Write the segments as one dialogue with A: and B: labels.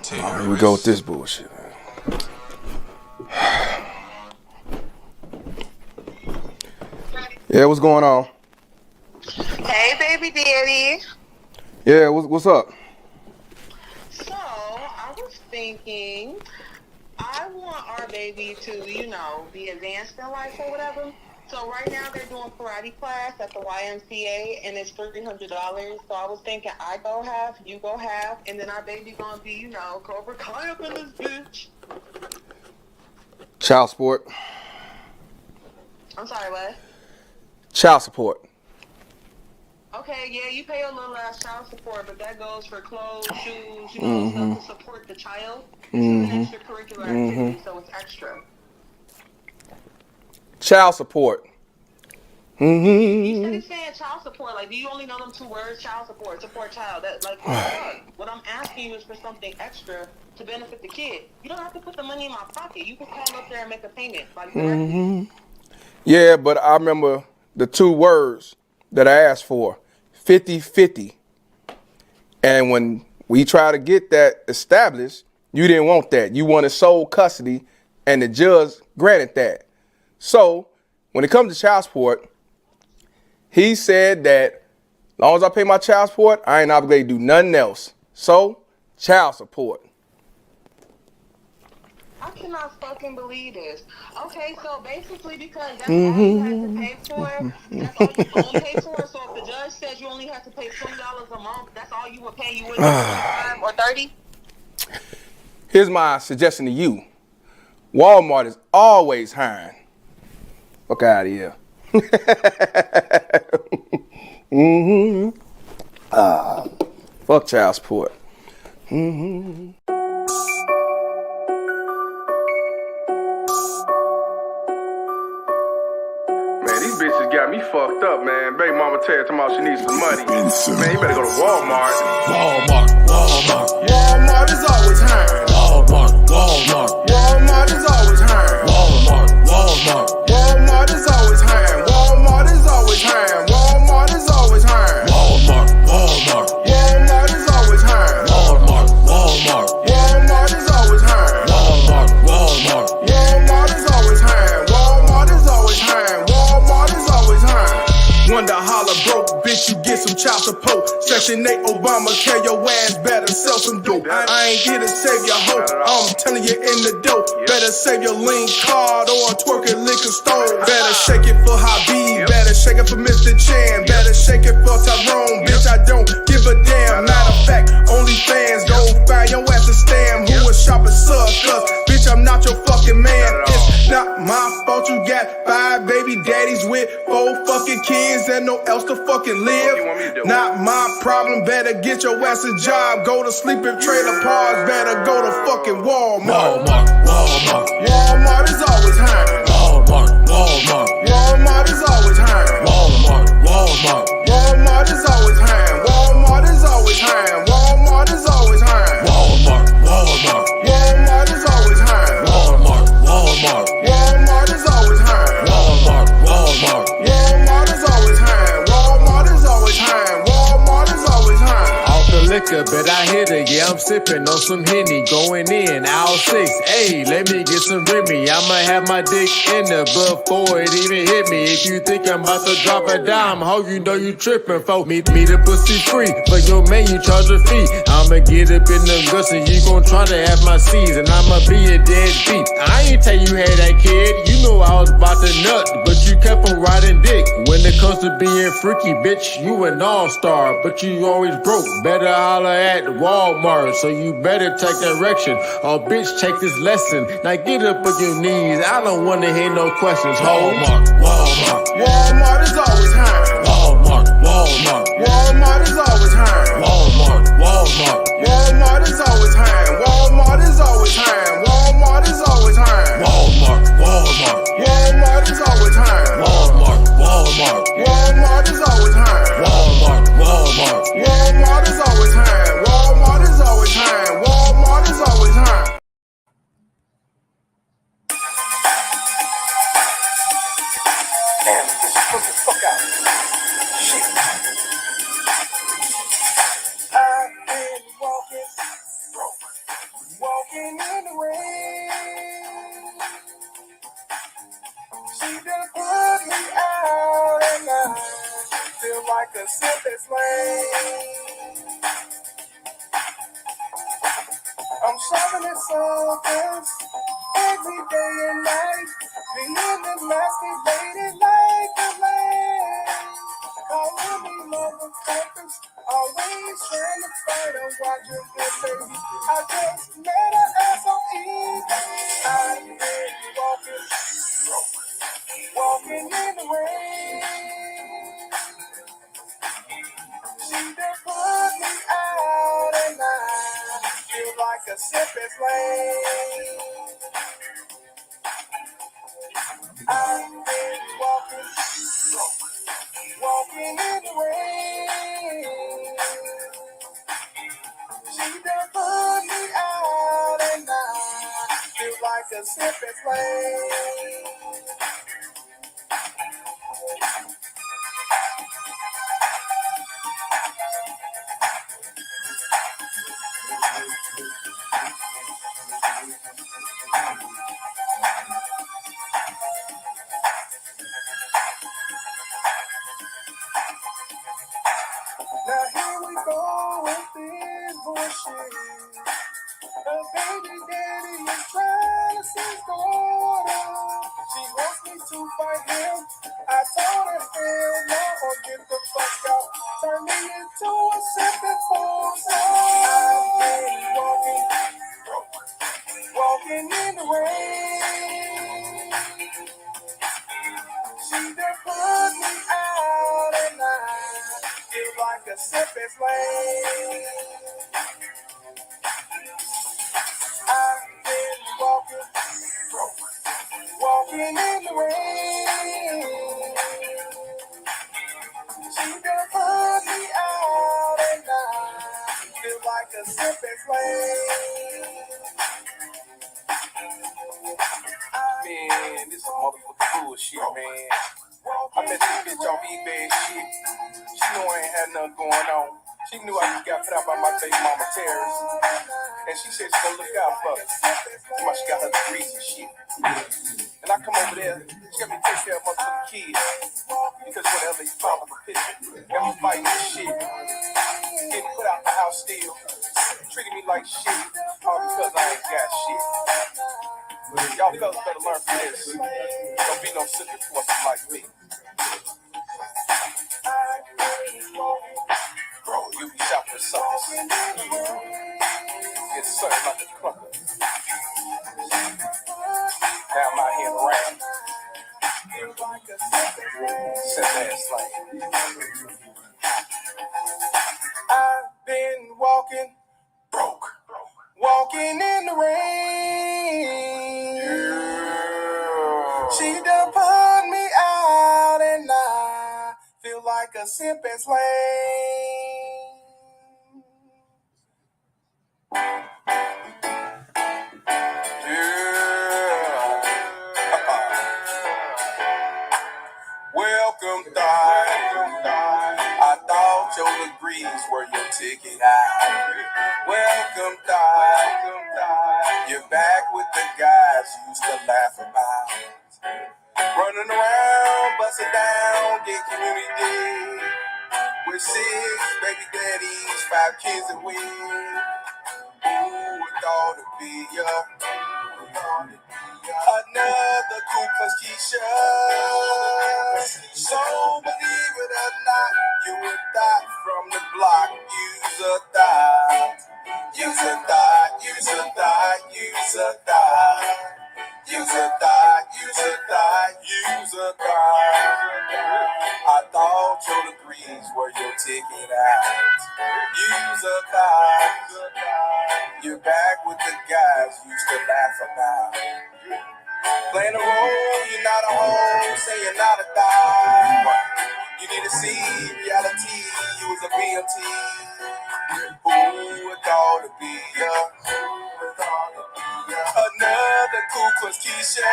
A: Here we go with this bullshit, man. Yeah, what's going on?
B: Hey, baby daddy.
A: Yeah, what's up?
B: So, I was thinking, I want our baby to, be advanced in life or whatever. So right now they're doing karate class at the YMCA and it's $300. So I was thinking I go half, you go half, and then our baby gonna be, Cobra Kai up in this bitch.
A: Child support.
B: I'm sorry, what?
A: Child support.
B: Okay, yeah, you pay a little ass child support, but that goes for clothes, shoes, stuff to support the child. This is an extracurricular activity, so it's extra.
A: Child support.
B: You said it's saying child support. Like, do you only know them two words? Child support, support child. That, like, what I'm asking you is for something extra to benefit the kid. You don't have to put the money in my pocket. You can call up there and make a payment. Like,
A: Yeah, but I remember the two words that I asked for, 50-50. And when we try to get that established, you didn't want that. You wanted sole custody, and the judge granted that. So when it comes to child support, he said that as long as I pay my child support, I ain't obligated to do nothing else. So, child support.
B: I cannot fucking believe this. Okay, so basically because that's all you have to pay for, that's all you only pay for. So if the judge says you only have to pay $20 a month, that's all you would pay. You wouldn't pay 25 or 30.
A: Here's my suggestion to you. Walmart is always hiring. Fuck out of here. Fuck child support. Man, these bitches got me fucked up, man. Baby mama tell her tomorrow she needs some money. Man, you better go to Walmart.
C: Walmart is always hiring. Walmart is always hiring. Walmart is always hiring. Walmart is always hiring. Walmart is always hiring. Walmart is always hiring. Walmart is always hiring. Walmart is always hiring. Walmart is always hiring. Walmart is always hiring. Wonder holler broke, bitch, you get some child support. Section 8 Obama, tell your ass better sell some dope. I ain't here to save your hope, I'm telling you in the dope. Better save your lean card or a twerking liquor store. Better shake it for Habib, better shake it for Mr. Chan. Better shake it for Tyrone, bitch, I don't give a damn. Matter of fact, only fans go find your ass a stamp. Who was shopping suckers? Bitch, I'm not your fucking man. It's not my fault you got 5 baby daddies with 4 fucking kids and no else to fucking live. Not my problem, better get your ass a job. Go to sleep in trailer parks, better go to fucking Walmart. Walmart is always hiring. Walmart is always hiring. Walmart is always hiring. Walmart is always hiring. Walmart is always hiring. Walmart is always hiring. Walmart is always hiring. Walmart is always hiring. Walmart is always hiring. Walmart is always hiring.
D: Off the liquor, bet I hit it. Yeah, I'm sipping on some Henny, going in, aisle 6. Hey, let me get some Remy. I'ma have my dick in there before it even hit me. If you think I'm about to drop a dime, how you know you tripping, folk? Me the pussy free, but your man, you charge a fee. I'ma get up in the guts and you gon' try to have my seeds, and I'ma be a deadbeat. I ain't tell you had that kid, you know I was about to nut, but you kept on riding dick. When it comes to being freaky, bitch, you an all-star, but you always broke. Better holler at Walmart, so you better take direction. Oh, bitch, take this lesson. Now get up on your knees, I don't wanna hear no questions.
C: Walmart is always hiring. Walmart is always hiring. Walmart is always hiring. Walmart is always hiring. Walmart is always hiring. Walmart is always hiring. Walmart is always hiring. Walmart is always hiring. Walmart is always hiring.
A: Damn, get the fuck out. Shit.
C: I've been walking broke. I'm shopping at Sotheby's every day and night. Being emasculated like a lamb. Calling me motherfuckers, always trying to fight on watching this baby. I just met her ass on eBay. I've been walking in the rain. She done put me out and I feel like a sipping flame. I've been walking in the rain. She done put me out and I feel like a sipping flame. Now here we go with this bullshit. The baby daddy is trying to see his daughter. She wants me to fight him. I told her hell no, or get the fuck out. Turn me into a sipping fool. So I've been walking in the rain. She done put me out and I feel like a sipping flame. I've been walking in the rain. She done put me out and I feel like a sipping flame.
E: Man, this is motherfucking bullshit, man. I met this bitch on eBay and shit. She knew I ain't had nothing going on. She knew I just got put out by my baby mama terrorist. And she said she gonna look out for me. She got her degrees and shit. And I come over there, she got me take care of motherfucking kids. Because whatever you found with the picture, got me fighting this shit. Getting put out the house still. Treating me like shit. All because I ain't got shit. Y'all fellas better learn from this. Don't be no sipping forces like me. Bro, you be shot for suckers. Get sucked like a clucker. Now I'm out here around. Set ass like.
C: I've been broke, walking in the rain.
E: Yeah.
C: She done put me out and I feel like a sipping flame.
E: Welcome, thigh. I thought your degrees were your ticket out. Welcome, thigh. You're back with the guys you used to laugh about. Running around, busting down, get community. With 6 baby daddies, 5 kids and we. Ooh, it ought to be another Ku Klux Keisha. So believe it or not, you a thought from the block. Use a thought. Use a thought. Use a thought. Use a thought. Use a thought. Use a thought. Use a thought. I thought your degrees were your ticket out. Use a thought. You're back with the guys you used to laugh about. Playing a role, you're not a hoe, say you're not a dime. You need to see reality, you was a BMT. Ooh, it ought to be another Ku Klux Keisha.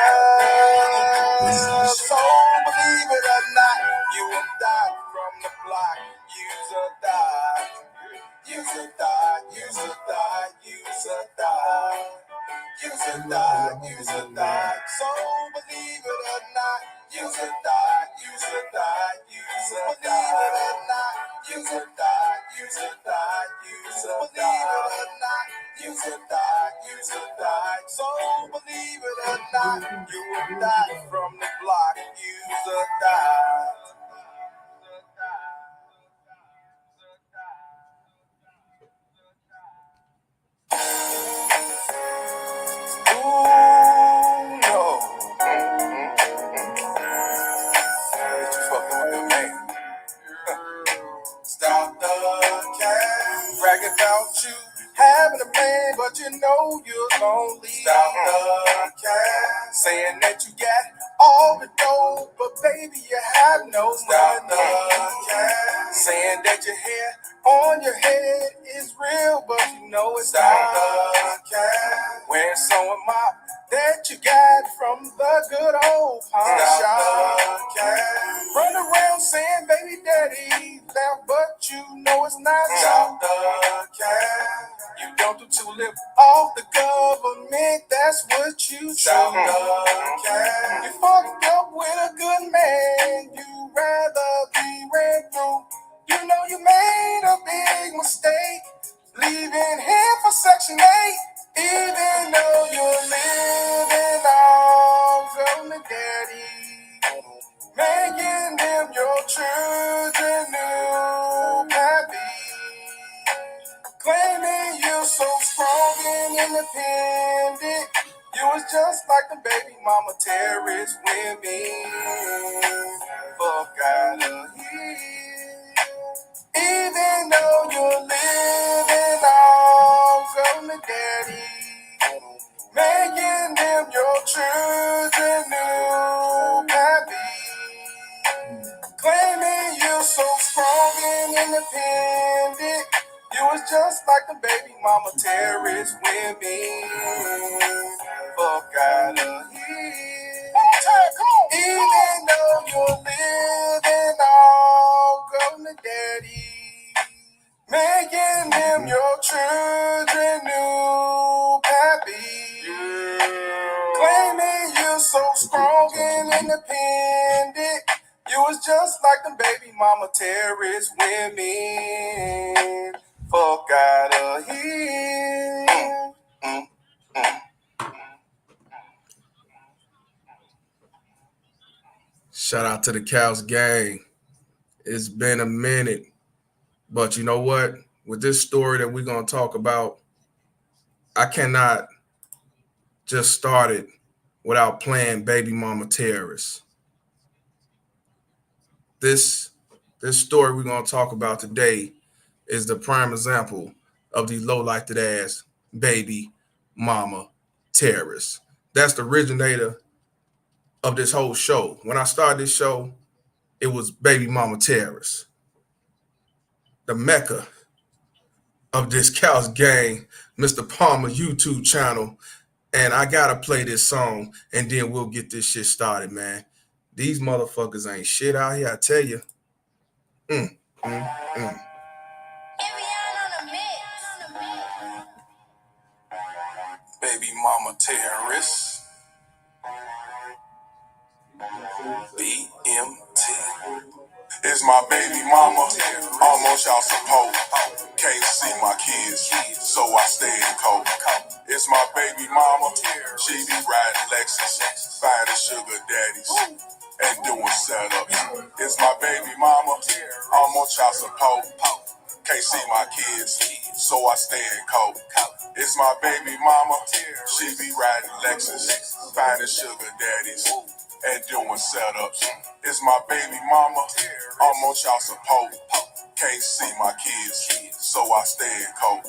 E: So believe it or not, you a dot from the block. Use a dot. Use a dot. Use a dot. Use a dot. Use a dot, use a dot. So believe it or not, use a dot, use a dot, use a dot. Believe it or not, use a dot. use a thought, use a thought. Believe it or not, use a thought, use a thought. So believe it or not, you a thought from the block, use a thought. Ooh, no. Bitch, you fucking with the man. Stop the cat, bragging about you having a man, but you know you're lonely. Stop the cat, saying that you got all the dough, but baby you have no. Stop the cat, saying that your hair on your head is real, but you know it's not. Stop the cat, wearing sewing mop that you got from the good old pawn shop. Run around saying baby daddy left, but you know it's not. Stop the cat. You don't do tulip off the government, that's what you stop the cat. You fucked up with a good man, you rather be ran through. You know you made a big mistake, leaving him for Section 8. Even though you're living off of the daddy, making them your children new happy. Claiming you're so strong and independent, you was just like the baby mama terrorist women. Fuck out of here. Even though you're living off of the daddy, making them your children new happy. Claiming you're so strong and independent, you was just like the baby mama terrorist women. Fuck out of here. Come on. Even though you're living off of the daddy, making them your children new happy. Claiming you're so strong and independent, you was just like the baby mama terrorist women. Fuck out of here.
A: Shout out to the Cows gang. It's been a minute, but you know what? With this story that we're going to talk about, I cannot just start it without playing Baby Mama Terrorist. This story we're going to talk about today is the prime example of the low-lifted ass baby mama terrorists. That's the originator of this whole show. When I started this show, it was baby mama terrorists. The mecca of this Cows gang, Mr. Palmer YouTube channel. And I gotta play this song and then we'll get this shit started, man. These motherfuckers ain't shit out here, I tell you.
E: Baby mama terrorist. BMT. It's my baby mama, almost y'all support. Can't see my kids, so I stay in cold. It's my baby mama, she be riding Lexus, finding sugar daddies, and doing setups. It's my baby mama, almost y'all support. Can't see my kids, so I stay in cold. It's my baby mama, she be riding Lexus, finding sugar daddies, and doing setups. It's my baby mama, almost y'all support. Can't see my kids, so I stay in cold.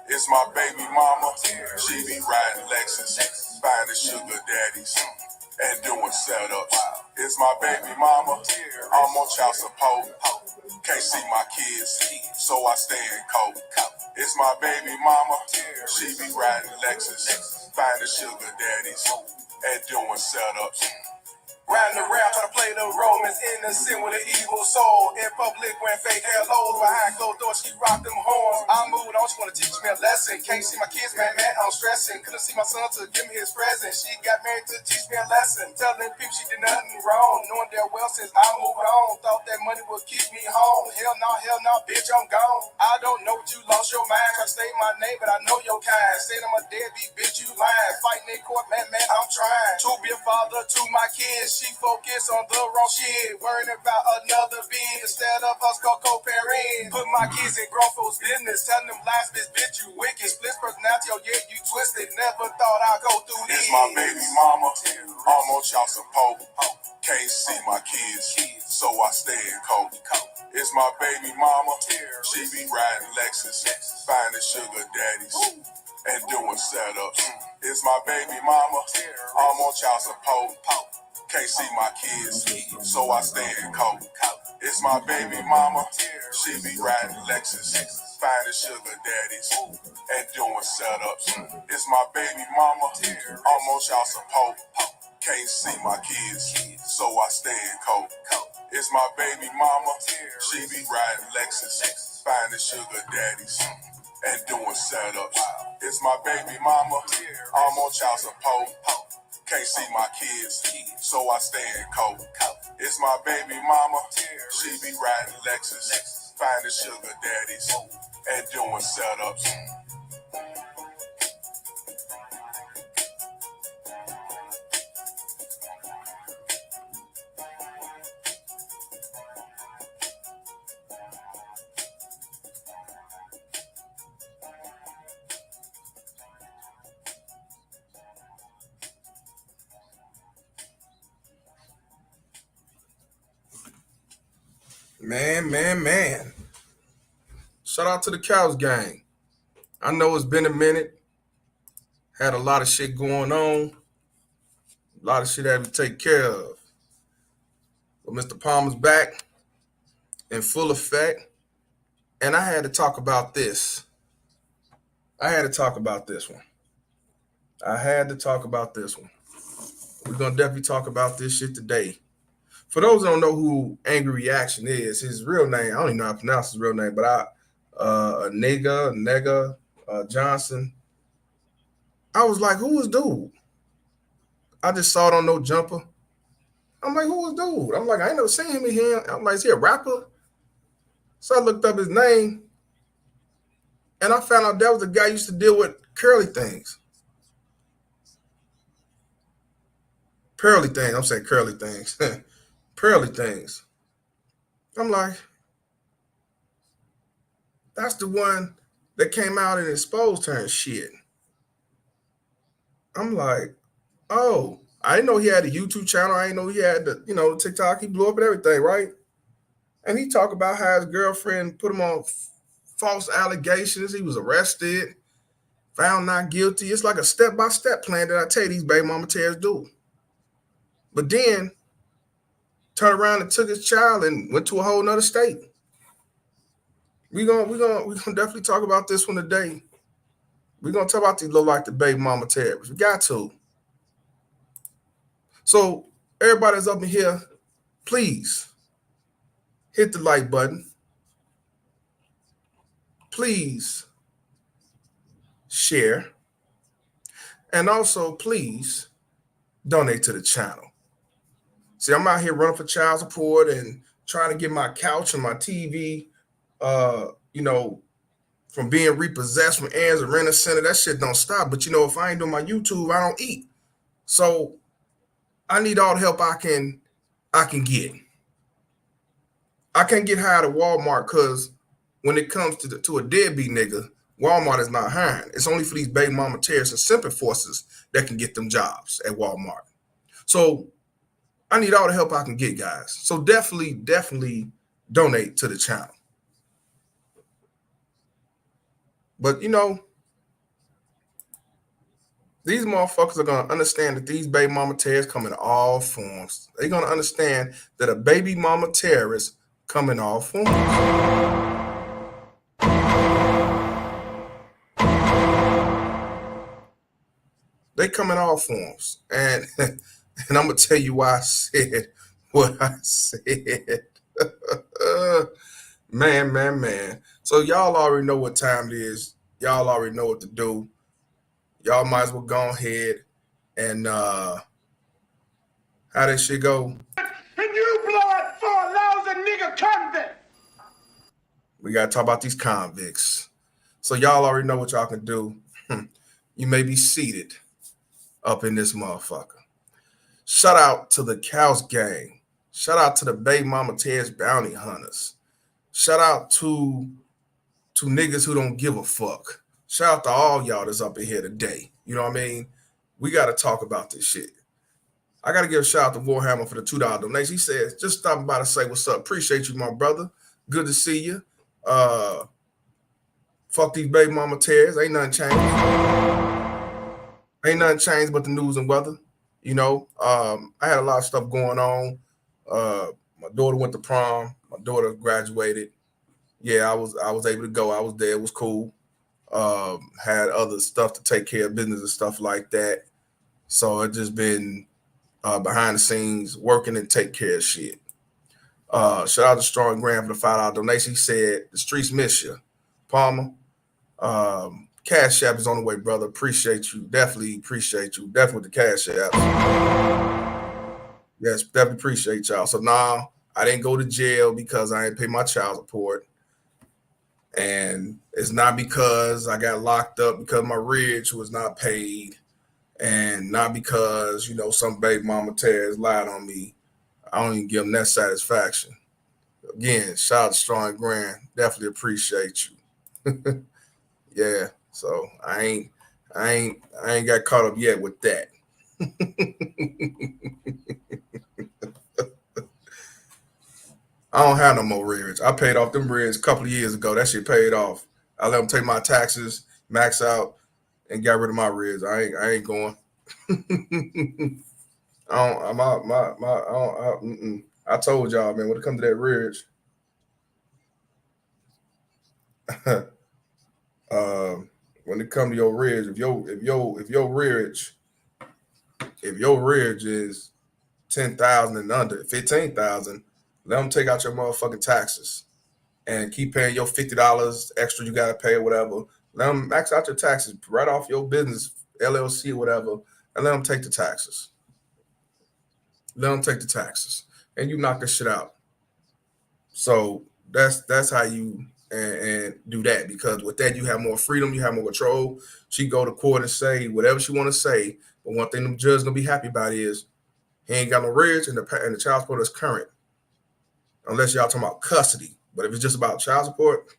E: It's my baby mama, she be riding Lexus, finding sugar daddies, and doing setups. It's my baby mama, almost y'all support. Can't see my kids, so I stay in cold. It's my baby mama, she be riding Lexus, finding sugar daddies, and doing setups. Riding around trying to play the Romans, innocent with an evil soul. In public wearing fake hair lows, behind closed doors she rocked them horns. I moved on, she wanna teach me a lesson. Can't see my kids, man, I'm stressing. Couldn't see my son to give me his present. She got married to teach me a lesson. Telling people she did nothing wrong, knowing that well since I moved on. Thought that money would keep me home. Hell no, bitch, I'm gone. I don't know what you lost your mind. Try to say my name, but I know your kind. Saying I'm a deadbeat, bitch, you lying. Fighting in court, man, I'm trying to be a father to my kids. She focused on the wrong shit, worrying about another being instead of us co-parenting. Put my kids in grown folks' business, telling them lies, bitch, you wicked. Split personality, oh yeah, you twisted. Never thought I'd go through this. It's my baby mama, I'm on child support. Can't see my kids, so I stay in cold. It's my baby mama, she be riding Lexus, finding sugar daddies, and doing setups. It's my baby mama, I'm on child support. Can't see my kids, so I stay in cold. It's my baby mama, she be riding Lexus, finding sugar daddies, and doing setups. It's my baby mama, I'm on child support. Can't see my kids, so I stay in cold. It's my baby mama, she be riding Lexus, finding sugar daddies, and doing setups. It's my baby mama, I'm on child support. Can't see my kids, so I stay in cold. It's my baby mama, she be riding Lexus, finding sugar daddies, and doing setups.
A: Man. Shout out to the Cows gang. I know it's been a minute. Had a lot of shit going on. A lot of shit I had to take care of. But Mr. Palmer's back in full effect. And I had to talk about this. I had to talk about this one. We're going to definitely talk about this shit today. For those who don't know who Angry Reaction is, his real name, I don't even know how to pronounce his real name, but Nega Johnson. I was like, who is dude? I just saw it on No Jumper. I'm like, who is dude? I'm like, I ain't never seen him in here. I'm like, is he a rapper? So I looked up his name, and I found out that was the guy who used to deal with curly things. Pearly things. I'm saying curly things. Pearly things. I'm like, that's the one that came out and exposed her and shit. I'm like, oh, I didn't know he had a YouTube channel. I didn't know he had the, TikTok. He blew up and everything, right? And he talked about how his girlfriend put him on false allegations. He was arrested, found not guilty. It's like a step-by-step plan that I tell you these baby mama tears do. But then turned around and took his child and went to a whole nother state. We're gonna definitely talk about this one today. We're gonna talk about these look like the baby mama terrorists. We got to. So everybody that's up in here, please hit the like button. Please share. And also, please donate to the channel. See, I'm out here running for child support and trying to get my couch and my TV, from being repossessed from Aaron's and Rent a Center. That shit don't stop. But, if I ain't doing my YouTube, I don't eat. So I need all the help I can get. I can't get hired at Walmart because when it comes to a deadbeat nigga, Walmart is not hiring. It's only for these baby mama terrorists and simping forces that can get them jobs at Walmart. So I need all the help I can get, guys. So definitely donate to the channel. But, these motherfuckers are going to understand that these baby mama terrorists come in all forms. They're going to understand that a baby mama terrorist come in all forms. They come in all forms. And
C: And I'm gonna tell you why I said what I said. Man. So y'all already know what time it is. Y'all already know what to do. Y'all might as well go ahead and how that shit go?
F: And you blood for a lousy nigga convict.
C: We gotta talk about these convicts. So y'all already know what y'all can do. You may be seated up in this motherfucker. Shout out to the Cows Gang. Shout out to the Bay Mama Ted's Bounty Hunters. Shout out to niggas who don't give a fuck. Shout out to all y'all that's up in here today. You know what I mean? We got to talk about this shit. I got to give a shout out to Warhammer for the $2 donation. He says, just stopping by to say what's up. Appreciate you, my brother. Good to see you. Fuck these baby mama tears. Ain't nothing changed. Ain't nothing changed but the news and weather. You know, I had a lot of stuff going on. My daughter went to prom. My daughter graduated. Yeah, I was able to go. I was there. It was cool. Had other stuff to take care of, business and stuff like that. So it just been behind the scenes working and take care of shit. Shout out to Strong Graham for the $5 donation. He said the streets miss you, Palmer. Cash App is on the way, brother. Appreciate you. Definitely appreciate you. Definitely with the Cash App. Yes, definitely appreciate y'all. So now I didn't go to jail because I didn't pay my child support. And it's not because I got locked up because my ridge was not paid, and not because, you know, some baby mama tears lied on me. I don't even give them that satisfaction. Again, shout out to Strong Grand. Definitely appreciate you. Yeah. So I ain't got caught up yet with that. I don't have no more rearage. I paid off them rears a couple of years ago. That shit paid off. I let them take my taxes, max out, and got rid of my rears. I ain't going. I told y'all, man, when it comes to that rearage, when it comes to your rearage, if your rearage is 10,000 and under, 15,000, let them take out your motherfucking taxes and keep paying your $50 extra you gotta pay or whatever. Let them max out your taxes right off your business LLC or whatever, and let them take the taxes. Let them take the taxes, and you knock this shit out. So that's how you and do that, because with that you have more freedom, you have more control. She go to court and say whatever she want to say, but one thing the judge gonna be happy about is he ain't got no rearage and the child support is current, unless y'all talking about custody. But if it's just about child support,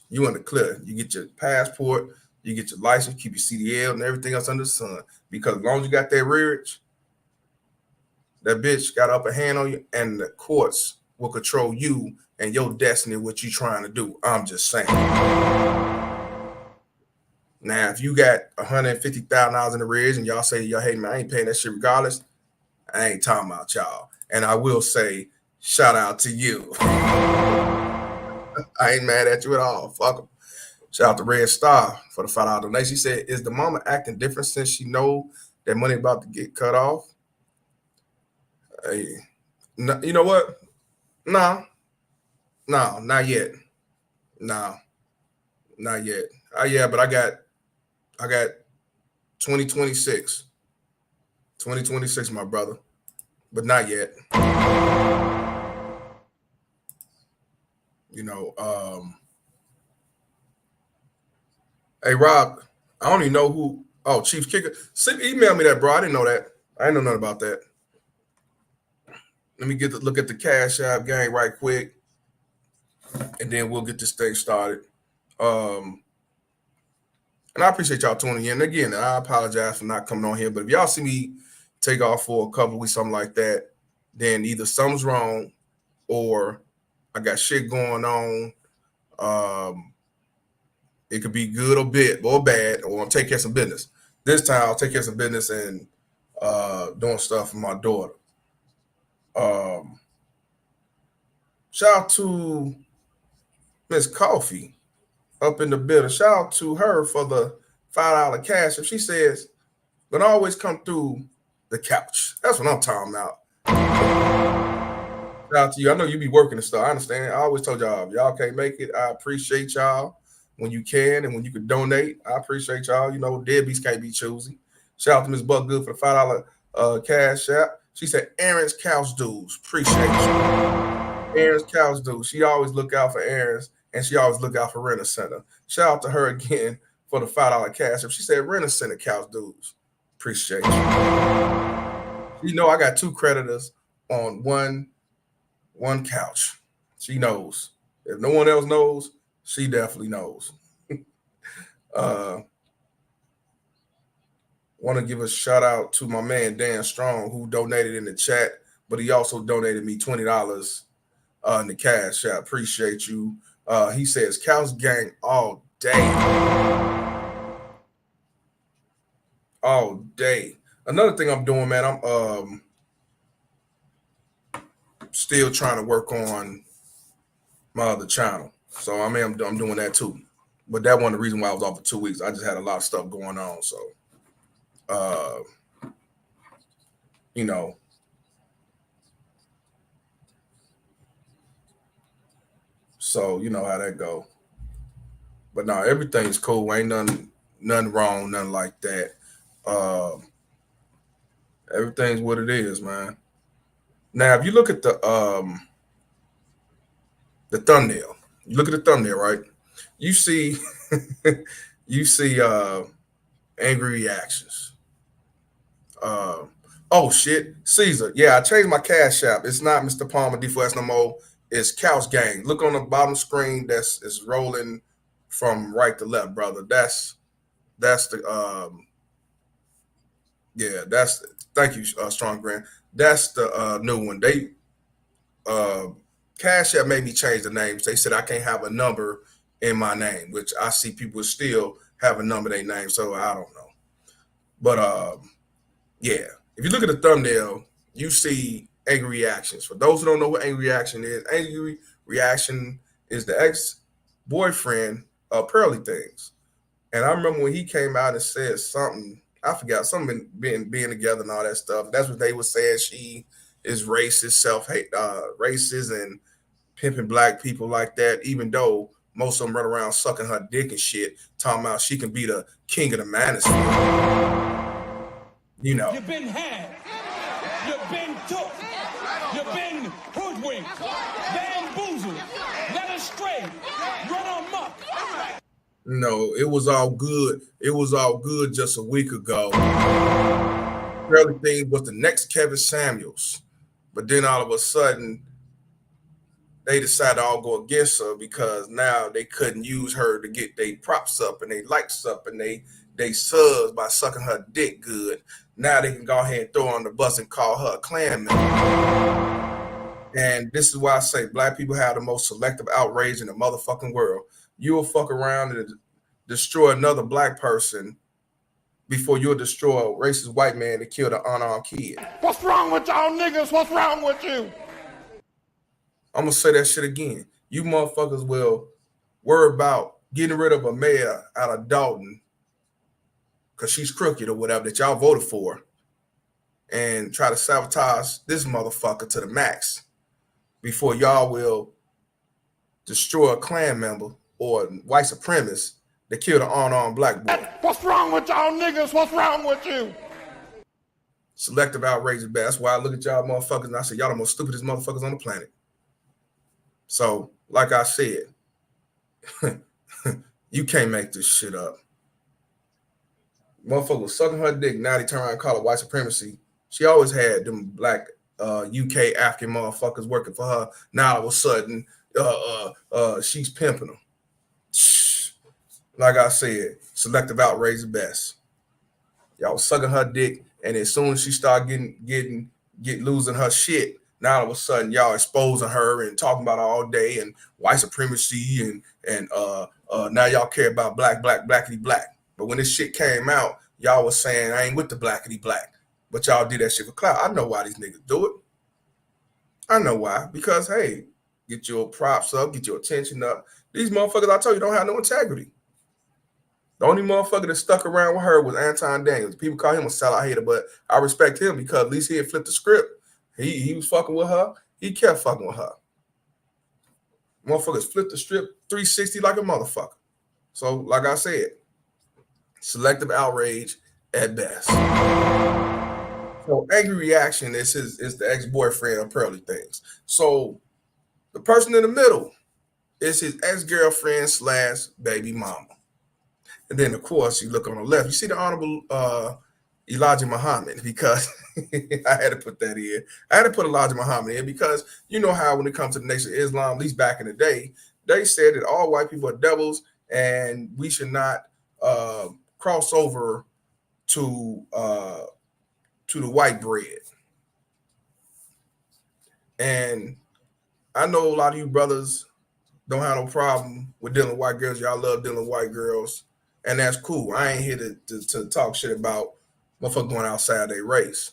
C: you in the clear. You get your passport, you get your license, keep your CDL and everything else under the sun. Because as long as you got that rearage, that bitch got upper hand on you, and the courts will control you and your destiny, what you trying to do. I'm just saying. Now, if you got $150,000 in the rearage and y'all say, hey, man, I ain't paying that shit regardless, I ain't talking about y'all. And I will say, shout out to you. I ain't mad at you at all. Fuck them. Shout out to Red Star for the $5 donation. She said, is the mama acting different since she know that money about to get cut off? Hey, no, you know what? No, not yet. No, not yet. Yeah, but I got 2026. 2026, my brother. But not yet. You know, hey Rob, I don't even know who. Oh, Chief Kicker. Email me that, bro. I didn't know that. I didn't know nothing about that. Let me look at the Cash App gang right quick, and then we'll get this thing started. And I appreciate y'all tuning in. Again, I apologize for not coming on here, but if y'all see me take off for a couple of weeks, something like that, then either something's wrong or I got shit going on. It could be good or bad, or I'll take care of some business. This time I'll take care of some business and doing stuff for my daughter. Shout out to Miss Coffee up in the building. Shout out to her for the $5 cash. If she says, gonna always come through the couch. That's what I'm talking about. Shout out to you. I know you be working and stuff. I understand. I always told y'all, if y'all can't make it, I appreciate y'all when you can and when you can donate. I appreciate y'all. You know, deadbeats can't be choosy. Shout out to Ms. Buck Good for the $5 cash app. She said, Aaron's couch dudes. Appreciate you. Aaron's couch dudes. She always look out for Aaron's and she always look out for Rent a Center. Shout out to her again for the $5 cash app. She said, Rent a Center couch dudes. Appreciate you. You know, I got 2 creditors on one couch. She knows. If no one else knows, she definitely knows. Want to give a shout out to my man Dan Strong, who donated in the chat, but he also donated me $20 in the cash. I appreciate you. He says couch gang all day. All day. Another thing I'm doing, man, I'm still trying to work on my other channel. So I'm doing that too. But that wasn't the reason why I was off for 2 weeks. I just had a lot of stuff going on. So, you know. So you know how that go. But no, everything's cool. Ain't nothing wrong, nothing like that. Everything's what it is, man. Now, if you look at the thumbnail, right? You see, angry reactions. Oh shit, Caesar. Yeah, I changed my cash app. It's not Mr. Palmer D4S no more. It's Couch Gang. Look on the bottom screen. It's rolling from right to left, brother. That's the yeah. Thank you, Strong Grant. That's the new one. They Cash App made me change the names. They said I can't have a number in my name, which I see people still have a number in their name. So I don't know. But yeah, if you look at the thumbnail, you see angry reactions. For those who don't know what angry reaction is, angry reaction is the ex-boyfriend of Pearly Things. And I remember when he came out and said something, I forgot, something being together and all that stuff. That's what they were saying. She is racist, self-hate, racist and pimping black people like that, even though most of them run around sucking her dick and shit, talking about she can be the king of the manosphere. You know.
F: You've been had. You've been took. You've been hoodwinked. Bamboozled. Led astray. Run amok.
C: No, it was all good. It was all good just a week ago. Pearly Thing was the next Kevin Samuels. But then all of a sudden, they decided to all go against her because now they couldn't use her to get their props up and they likes up and they subs by sucking her dick good. Now they can go ahead and throw her on the bus and call her a Klan member. And this is why I say black people have the most selective outrage in the motherfucking world. You will fuck around and destroy another black person before you'll destroy a racist white man that killed an unarmed kid.
F: What's wrong with y'all niggas? What's wrong with you?
C: I'm going to say that shit again. You motherfuckers will worry about getting rid of a mayor out of Dalton because she's crooked or whatever that y'all voted for and try to sabotage this motherfucker to the max before y'all will destroy a Klan member or white supremacist that killed an unarmed black boy.
F: What's wrong with y'all niggas? What's wrong with you?
C: Selective outrage is bad. That's why I look at y'all motherfuckers and I say, y'all the most stupidest motherfuckers on the planet. So, like I said, you can't make this shit up. Motherfucker was sucking her dick. Now they turn around and call it white supremacy. She always had them black UK African motherfuckers working for her. Now all of a sudden, she's pimping them. Like I said, selective outrage is best. Y'all was sucking her dick, and as soon as she started losing her shit, now all of a sudden y'all exposing her and talking about her all day and white supremacy and now y'all care about blackity black. But when this shit came out, y'all was saying I ain't with the blackity black. But y'all did that shit for clout. I know why these niggas do it. I know why. Because hey, get your props up, get your attention up. These motherfuckers, I told you, don't have no integrity.
A: The only motherfucker that stuck around with her was Anton Daniels. People call him a sellout hater, but I respect him because at least he had flipped the script. He was fucking with her. He kept fucking with her. Motherfuckers flipped the script 360 like a motherfucker. So, like I said, selective outrage at best. So, angry reaction is the ex-boyfriend of Pearly Things. So, the person in the middle is his ex-girlfriend / baby mama. And then, of course, you look on the left, you see the Honorable Elijah Muhammad, because I had to put that in. I had to put Elijah Muhammad in because you know how when it comes to the Nation of Islam, at least back in the day, they said that all white people are devils and we should not cross over to the white bread. And I know a lot of you brothers don't have no problem with dealing with white girls. Y'all love dealing with white girls, and that's cool. I ain't here to talk shit about motherfuckers going outside their race.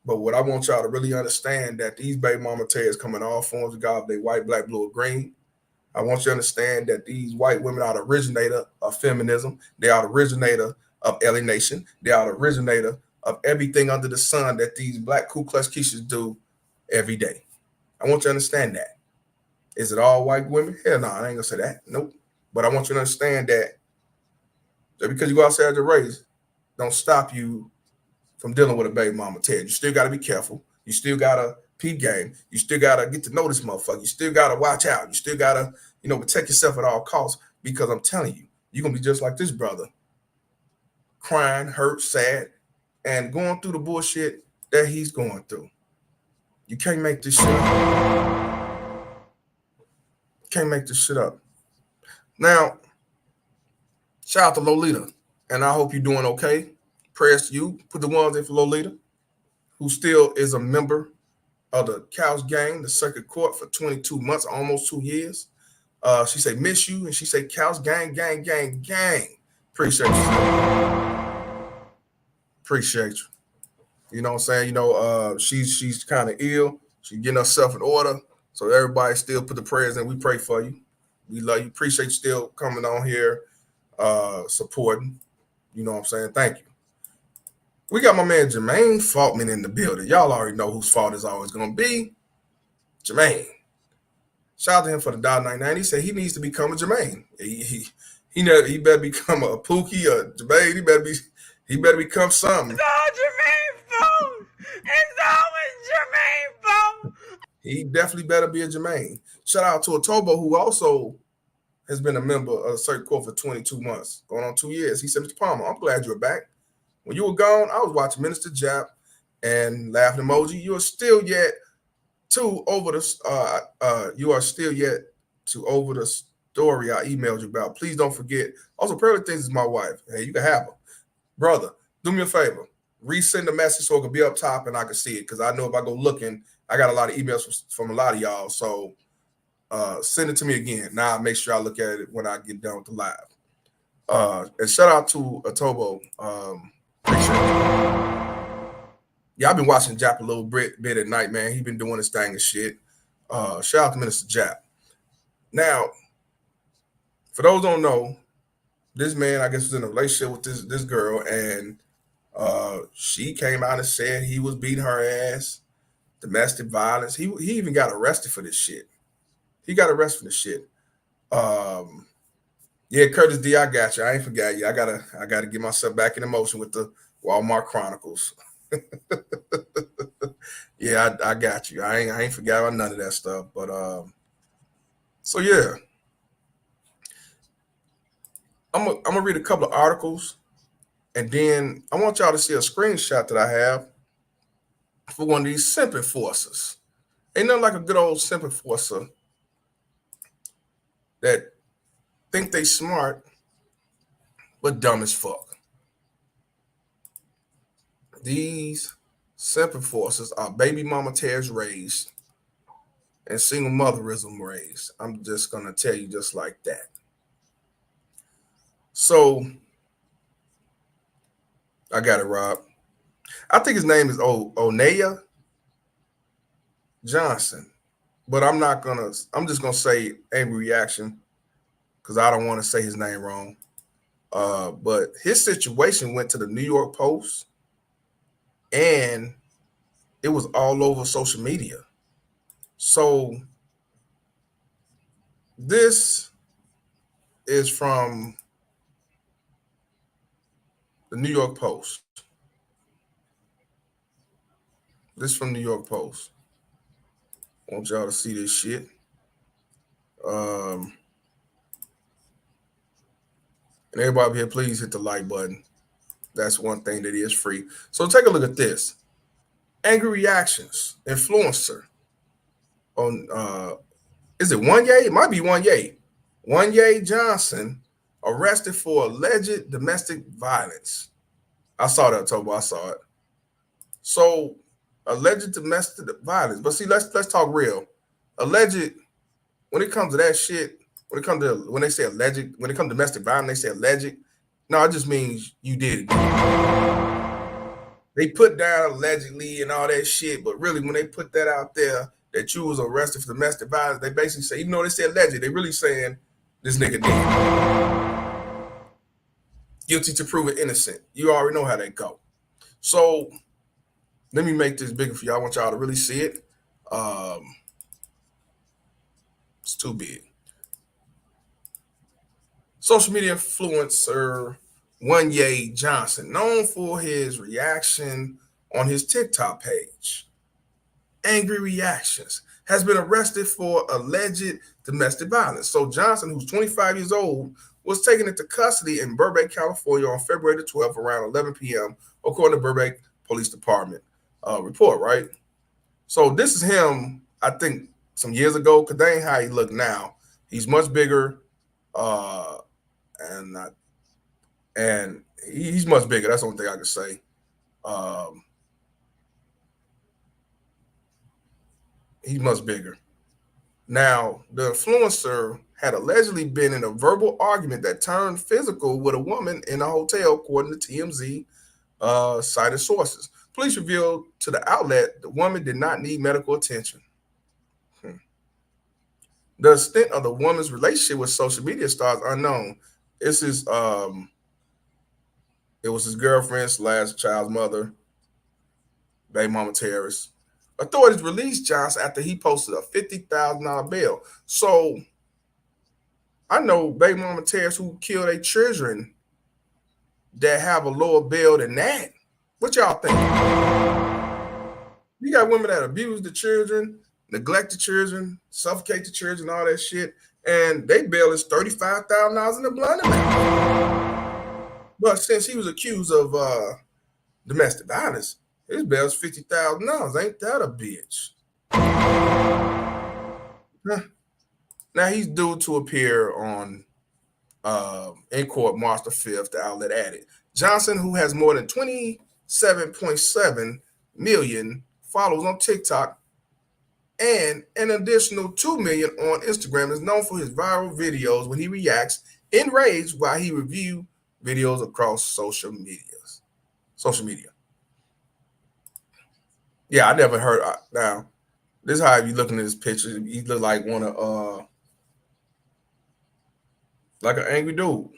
A: But what I want y'all to really understand that these baby mama tears come in all forms of God, they white, black, blue, or green. I want you to understand that these white women are the originator of feminism. They are the originator of alienation. They are the originator of everything under the sun that these black Ku Klux Keishas do every day. I want you to understand that. Is it all white women? Hell no, I ain't gonna say that. Nope. But I want you to understand that just because you go outside your race, don't stop you from dealing with a baby mama Ted. You still got to be careful. You still got to peep game. You still got to get to know this motherfucker. You still got to watch out. You still got to, protect yourself at all costs, because I'm telling you, you're going to be just like this brother, crying, hurt, sad, and going through the bullshit that he's going through. You can't make this shit up. Can't make this shit up. Now, shout out to Lolita, and I hope you're doing okay. Prayers to you. Put the ones in for Lolita, who still is a member of the Cows Gang, the circuit court, for 22 months, almost 2 years. She say, miss you, and she say, Cows Gang, gang, gang, gang. Appreciate you. Appreciate you. You know what I'm saying? She's kind of ill. She's getting herself in order. So everybody still put the prayers in. We pray for you. We love you. Appreciate you still coming on here, supporting. You know what I'm saying? Thank you. We got my man Jermaine Faultman in the building. Y'all already know whose fault is always going to be. Jermaine. Shout out to him for the $1.99. He said he needs to become a Jermaine. He better become a Pookie or Jermaine. He better become something.
G: It's all Jermaine fault. It's always Jermaine fault.
A: He definitely better be a Jermaine. Shout out to Otobo, who also has been a member of the circuit court for 22 months, going on 2 years. He said, Mr. Palmer, I'm glad you're back. When you were gone, I was watching Minister Jap and laughing emoji. You are still yet to over the story I emailed you about. Please don't forget. Also, Pearly Things is my wife. Hey, you can have her. Brother, do me a favor. Resend the message so it can be up top and I can see it. Because I know if I go looking, I got a lot of emails from a lot of y'all. So send it to me again. Now I'll make sure I look at it when I get done with the live. And shout out to Atobo. Appreciate it. Yeah, I've been watching Jap a little bit at night, man. He's been doing his thing and shit. Shout out to Minister Jap. Now, for those who don't know, this man, I guess, was in a relationship with this girl, and she came out and said he was beating her ass, domestic violence. He even got arrested for this shit. He got arrested for this shit. Yeah, Curtis D, I got you. I ain't forgot you. I gotta get myself back in emotion with the Walmart Chronicles. Yeah, I got you. I ain't forgot about none of that stuff. But so yeah. I'm gonna read a couple of articles, and then I want y'all to see a screenshot that I have for one of these simp enforcers. Ain't nothing like a good old simp enforcer that think they smart but dumb as fuck. These simp enforcers are baby mama tears raised and single motherism raised. I'm just gonna tell you just like that. So I got it, Rob. I think his name is Onaya Johnson, but I'm just gonna say angry reaction because I don't want to say his name wrong.
C: But his situation went to the New York Post, and it was all over social media. So this is from the New York Post. This from New York Post. I want y'all to see this shit. And everybody here, please hit the like button. That's one thing that is free. So take a look at this. Angry reactions. Influencer on is it One Ye? It might be One Ye. One Ye Johnson arrested for alleged domestic violence. I saw that, Tobo. I saw it. So alleged domestic violence. But see, let's talk real. Alleged, when it comes to that shit, when they say alleged, when it comes to domestic violence, they say alleged. No, it just means you did it. They put down allegedly and all that shit, but really when they put that out there that you was arrested for domestic violence, they basically say, even though they say alleged, they really saying this nigga did. Guilty to prove it innocent. You already know how that go. So let me make this bigger for y'all. I want y'all to really see it. It's too big. Social media influencer One Ye Johnson, known for his reaction on his TikTok page, angry reactions, has been arrested for alleged domestic violence. So Johnson, who's 25 years old, was taken into custody in Burbank, California on February the 12th around 11 p.m., according to Burbank Police Department report, right? So this is him, I think, some years ago, because that ain't how he look now. He's much bigger, and he's much bigger. That's the only thing I can say. He's much bigger. Now, the influencer had allegedly been in a verbal argument that turned physical with a woman in a hotel, according to TMZ cited sources. Police revealed to the outlet the woman did not need medical attention. The extent of the woman's relationship with social media stars unknown. This is it was his girlfriend / child's mother, baby mama terrorist. Authorities released Johnson after he posted a $50,000 bail. So I know baby mama terrorists who kill their children that have a lower bail than that. What y'all think? You got women that abuse the children, neglect the children, suffocate the children, all that shit, and they bail is $35,000 in the blunt amount. But since he was accused of domestic violence, his bail is $50,000. Ain't that a bitch? Now he's due to appear on in court March the 5th, the outlet added. Johnson, who has more than 27.7 million followers on TikTok and an additional 2 million on Instagram, is known for his viral videos when he reacts in rage while he reviews videos across social media. Yeah, I never heard. Now, this is how you looking at this picture. He look like one of like an angry dude.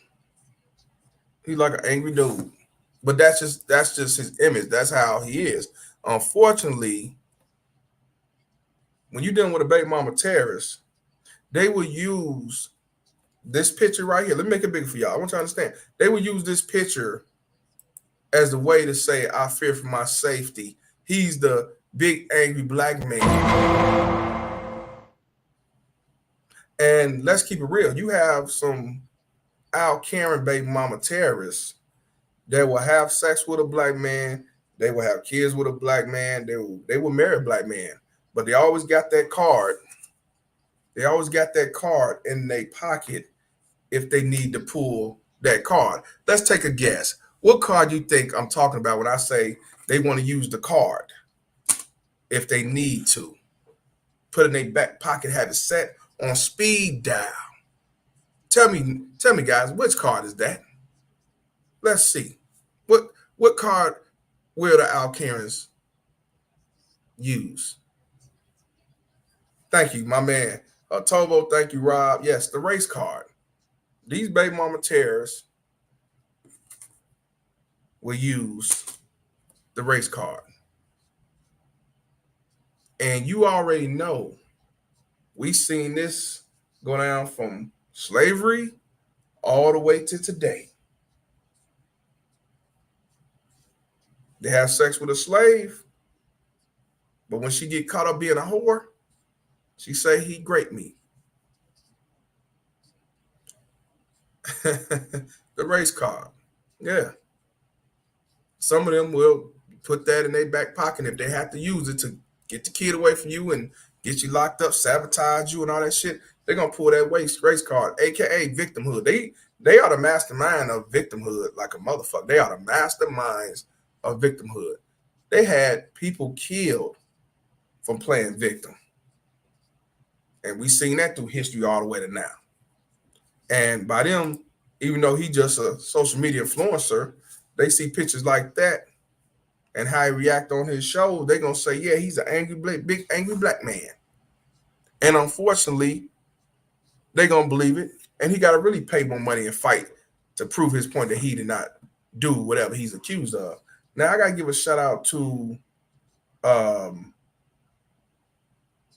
C: He's like an angry dude. But that's just his image. That's how he is. Unfortunately, when you're dealing with a baby mama terrorist, they will use this picture right here. Let me make it big for y'all. I want you to understand. They will use this picture as the way to say, I fear for my safety. He's the big angry black man. And let's keep it real. You have some Al Karen baby mama terrorists that will have sex with a black man. They will have kids with a black man. They will marry a black man. But they always got that card. They always got that card in their pocket if they need to pull that card. Let's take a guess. What card do you think I'm talking about when I say they want to use the card if they need to? Put in their back pocket, have it set on speed dial. Tell me, guys, which card is that? Let's see. What card will the Al Karens use? Thank you, my man. Tobo, thank you, Rob. Yes, the race card. These baby mama terrorists will use the race card. And you already know we've seen this go down from slavery all the way to today. They have sex with a slave, but when she get caught up being a whore, she say he raped me. The race card. Yeah. Some of them will put that in their back pocket if they have to use it to get the kid away from you and get you locked up, sabotage you and all that shit. They're gonna pull that race card, aka victimhood. They are the mastermind of victimhood like a motherfucker. They are the masterminds of victimhood. They had people killed from playing victim. And we've seen that through history all the way to now. And by them, even though he just a social media influencer, they see pictures like that and how he react on his show, they're going to say, yeah, he's an big angry black man. And unfortunately, they're going to believe it. And he got to really pay more money and fight to prove his point that he did not do whatever he's accused of. Now, I got to give a shout out to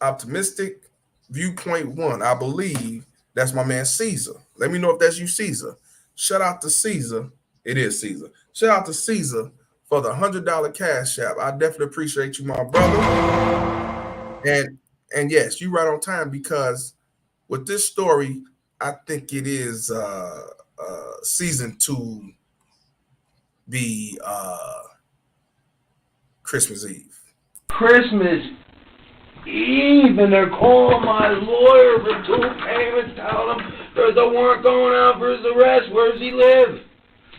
C: Optimistic Viewpoint 1. I believe that's my man Caesar. Let me know if that's you, Caesar. Shout out to Caesar. It is Caesar. Shout out to Caesar for the $100 cash app. I definitely appreciate you, my brother. And yes, you right on time, because with this story, I think it is season to be Christmas Eve.
H: Christmas Eve, and they're calling my lawyer for 2 payments, telling him there's a warrant going out for his arrest. Where does he live?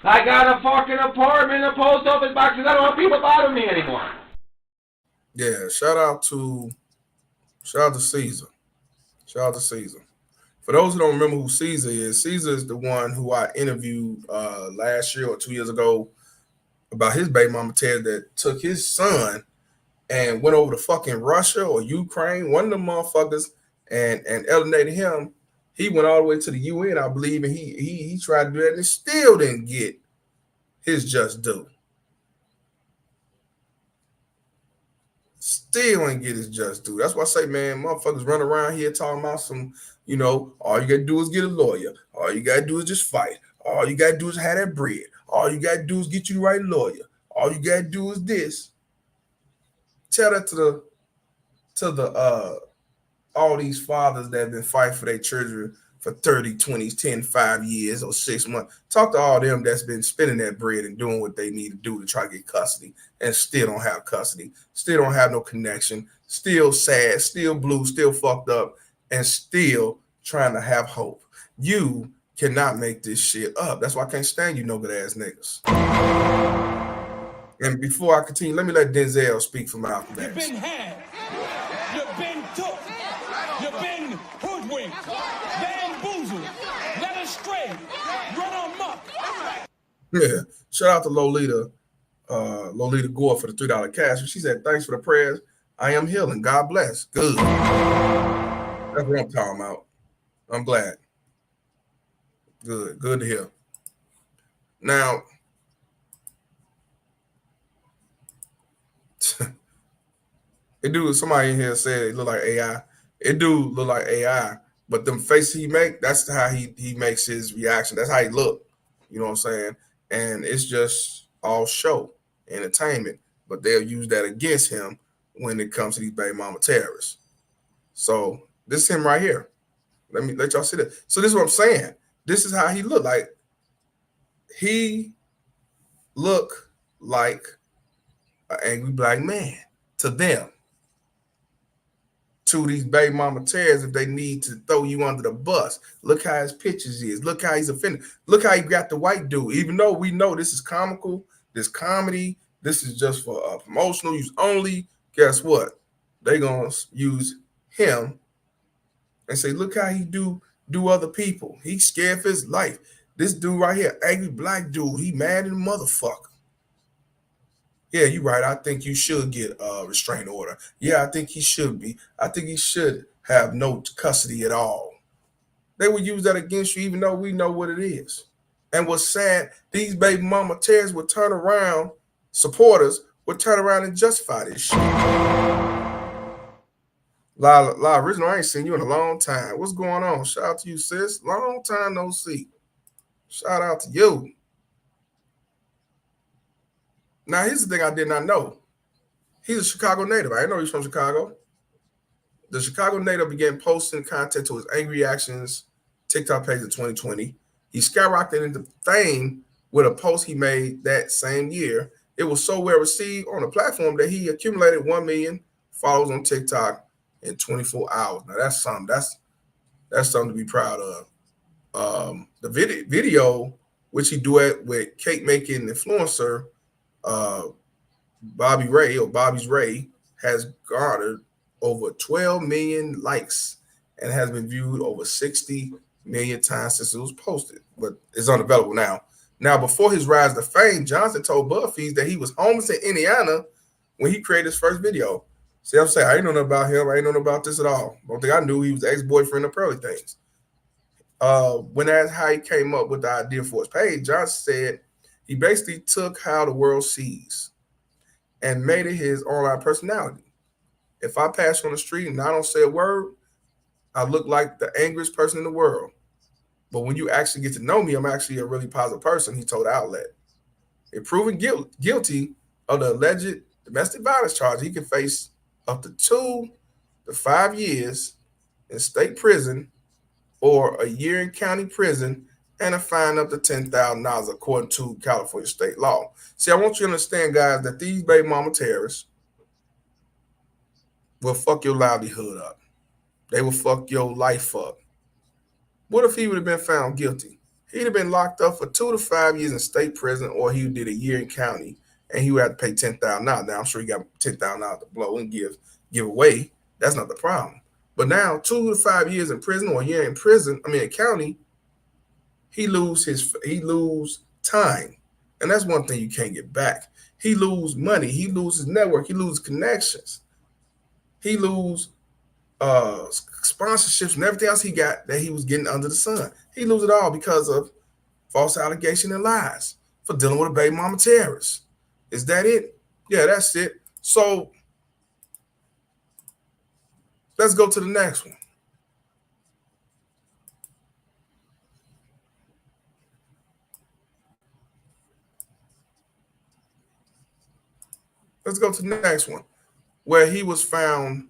H: I got a fucking apartment in the post office box because I don't want people bothering me anymore.
C: Yeah, shout out to Caesar. Shout out to Caesar. For those who don't remember who Caesar is the one who I interviewed last year or 2 years ago about his baby mama Ted that took his son and went over to fucking Russia or Ukraine, one of them motherfuckers, and alienated him. He went all the way to the UN, I believe, and he tried to do that and still didn't get his just due. Still ain't get his just due. That's why I say, man, motherfuckers run around here talking about some, all you gotta do is get a lawyer. All you gotta do is just fight. All you gotta do is have that bread. All you gotta do is get you the right lawyer. All you gotta do is this. Tell that to the all these fathers that have been fighting for their children for 30, 20, 10, 5 years or 6 months. Talk to all them that's been spending that bread and doing what they need to do to try to get custody and still don't have custody, still don't have no connection, still sad, still blue, still fucked up, and still trying to have hope. You cannot make this shit up. That's why I can't stand you no good ass niggas. And before I continue, let me let Denzel speak for Malcolm X.
F: You've been had. You've been took. You've been hoodwinked. Bamboozled. Led astray. Run amok.
C: Yeah. Shout out to Lolita Gore for the $3 cash. She said, thanks for the prayers. I am healing. God bless. Good. That's what I'm talking about. I'm glad. Good. Good to hear. Now, somebody in here said it look like AI. It do look like AI, but them faces he make, that's how he makes his reaction. That's how he look. You know what I'm saying? And it's just all show, entertainment. But they'll use that against him when it comes to these baby mama terrorists. So this is him right here. Let y'all see that. So this is what I'm saying. This is how he look. Like he look like an angry black man to them. To these baby mama terrorists, if they need to throw you under the bus. Look how his pictures is. Look how he's offended. Look how he got the white dude. Even though we know this is comical, this comedy, this is just for promotional use only. Guess what? They gonna use him and say, look how he do other people. He's scared for his life. This dude right here, angry black dude, he mad in the motherfucker. Yeah, you're right. I think you should get a restraining order. Yeah, I think he should be. I think he should have no custody at all. They would use that against you, even though we know what it is. And what's sad, these baby mama terrorists would turn around, supporters would turn around and justify this shit. La Original, I ain't seen you in a long time. What's going on? Shout out to you, sis. Long time no see. Shout out to you. Now, here's the thing I did not know. He's a Chicago native. I didn't know he's from Chicago. The Chicago native began posting content to his angry reactions TikTok page in 2020. He skyrocketed into fame with a post he made that same year. It was so well received on the platform that he accumulated 1 million followers on TikTok in 24 hours. Now that's something. That's something to be proud of. The video, which he duet with cake making influencer Bobby's Ray, has garnered over 12 million likes and has been viewed over 60 million times since it was posted, but it's unavailable now. Now, before his rise to fame, Johnson told BuzzFeed that he was homeless in Indiana when he created his first video. See, I'm saying I ain't know nothing about him. I ain't know nothing about this at all. One thing I knew, he was the ex-boyfriend of Pearly Things. When that's how he came up with the idea for his page, Johnson said he basically took how the world sees and made it his online personality. If I pass on the street and I don't say a word, I look like the angriest person in the world. But when you actually get to know me, I'm actually a really positive person, he told the outlet. If proven guilty of the alleged domestic violence charge, he can face up to 2 to 5 years in state prison or a year in county prison and a fine up to $10,000 according to California state law. See, I want you to understand, guys, that these baby mama terrorists will fuck your livelihood up. They will fuck your life up. What if he would have been found guilty? He'd have been locked up for 2 to 5 years in state prison, or he did a year in county, and he would have to pay $10,000. Now, I'm sure he got $10,000 to blow and give away. That's not the problem. But now, 2 to 5 years in prison or a year in prison, in county, he lose time. And that's one thing you can't get back. He lose money. He loses network. He loses connections. He lose sponsorships and everything else he got that he was getting under the sun. He lose it all because of false allegation and lies for dealing with a baby mama terrorist. Is that it? Yeah, that's it. So let's go to the next one. Let's go to the next one, where he was found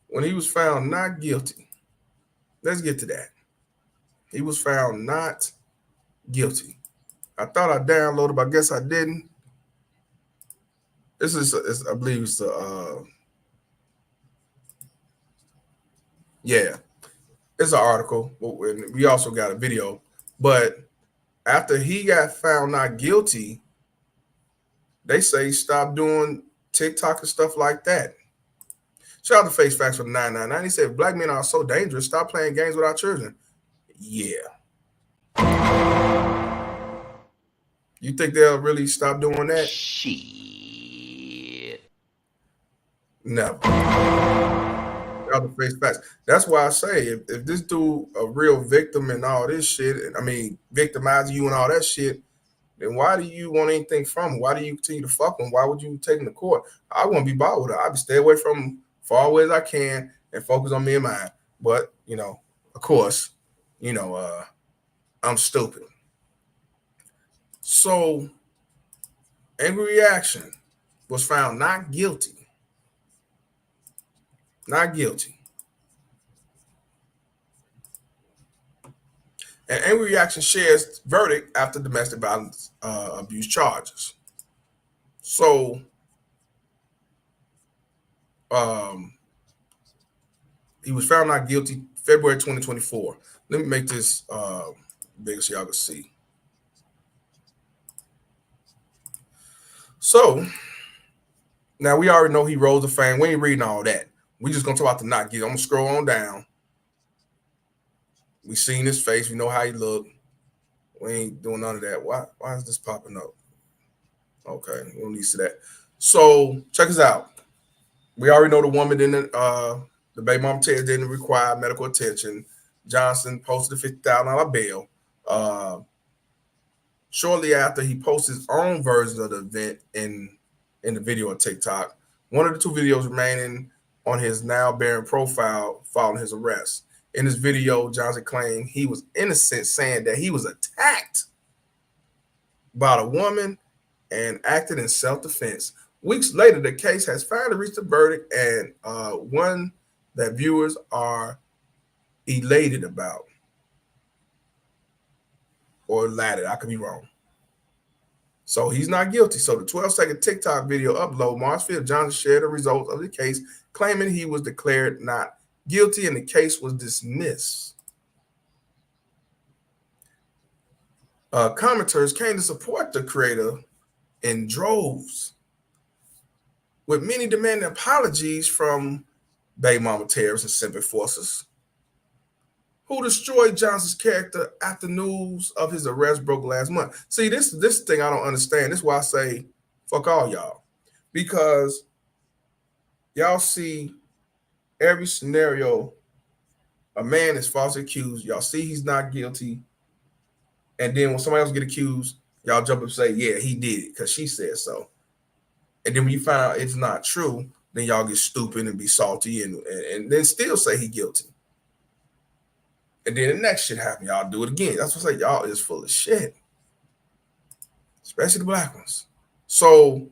C: when he was found not guilty. Let's get to that. He was found not guilty. I thought I downloaded, but I guess I didn't. This is, I believe it's it's an article. We also got a video. But after he got found not guilty, they say he stopped doing TikTok and stuff like that. Shout out to Face Facts for 999. He said, black men are so dangerous. Stop playing games with our children. Yeah. You think they'll really stop doing that?
I: Shit.
C: Never. Shout out to Face Facts. That's why I say, if this dude a real victim and all this shit, victimizing you and all that shit, then why do you want anything from him? Why do you continue to fuck him? Why would you take him to court? I wouldn't be bothered with it. I'd stay away from him far away as I can and focus on me and mine. But, of course, I'm stupid. So, Angry Reaction was found not guilty. Not guilty. And Angry Reaction shares verdict after domestic violence abuse charges. So, he was found not guilty February 2024. Let me make this bigger so y'all can see. So, now we already know he rose to fame. We ain't reading all that. We just going to talk about the not guilty. I'm going to scroll on down. We seen his face. We know how he looked. We ain't doing none of that. Why is this popping up? Okay, we don't need to see that. So, check us out. We already know the woman didn't, the baby mama didn't require medical attention. Johnson posted a $50,000 bail. Shortly after, he posted his own version of the event in the video on TikTok. One of the two videos remaining on his now barren profile following his arrest. In this video, Johnson claimed he was innocent, saying that he was attacked by a woman and acted in self-defense. Weeks later, the case has finally reached a verdict, and one that viewers are elated about. Or elated, I could be wrong. So he's not guilty. So the 12-second TikTok video upload, March 5th, Johnson shared the results of the case, claiming he was declared not guilty and the case was dismissed. Commenters came to support the creator in droves, with many demanding apologies from baby mama terrorists and simp enforcers who destroyed Johnson's character after news of his arrest broke last month. See, this thing I don't understand. This is why I say, fuck all y'all. Because y'all see every scenario, a man is falsely accused. Y'all see he's not guilty. And then when somebody else get accused, y'all jump up and say, yeah, he did it because she said so. And then when you find out it's not true, then y'all get stupid and be salty and then still say he guilty. And then the next shit happen, y'all do it again. That's what I say, y'all is full of shit. Especially the black ones. So,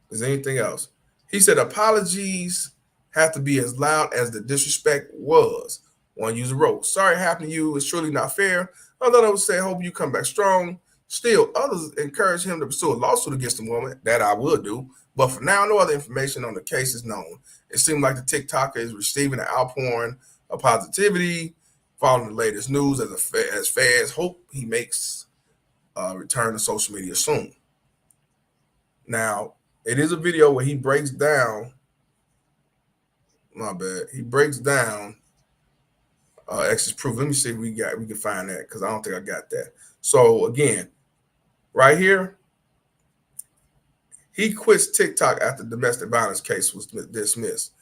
C: is there anything else? He said apologies have to be as loud as the disrespect was. One user wrote, sorry it happened to you. It's truly not fair. Another would say, hope you come back strong. Still, others encourage him to pursue a lawsuit against the woman. That I will do. But for now, no other information on the case is known. It seems like the TikToker is receiving an outpouring of positivity following the latest news as fans hope he makes a return to social media soon. Now, it is a video where he breaks down, my bad, he breaks down X's proof. Let me see if we can find that because I don't think I got that. So again, right here, he quits TikTok after the domestic violence case was dismissed.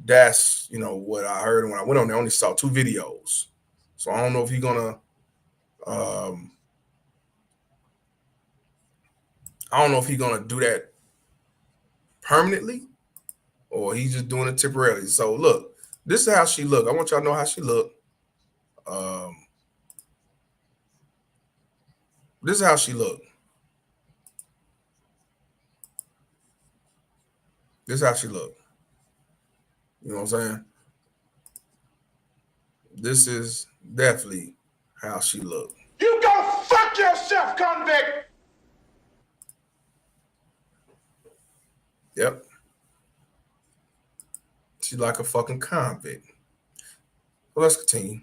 C: That's, what I heard. When I went on there, I only saw 2 videos. So I don't know if he's gonna do that permanently or he's just doing it temporarily. So look, this is how she looked. I want y'all to know how she looked. This is how she looked. This is how she looked. You know what I'm saying? This is definitely how she looked.
I: You go fuck yourself, convict!
C: Yep. She's like a fucking convict. Well, let's continue.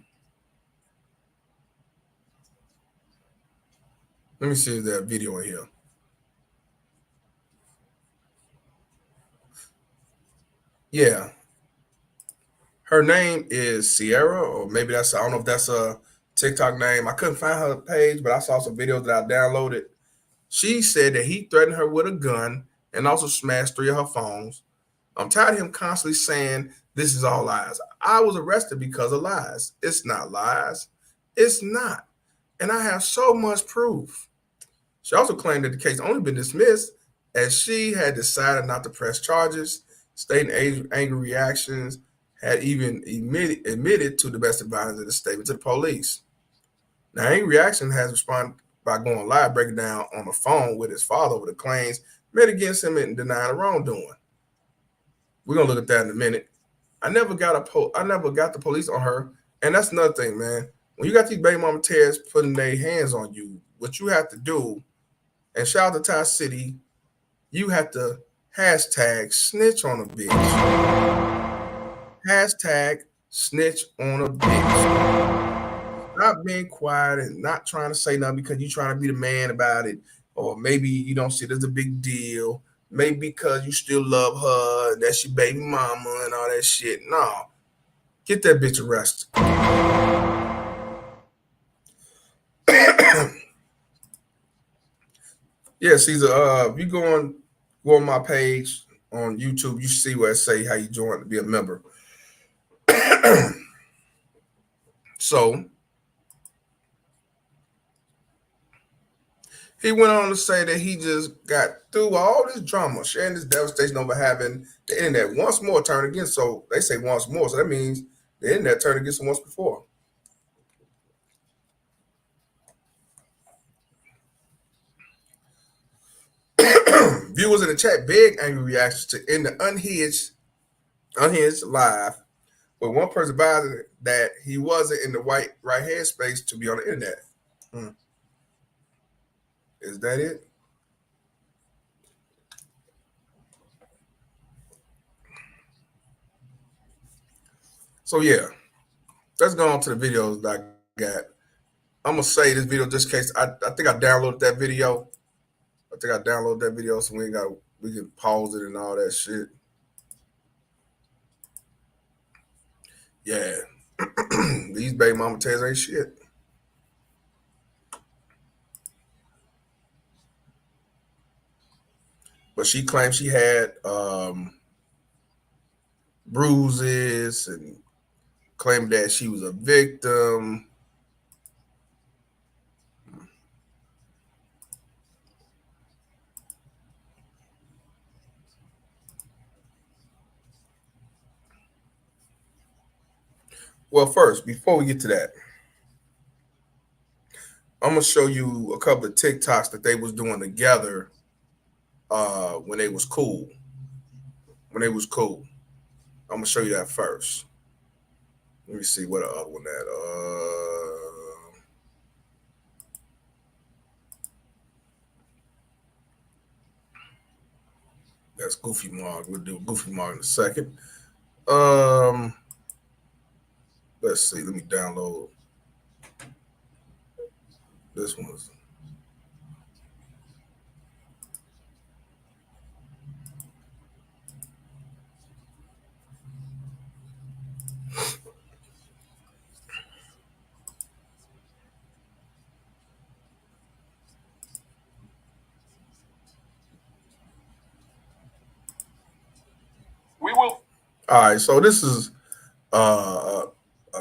C: Let me see if there's a video in here. Yeah. Her name is Sierra, or maybe I don't know if that's a TikTok name. I couldn't find her page, but I saw some videos that I downloaded. She said that he threatened her with a gun and also smashed 3 of her phones. I'm tired of him constantly saying this is all lies. I was arrested because of lies. It's not lies. It's not. And I have so much proof. She also claimed that the case only been dismissed as she had decided not to press charges, stating angry reactions, had even admitted to domestic violence in a statement to the police. Now, angry reaction has responded by going live, breaking down on the phone with his father over the claims made against him and denying the wrongdoing. We're gonna look at that in a minute. I never got the police on her, and that's another thing, man. When you got these baby mama terrorists putting their hands on you, what you have to do, and shout out to Ty City, you have to hashtag snitch on a bitch. Hashtag snitch on a bitch. Stop being quiet and not trying to say nothing because you're trying to be the man about it. Or maybe you don't see it as a big deal. Maybe because you still love her, and that's your baby mama and all that shit. No. Get that bitch arrested. Yeah, Caesar, if you go on my page on YouTube, you see where it say how you join to be a member.
A: So he went on to say that he just got through all this drama, sharing this devastation over having the internet once more turn against. So they say once more. So that means the internet turned against him once before. Viewers in the chat, big angry reactions to in the Unhinged live, but one person advised that he wasn't in the right headspace to be on the internet. Is that it? So yeah, let's go on to the videos that I got. I'm gonna say this video just in case. I think I downloaded that video. So we can pause it and all that shit. Yeah. These baby mama tears ain't shit. But she claimed she had bruises and claimed that she was a victim. Well, first, before we get to that, I'm gonna show you a couple of TikToks that they was doing together when they was cool. I'm gonna show you that first. Let me see what the other one that that's Goofy Mog. We'll do Goofy Mog in a second. Let's see. Let me download this one.
I: We will.
A: All right, so this is a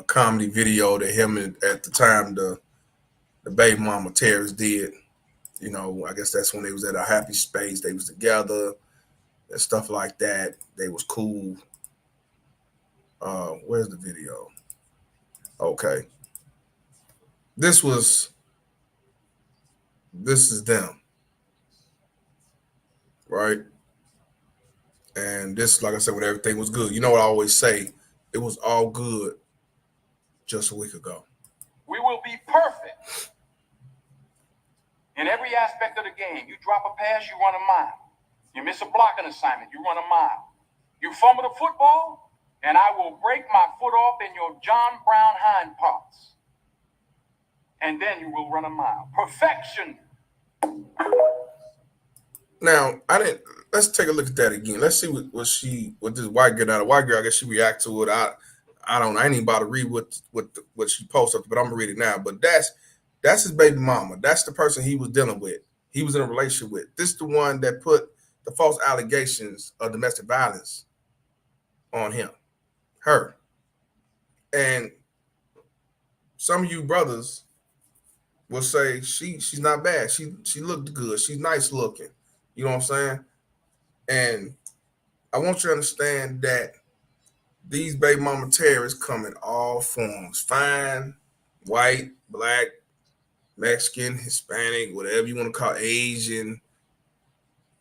A: comedy video that him at the time the baby mama terrorists did. You know, I guess that's when they was at a happy space. They was together and stuff like that. They was cool. Where's the video? Okay. This is them. Right? And this, like I said, when everything was good. You know what I always say? It was all good just a week ago.
I: We will be perfect in every aspect of the game. You drop a pass, you run a mile. You miss a blocking assignment, you run a mile. You fumble the football, and I will break my foot off in your John Brown hind parts. And then you will run a mile. Perfection.
A: Now, let's take a look at that again. Let's see what this white girl, now the white girl, I guess she react to it. I ain't even about to read what she posted, but I'm gonna read it now. But that's his baby mama. That's the person he was dealing with. He was in a relationship with. This is the one that put the false allegations of domestic violence on her. And some of you brothers will say she's not bad. She looked good. She's nice looking. You know what I'm saying? And I want you to understand that these baby mama terrorists come in all forms. Fine, white, black, Mexican, Hispanic, whatever you want to call it, Asian.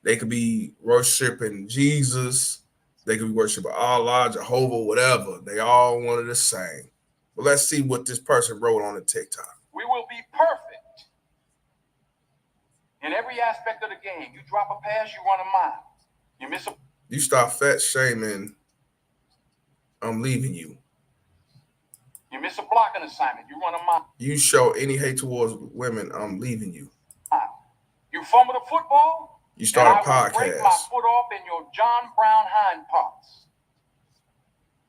A: They could be worshiping Jesus. They could be worshiping Allah, Jehovah, whatever. They all one of the same. But let's see what this person wrote on the TikTok.
I: We will be perfect in every aspect of the game. You drop a pass, you run a mile. You miss a...
A: You start fat shaming, I'm leaving you.
I: You miss a blocking assignment, you run a mile.
A: You show any hate towards women, I'm leaving you.
I: You fumble the football,
A: you start a
I: I will break
A: podcast.
I: my foot off in your John Brown hind parts.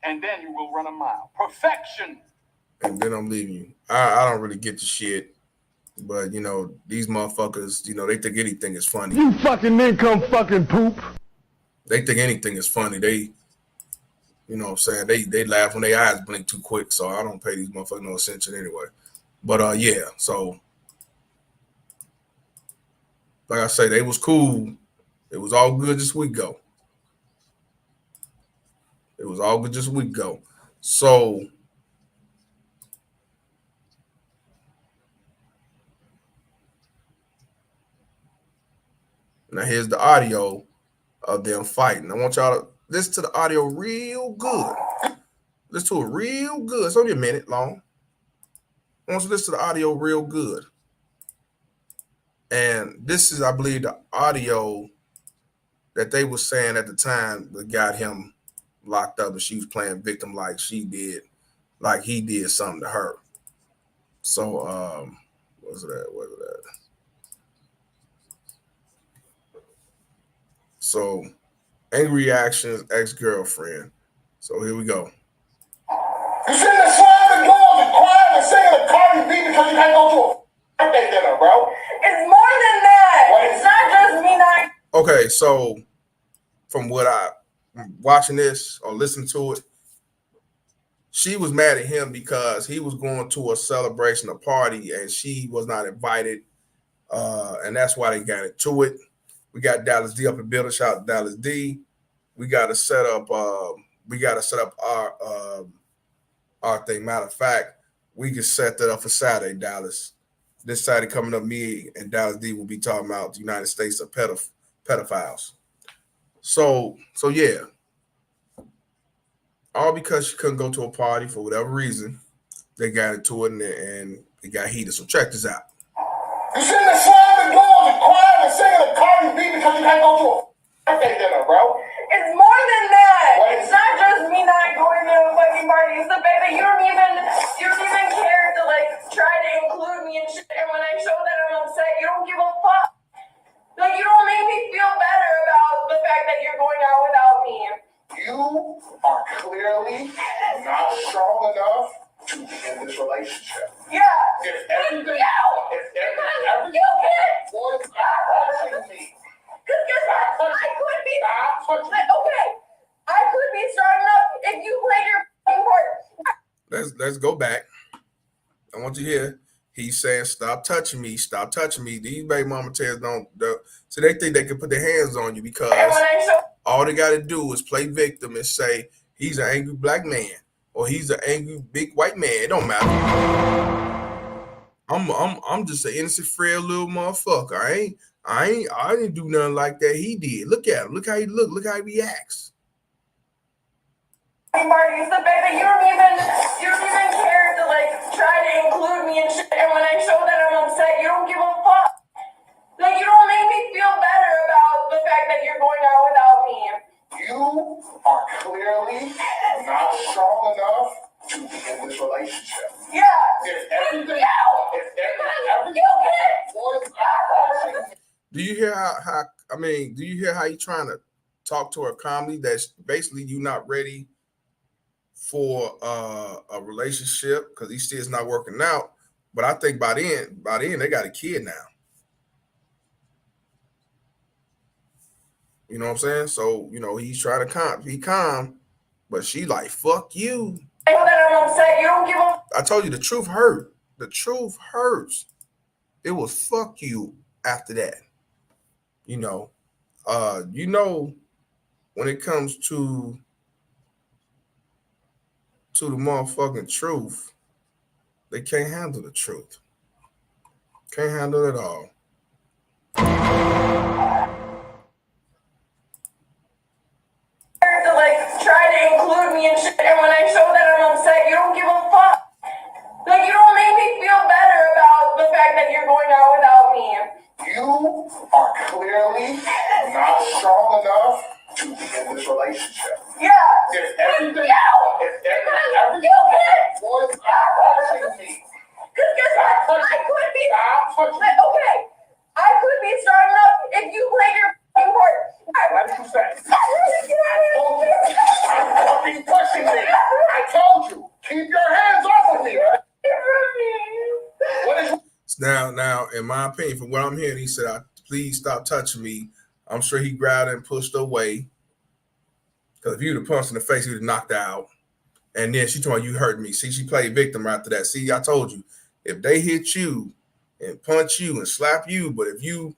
I: And then you will run a mile. Perfection.
A: And then I'm leaving you. I don't really get the shit. But, you know, these motherfuckers, you know, they think anything is funny.
D: You fucking income fucking poop.
A: They think anything is funny. You know what I'm saying? They laugh when their eyes blink too quick, so I don't pay these motherfuckers no attention anyway. But yeah, so like I say, they was cool. It was all good just a week ago. It was all good just a week ago. So now here's the audio of them fighting. I want y'all to listen to the audio real good. Listen to it real good. It's only a minute long. I want you to listen to the audio real good. And this is, I believe, the audio that they were saying at the time that got him locked up, and she was playing victim like she did, like he did something to her. So, what's that? So, angry reactions, ex-girlfriend. So here we go.
J: You shouldn't have slammed the doors and crying and singing a Cardi B because you can't go to a birthday dinner, bro.
G: It's more than that. It's not just me not.
A: Okay, so from what I'm watching this or listening to it, she was mad at him because he was going to a celebration, a party, and she was not invited. And that's why they got into it. We got Dallas D up in building. Shout out to Dallas D. We got to set up our thing. Matter of fact, we can set that up for Saturday, Dallas. This Saturday coming up, me and Dallas D will be talking about the United States of pedophiles. So yeah. All because she couldn't go to a party for whatever reason. They got into it and it got heated. So check this out.
J: You shouldn't have slammed the doors and crying and singing a Cardi B because you can't go to a birthday dinner, bro.
G: It's more than that. It's not just me not going to a fucking party. It's the fact that you don't even care to like try to include me and shit. And when I show that I'm upset, you don't give a fuck. Like you don't make me feel better about the fact that you're going out without me.
J: You are clearly not strong enough to be in this relationship.
G: Yeah.
J: If everything,
G: you can't.
J: was touching me.
G: Because guess what? I could be.
J: Stop touching me.
G: Okay. I could be strong enough if you played your fucking part.
A: Let's go back. I want you to hear. He's saying, "Stop touching me! Stop touching me!" These baby mama tears don't. So they think they can put their hands on you because all they got to do is play victim and say he's an angry black man or he's an angry big white man. It don't matter. I'm just an innocent, frail little motherfucker. I didn't do nothing like that. He did. Look at him. Look how he look. Look how he reacts.
G: Marty, it's the fact that you don't even care to like try to include me and shit. And when I show that I'm upset, you don't give a fuck. Like you don't make me feel better about the fact that you're going out without me.
J: You are clearly not strong enough to be in this relationship.
G: Yeah.
J: If everything,
A: do you hear how do you hear how you trying to talk to her calmly? That's basically you not ready for a relationship because he still is not working out. But I think by then they got a kid now. You know what I'm saying? So, he's trying to be calm, but she like, fuck you.
G: I know that I'm upset. You don't give a.
A: I told you the truth hurt. The truth hurts. It was fuck you after that. When it comes to the motherfucking truth, they can't handle the truth. Can't handle it all.
G: To like try to include me and shit. And when I show that I'm upset, you don't give a fuck. Like you don't make me feel better about the fact that you're going out without me.
J: You are clearly not strong enough to be in this relationship.
G: Yeah.
J: If everything, was touching me.
G: Because guess what? I could be. Okay. I could be strong enough if you played your fucking part.
J: What did you say? Stop fucking pushing me. I told you. Keep your hands off of me. What is?
A: Now, in my opinion, from what I'm hearing, he said, "Please stop touching me." I'm sure he grabbed her and pushed her away. Because if you would have punched in the face, you would have knocked her out. And then she told me, you hurt me. See, she played victim after that. See, I told you, if they hit you and punch you and slap you, but if you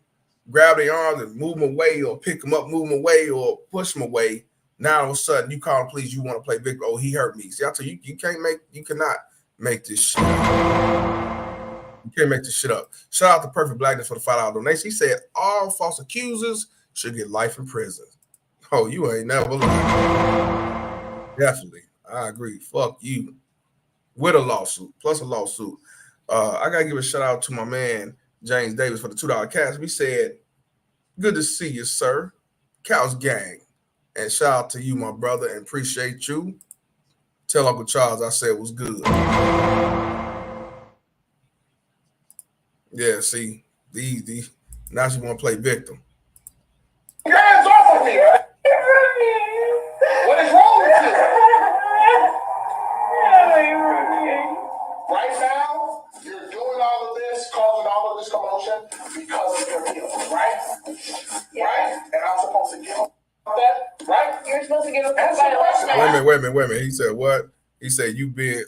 A: grab their arms and move them away or pick them up, move them away or push them away, now all of a sudden you call the police, you want to play victim. Oh, he hurt me. See, I tell you, you cannot make this shit up. You can't make this shit up. Shout out to Perfect Blackness for the $5 donation. He said all false accusers should get life in prison. Oh, you ain't never lied. Definitely. I agree. Fuck you. With a lawsuit, plus a lawsuit. I got to give a shout out to my man, James Davis, for the $2 cash. We said, good to see you, sir. Couch Gang. And shout out to you, my brother, and appreciate you. Tell Uncle Charles I said it was good. Yeah, see, these now she want to play victim.
J: Your hands off of me! What is wrong with you? Right now, you're doing all of this, causing all of this commotion because of your guilt, right? Yeah. Right? And I'm supposed to give that, right? You're supposed to give a
A: Wait a minute. He said what? He said you been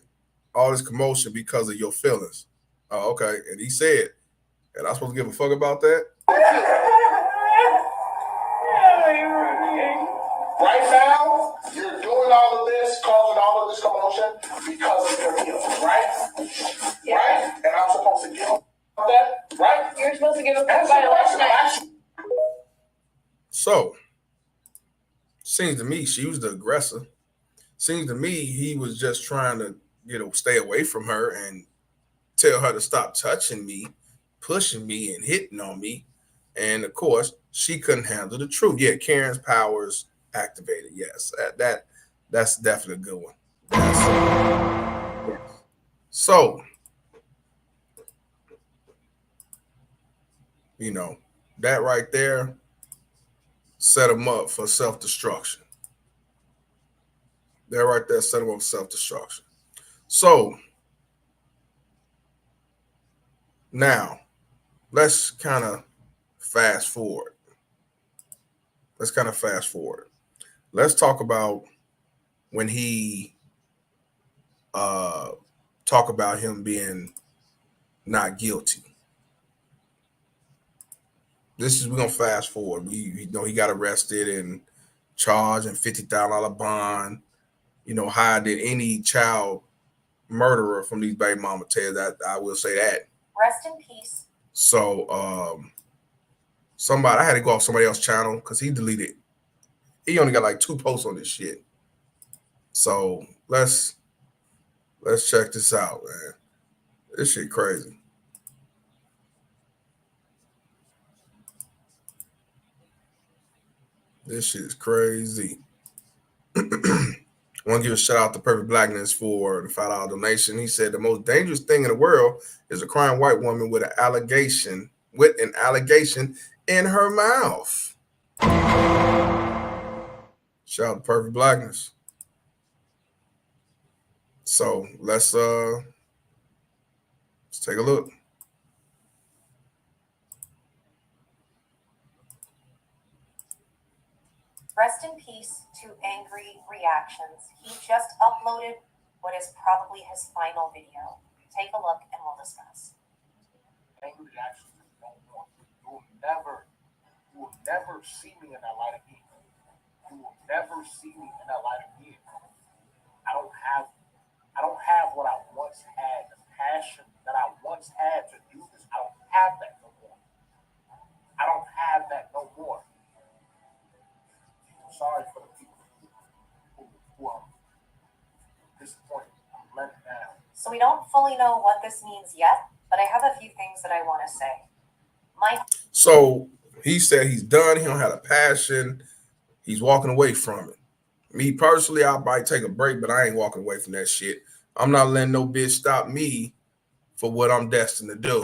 A: all this commotion because of your feelings. Oh, okay. And he said, and I'm supposed to give a fuck about that?
J: Right now, you're doing all of this, causing all of this commotion because of your guilt, right? Yeah. Right? And I'm supposed to give that, right? You're supposed to give a violation.
A: So, seems to me she was the aggressor. Seems to me he was just trying to, stay away from her and tell her to stop touching me, pushing me, and hitting on me. And of course, she couldn't handle the truth. Yeah, Karen's powers activated. Yes, that's definitely a good one. Yes. So, that right there set him up for self-destruction. That right there set him up for self-destruction. So, now, let's kind of fast forward. Let's talk about when he talk about him being not guilty. We're gonna fast forward. He got arrested and charged and $50,000 bond. Higher than any child murderer from these baby mama tales. That I will say that.
K: Rest in peace.
A: So I had to go off somebody else's channel because he deleted. He only got like 2 posts on this shit. So let's check this out, man. This shit crazy. This shit is crazy. I want to give a shout out to Perfect Blackness for the $5 donation. He said the most dangerous thing in the world is a crying white woman with an allegation in her mouth. Shout out to Perfect Blackness. So let's take a look.
K: Rest in peace to Angry Reactions. He just uploaded what is probably his final video. Take a look and we'll discuss.
J: Angry Reactions is no more. You will never see me in that light again. You will never see me in that light again. I don't have what I once had, the passion that I once had to do this. I don't have that no more. I don't have that no more. I'm sorry for the people who are disappointed. I'm let down.
K: So we don't fully know what this means yet, but I have a few things that I want to say.
A: So he said he's done. He don't have a passion. He's walking away from it. Me personally, I might take a break, but I ain't walking away from that shit. I'm not letting no bitch stop me for what I'm destined to do.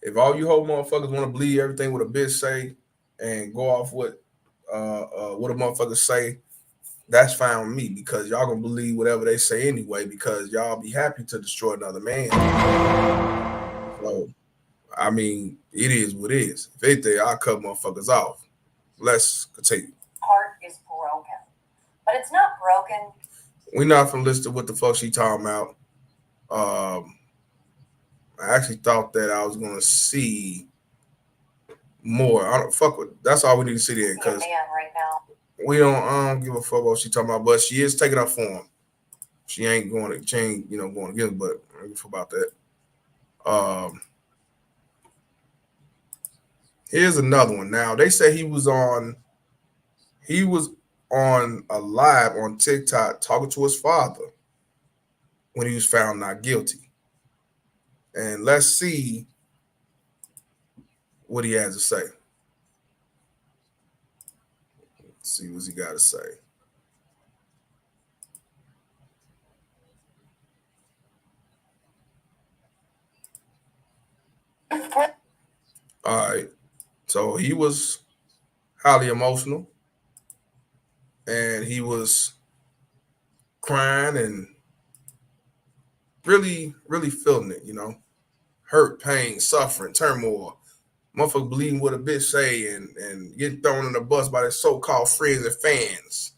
A: If all you whole motherfuckers want to believe everything what a bitch say and go off what a motherfucker say, that's fine with me because y'all gonna believe whatever they say anyway because y'all be happy to destroy another man. So, I mean, it is what it is. If anything, I'll cut motherfuckers off. let's continue.
K: Heart is broken. But it's not broken.
A: We're not from listen to what the fuck she talking about. I actually thought that I was gonna see more. I don't fuck with. That's all we need to see there because
K: Right now.
A: we don't give a fuck what she talking about. But she is taking up for him. She ain't going to change, going against. But I don't give a fuck about that. Here's another one. Now they say he was on a live on TikTok talking to his father when he was found not guilty. And let's see what he has to say. Let's see what he got to say. All right. So he was highly emotional and he was crying and really, really feeling it, hurt, pain, suffering, turmoil, motherfucker believing what a bitch say and getting thrown in the bus by their so-called friends and fans,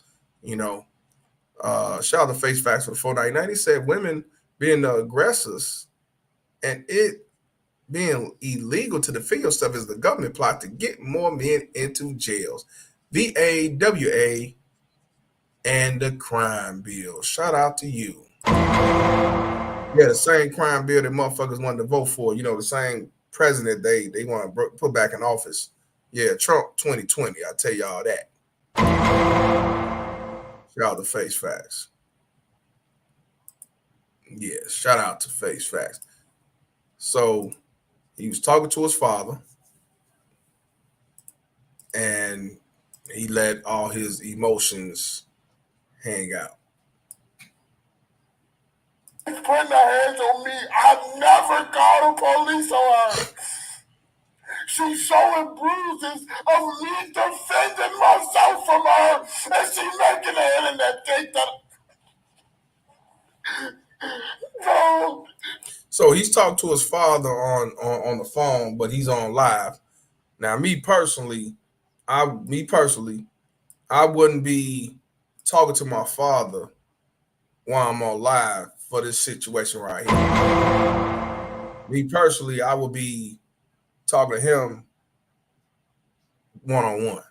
A: Shout out to Face Facts for the 499. He said women being the aggressors and it being illegal to defend yourself is the government plot to get more men into jails. VAWA and the crime bill. Shout out to you. Yeah, the same crime bill that motherfuckers wanted to vote for. The same president they want to put back in office. Yeah, Trump 2020. I tell y'all that. Shout out to Face Facts. Yeah, shout out to Face Facts. So he was talking to his father and he let all his emotions hang out.
J: Putting her hands on me, I never called the police on her. She's showing bruises of me defending myself from her, and she making the internet think that. No.
A: So he's talking to his father on the phone, but he's on live. Now, me personally, I wouldn't be talking to my father while I'm on live for this situation right here. Me personally, I would be talking to him one-on-one.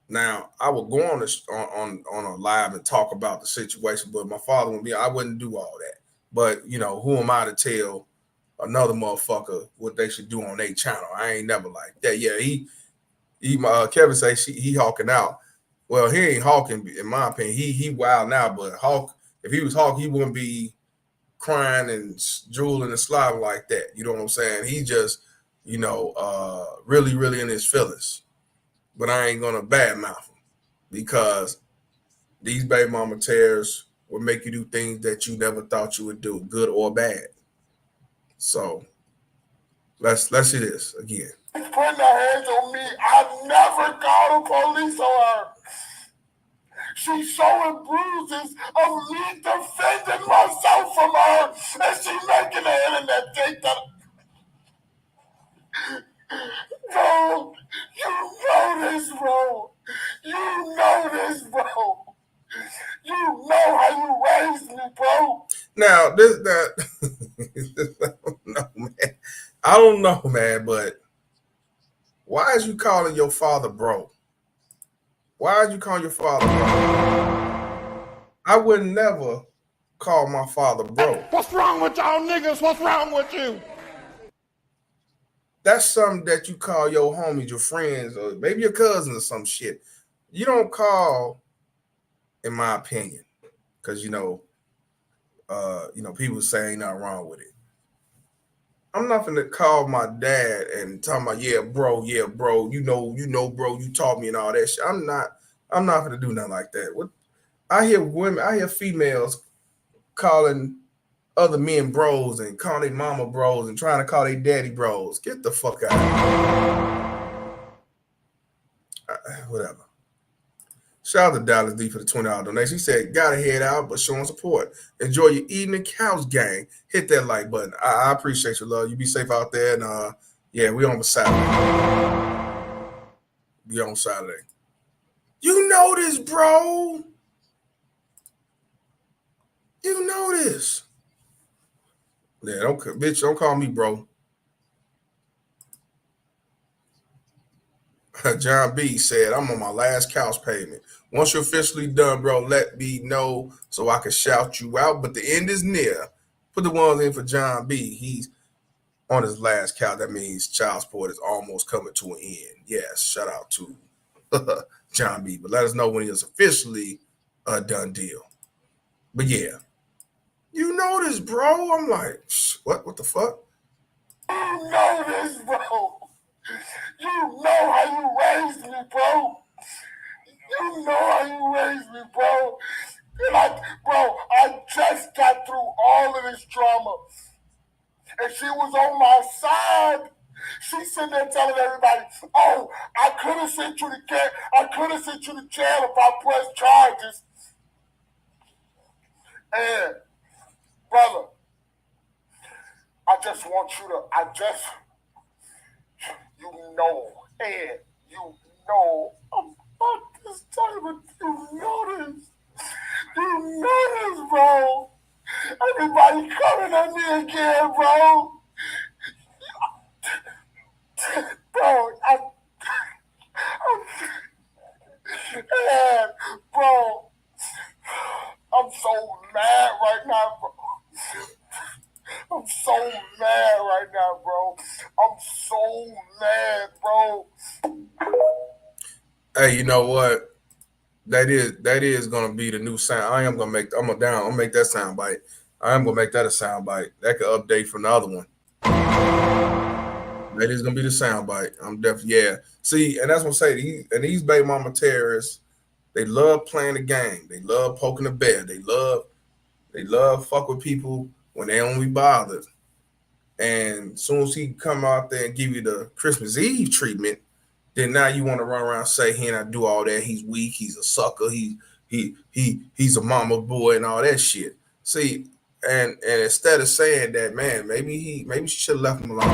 A: Now, I would go on a live and talk about the situation, but my father would be. I wouldn't do all that. But who am I to tell another motherfucker what they should do on their channel? I ain't never like that. Yeah, Kevin say he hawking out. Well, he ain't hawking in my opinion. He wild now, but Hawk. If he was Hawk, he wouldn't be crying and drooling and slobbing like that. You know what I'm saying? He just, really, really in his feelings. But I ain't gonna badmouth him because these baby mama tears will make you do things that you never thought you would do, good or bad. So let's see this again.
J: Putting her hands on me, I never called the police on her. She's showing bruises of me defending myself from her, and she making the internet think that. No, you know this, bro. You know this, bro. You know how you raised me, bro.
A: Now, I don't know, man, but why is you calling your father bro? Why is you calling your father bro? I would never call my father bro.
F: What's wrong with y'all niggas? What's wrong with you?
A: That's something that you call your homies, your friends, or maybe your cousins or some shit. You don't call, in my opinion, because people say ain't nothing wrong with it. I'm not gonna call my dad and talking about yeah, bro, you know, bro, you taught me and all that shit. I'm not gonna do nothing like that. I hear females calling other men bros and calling their mama bros and trying to call their daddy bros. Get the fuck out of here. Whatever. Shout out to Dallas D for the $20 donation. He said, gotta head out, but showing support. Enjoy your evening couch gang. Hit that like button. I appreciate your love. You be safe out there. And we on the side.
C: be on Saturday. You know this, bro. You know this. Yeah, don't call me bro. John B said, I'm on my last couch payment. Once you're officially done, bro, let me know so I can shout you out. But the end is near. Put the ones in for John B. He's on his last couch. That means child support is almost coming to an end. Yes, shout out to John B. But let us know when it's officially a done deal. But yeah, you know this, bro. I'm like, what? What the fuck?
J: You know this, bro. You know how you raised me, bro. You know how you raised me, bro. And I just got through all of this drama. And she was on my side. She's sitting there telling everybody, oh, I could have sent you to jail if I pressed charges. And, brother, you know about this time, you know this. You know this, bro. Everybody coming at me again, bro. Bro, bro, I'm so mad right now, bro. I'm so mad right now, bro. I'm so mad, bro.
C: Hey, you know what? That is gonna be the new sound. I'm gonna make that sound bite. I am gonna make that a sound bite. That could update from the other one. That is gonna be the sound bite. I'm definitely, yeah. See, and that's what I say. These baby mama terrorists, they love playing the game. They love poking the bear. They love fuck with people when they don't be bothered. And as soon as he come out there and give you the Christmas Eve treatment, then now you want to run around and say he ain't do all that. He's weak. He's a sucker. He's a mama boy and all that shit. See, and instead of saying that, man, maybe she should have left him alone.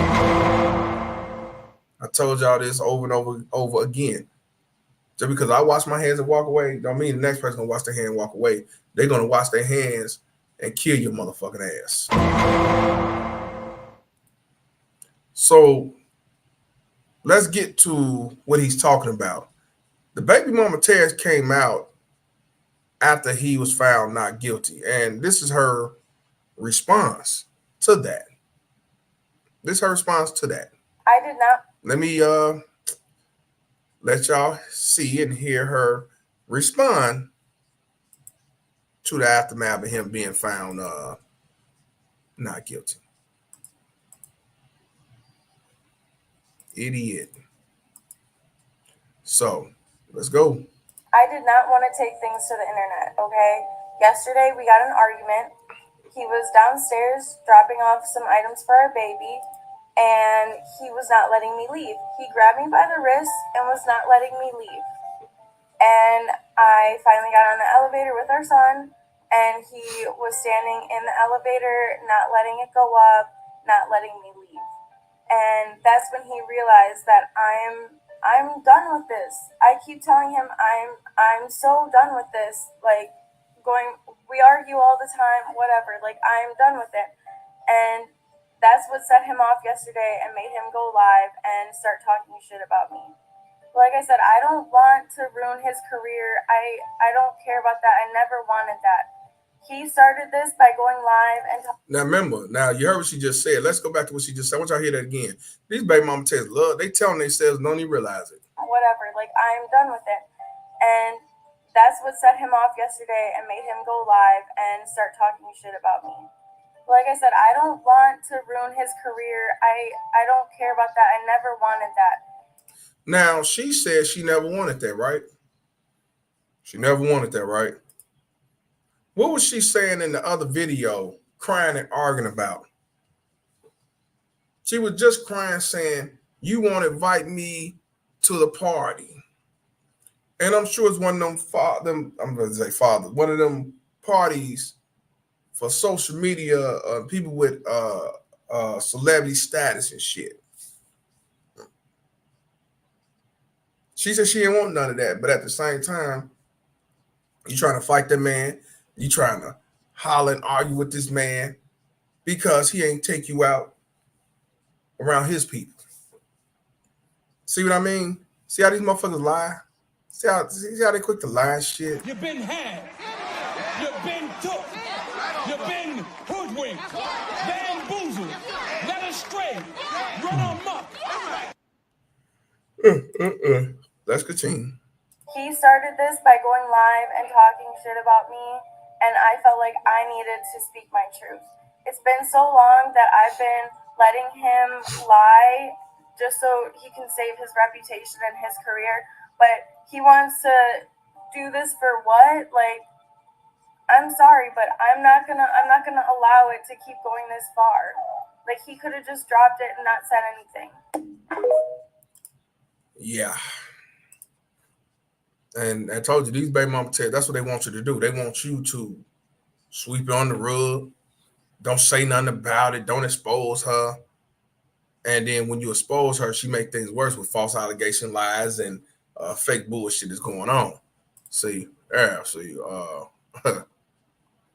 C: I told y'all this over and over again. Just because I wash my hands and walk away, don't mean the next person gonna wash their hand and walk away. They're gonna wash their hands and kill your motherfucking ass. So let's get to what he's talking about. The baby mama terrorist came out after he was found not guilty. And this is her response to that.
G: I did not.
C: Let me let y'all see and hear her respond to the aftermath of him being found not guilty. Idiot. So let's go.
G: I did not want to take things to the internet, okay? Yesterday we got an argument. He was downstairs dropping off some items for our baby, and he was not letting me leave. He grabbed me by the wrist and was not letting me leave. And I finally got on the elevator with our son, and he was standing in the elevator, not letting it go up, not letting me leave. And that's when he realized that I'm done with this. I keep telling him I'm so done with this. Like, we argue all the time, whatever. Like, I'm done with it. And that's what set him off yesterday and made him go live and start talking shit about me. Like I said, I don't want to ruin his career. I don't care about that. I never wanted that. He started this by going live and
C: now remember, you heard what she just said. Let's go back to what she just said. I want y'all to hear that again. These baby mama terrorists they telling themselves, don't even realize it.
G: Whatever, like, I'm done with it. And that's what set him off yesterday and made him go live and start talking shit about me. Like I said, I don't want to ruin his career. I don't care about that. I never wanted that.
C: Now, she said she never wanted that, right? She never wanted that, right? What was she saying in the other video, crying and arguing about? She was just crying, saying, you won't invite me to the party. And I'm sure it's one of one of them parties for social media, people with celebrity status and shit.
A: She said she didn't want none of that, but at the same time, you trying to fight the man. You trying to holler and argue with this man because he ain't take you out around his people. See what I mean? See how these motherfuckers lie? See how they quick to lie and shit?
F: You've been had. You've been took. You've been hoodwinked. Bamboozled. Led astray. Run amok.
A: Let's continue.
G: He started this by going live and talking shit about me, and I felt like I needed to speak my truth. It's been so long that I've been letting him lie just so he can save his reputation and his career, but he wants to do this for what? Like, I'm sorry, but I'm not gonna allow it to keep going this far. Like, he could have just dropped it and not said anything.
A: Yeah. And I told you, these baby mama tell, that's what they want you to do. They want you to sweep it on the rug. Don't say nothing about it. Don't expose her. And then when you expose her, she make things worse with false allegation, lies, and fake bullshit that's going on. See,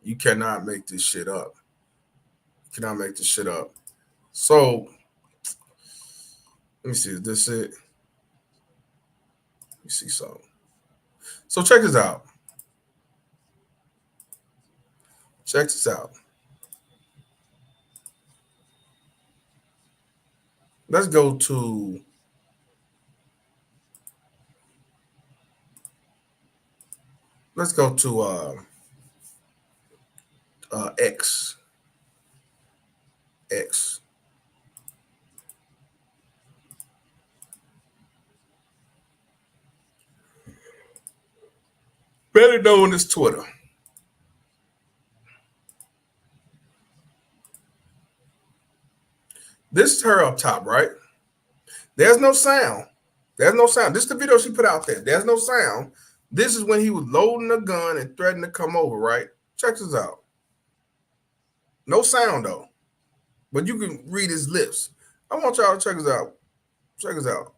A: you cannot make this shit up. You cannot make this shit up. So, let me see, is this it? Let me see something. So check this out. Check this out. Let's go to X. X. Better known as Twitter. This is her up top, right? There's no sound. There's no sound. This is the video she put out there. There's no sound. This is when he was loading a gun and threatening to come over, right? Check this out. No sound, though. But you can read his lips. I want y'all to check this out. Check this out.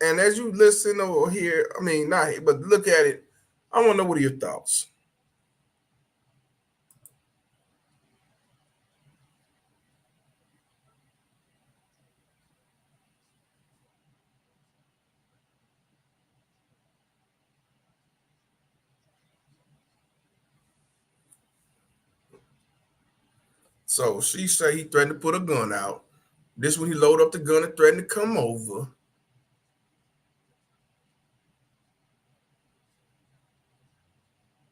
A: And as you listen or hear, I mean, not hear, but look at it, I want to know what are your thoughts. So she said he threatened to put a gun out. This when he loaded up the gun and threatened to come over.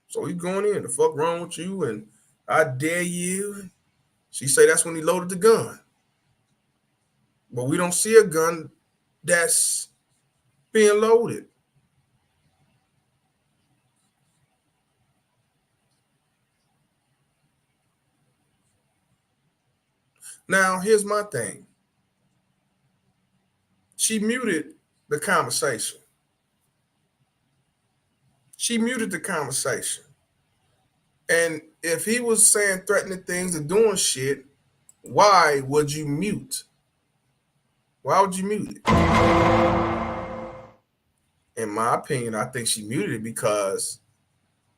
A: So he's going in. The fuck wrong with you? And I dare you. She say that's when he loaded the gun. But we don't see a gun that's being loaded. Now, here's my thing. She muted the conversation. She muted the conversation. And if he was saying threatening things and doing shit, why would you mute? Why would you mute it? In my opinion, I think she muted it because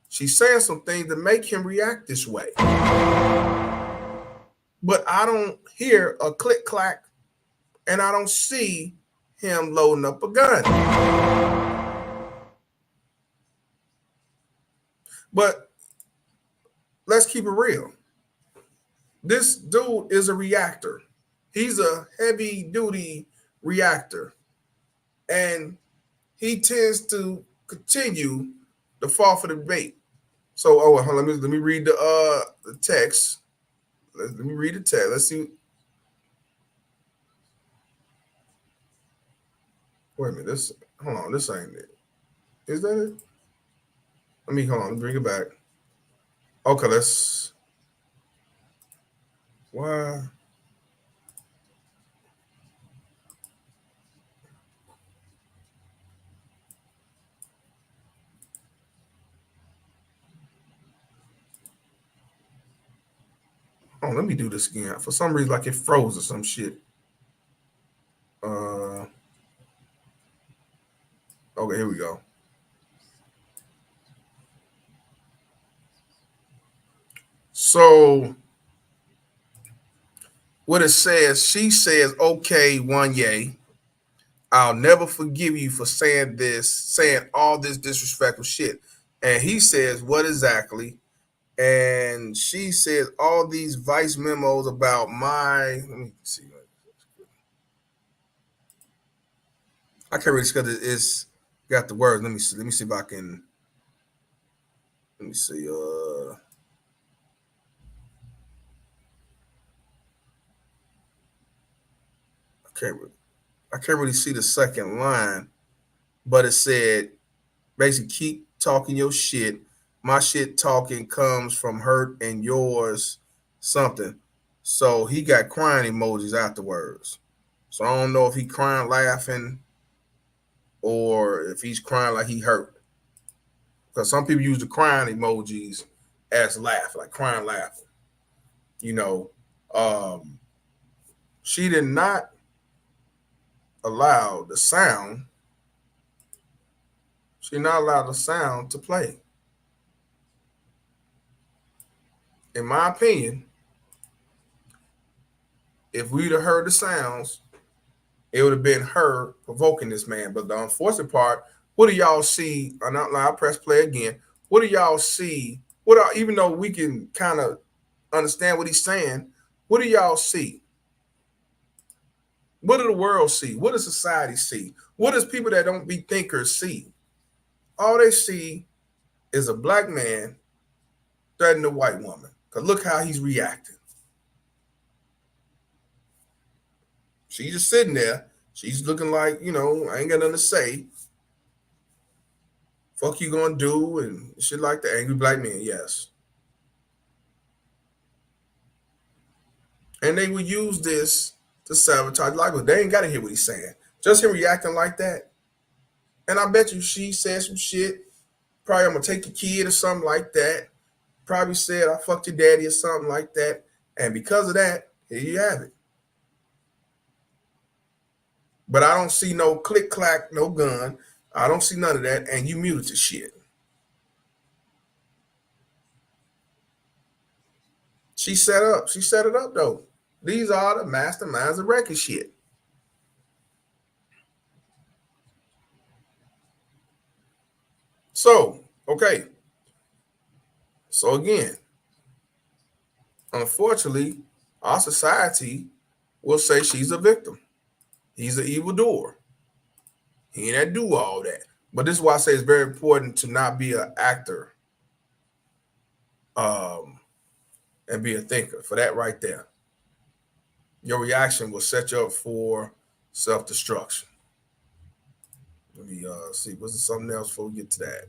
A: she's saying some things that make him react this way. But I don't hear a click clack and I don't see him loading up a gun. But let's keep it real. This dude is a reactor. He's a heavy duty reactor. And he tends to continue to fall for the bait. So, let me read the text. Let me read the text. Let's see. Wait a minute. Hold on. This ain't it. Is that it? Hold on. Bring it back. Okay, let's. Why? Oh, let me do this again. For some reason, like it froze or some shit. So what it says, she says, okay, Wanye, I'll never forgive you for saying all this disrespectful shit. And he says, what exactly? And she says all these vice memos about let me see. I can't read it because it's got the words. Let me see. Let me see if I can. Let me see. I can't really see the second line, but it said basically keep talking your shit. My shit talking comes from hurt and yours something. So he got crying emojis afterwards. So I don't know if he crying laughing or if he's crying like he hurt. Because some people use the crying emojis as laugh, like crying laughing. You know, she did not allow the sound. She did not allow the sound to play. In my opinion, if we'd have heard the sounds, it would have been her provoking this man. But the unfortunate part, what do y'all see? I'll press play again. What do y'all see? Even though we can kind of understand what he's saying, what do y'all see? What do the world see? What does society see? What does people that don't be thinkers see? All they see is a black man threatening a white woman. Because look how he's reacting. She's just sitting there. She's looking like, I ain't got nothing to say. Fuck you gonna do and shit like the angry black man, yes. And they would use this to sabotage life, but they ain't gotta hear what he's saying. Just him reacting like that. And I bet you she said some shit. Probably I'm gonna take your kid or something like that. Probably said I fucked your daddy or something like that. And because of that, here you have it. But I don't see no click clack, no gun. I don't see none of that. And you muted the shit. She set it up though. These are the masterminds of record shit. So, okay. So again, unfortunately, our society will say she's a victim. He's an evildoer. He ain't do all that. But this is why I say it's very important to not be an actor and be a thinker. For that right there. Your reaction will set you up for self-destruction. Let me see. Was there something else before we get to that?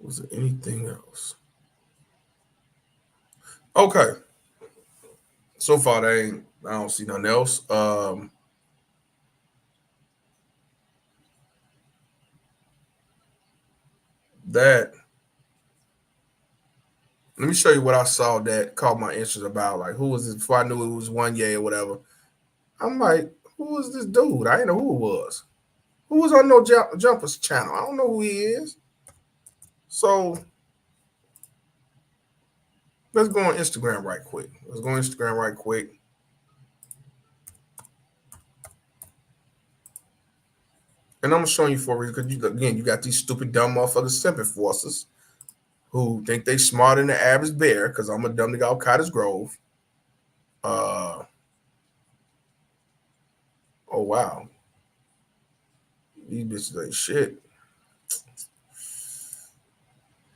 A: Was there anything else? Okay. So far, I don't see nothing else. Let me show you what I saw that caught my interest about. Like, who was this? Before I knew it was Wanye or whatever. I'm like, who was this dude? I didn't know who it was. Who was on No Jumpers channel? I don't know who he is. So let's go on Instagram right quick. And I'm showing you for a reason because you got these stupid dumb motherfuckers simping forces who think they smarter than the average bear because I'm a dumb nigga out Cottage Grove. Oh wow. These bitches ain't shit.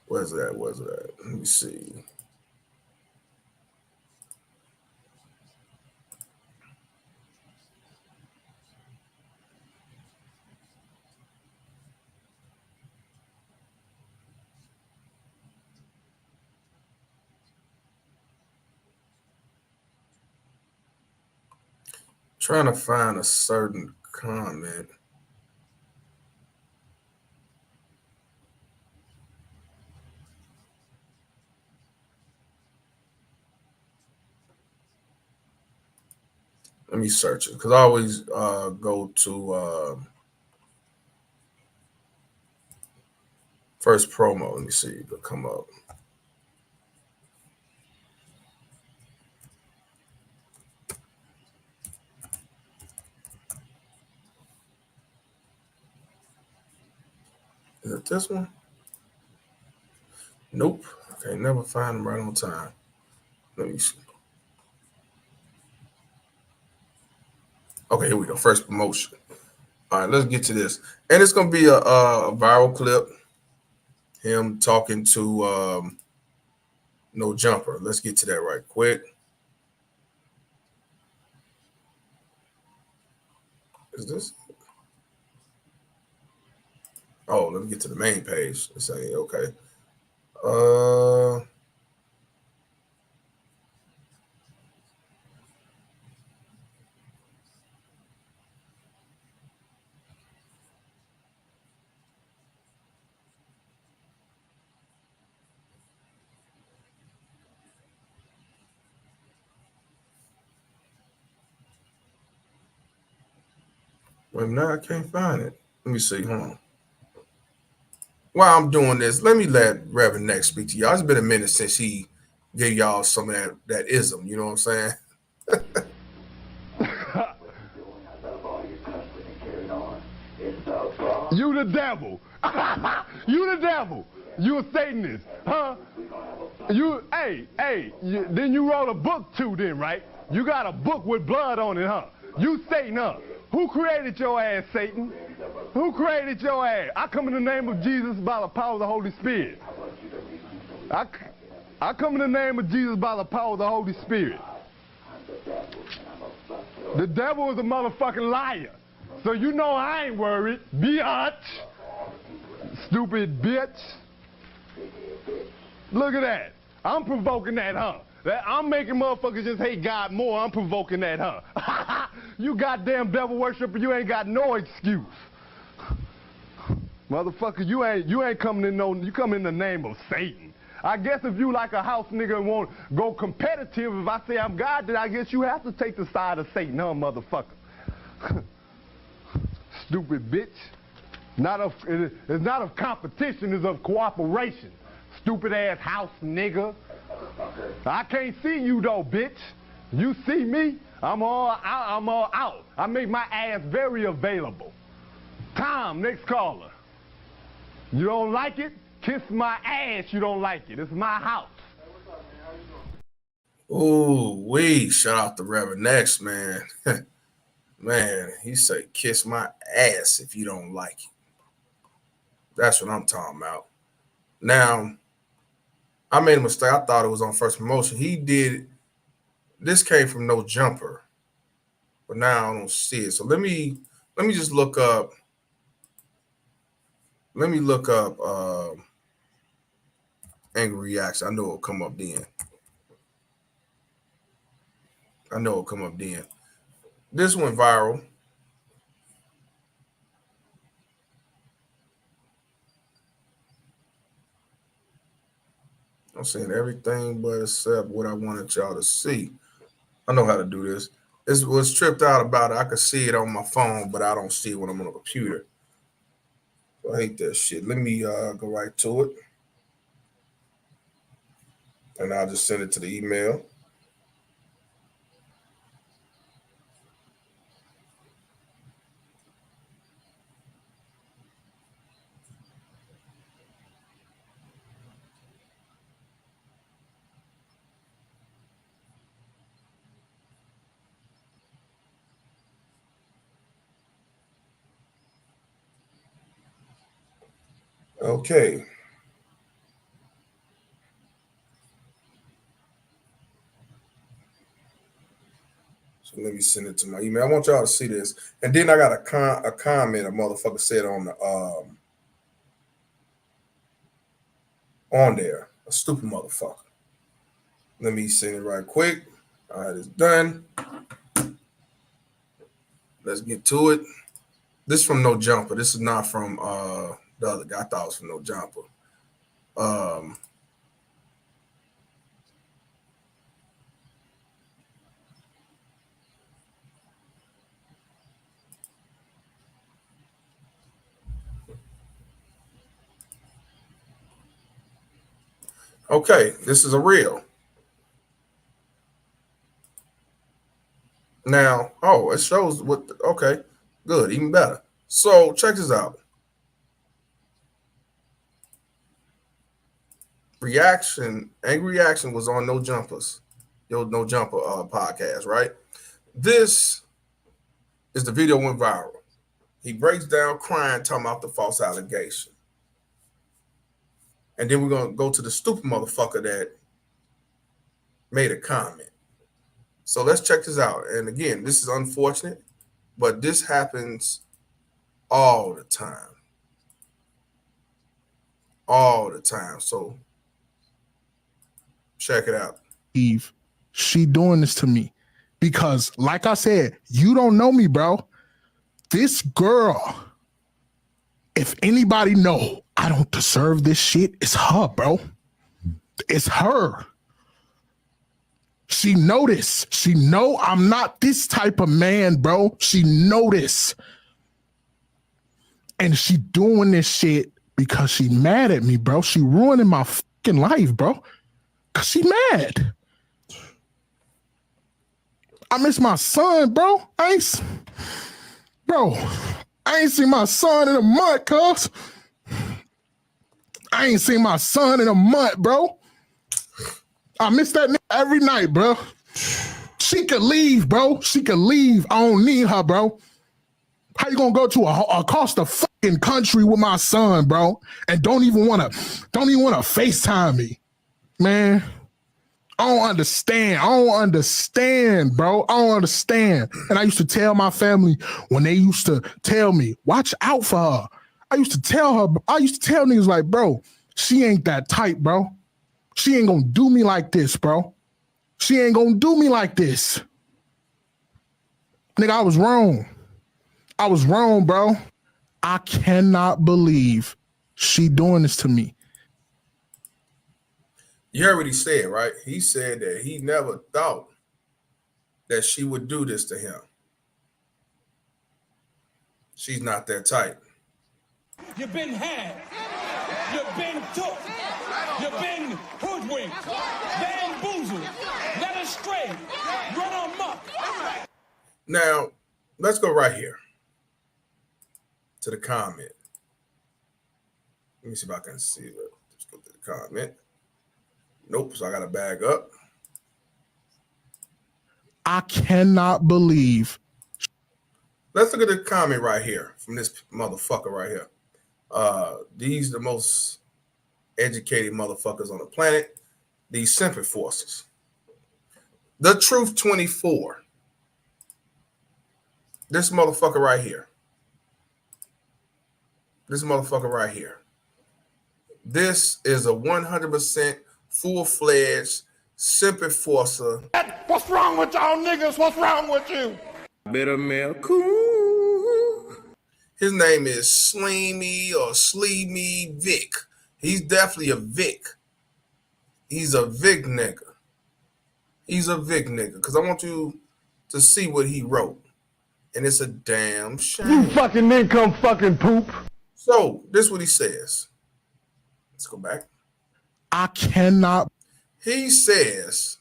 A: Where's that? Let me see. Trying to find a certain comment.
C: Let me search it because I always go to first promo. Let me see if it'll come up. Is it this one? Nope. Okay, never find them right on time. Let me see. Okay, here we go. First promotion. All right, let's get to this. And it's going to be a viral clip. Him talking to No Jumper. Let's get to that right quick. Is this? Oh, let me get to the main page. Let's say, okay. Well, now I can't find it. Let me see. Hold on. While I'm doing this, let me let Reverend Next speak to y'all. It's been a minute since he gave y'all some of that ism. You know what I'm saying?
L: You the devil. You the devil. You a Satanist, huh? Then you wrote a book too then, right? You got a book with blood on it, huh? You Satan, huh? Who created your ass, Satan? Who created your ass? I come in the name of Jesus by the power of the Holy Spirit. I come in the name of Jesus by the power of the Holy Spirit. The devil is a motherfucking liar. So you know I ain't worried. Biatch. Stupid bitch. Look at that. I'm provoking that, huh? I'm making motherfuckers just hate God more. I'm provoking that, huh? You goddamn devil worshiper, you ain't got no excuse. Motherfucker, you ain't coming in you come in the name of Satan. I guess if you like a house nigga and want to go competitive, if I say I'm God, then I guess you have to take the side of Satan, huh, motherfucker? Stupid bitch. It's not of competition, it's of cooperation. Stupid ass house nigga. I can't see you though, bitch. You see me, I'm all out. I make my ass very available. Tom, next caller. You don't like it? Kiss my ass, you don't like it. It's my house.
C: Ooh, shout out to Reverend Next, man. Man, he say, kiss my ass if you don't like it. That's what I'm talking about. Now, I made a mistake. I thought it was on first promotion. He did. This came from No Jumper, but now I don't see it. So let me just look up. Let me look up angry reaction. I know it'll come up then. This went viral. I'm saying everything but except what I wanted y'all to see. I know how to do this. This was tripped out about it. I could see it on my phone, but I don't see it when I'm on a computer. So I hate that shit. Let me go right to it. And I'll just send it to the email. Okay. So let me send it to my email. I want y'all to see this. And then I got a comment a motherfucker said on the on there. A stupid motherfucker. Let me send it right quick. All right, it's done. Let's get to it. This is from No Jumper. This is not from the other guy. I thought it was from No Jumper.
A: Okay, this is a reel. Now, oh, it shows what, okay, good, even better. So check this out. Angry Reaction was on No Jumpers, No Jumper podcast, right? This is the video went viral. He breaks down crying, talking about the false allegation. And then we're going to go to the stupid motherfucker that made a comment. So let's check this out. And again, this is unfortunate, but this happens all the time. All the time. So check it out.
M: Eve, she doing this to me because, like I said, you don't know me, bro. This girl, if anybody know I don't deserve this shit, it's her, bro. It's her. She know this. She know I'm not this type of man, bro. She know this. And she doing this shit because she mad at me, bro. She ruining my fucking life, bro. Cause she mad. I miss my son, bro. I ain't seen my son in a month, cuz. I ain't seen my son in a month, bro. I miss that nigga every night, bro. She could leave, bro. She could leave. I don't need her, bro. How you gonna go to across the fucking country with my son, bro, and don't even wanna FaceTime me, man? I don't understand, bro. I don't understand. And I used to tell my family when they used to tell me, watch out for her. I used to tell niggas like, bro, she ain't that type, bro. She ain't gonna do me like this, bro. She ain't gonna do me like this. Nigga, I was wrong. I was wrong, bro. I cannot believe she doing this to me.
A: You heard what he said, right? He said that he never thought that she would do this to him. She's not that type.
F: You've been had. You've been took. You've been hoodwinked. Bamboozled. Led astray. Run amok.
A: Now, let's go right here to the comment. Let me see if I can see it. Let's go to the comment. Nope, so I got to bag up.
M: I cannot believe.
A: Let's look at the comment right here from this motherfucker right here. These the most educated motherfuckers on the planet. These simple forces. The Truth 24. This motherfucker right here. This motherfucker right here. This is a 100% full-fledged simple forcer.
L: What's wrong with y'all niggas? What's wrong with you?
A: Better male cool. His name is Sleemy or Sleemy Vic. He's definitely a Vic. He's a Vic nigga. He's a Vic nigga. Because I want you to see what he wrote. And it's a damn shame.
L: You fucking income fucking poop.
A: So, this is what he says. Let's go back.
M: I cannot.
A: He says,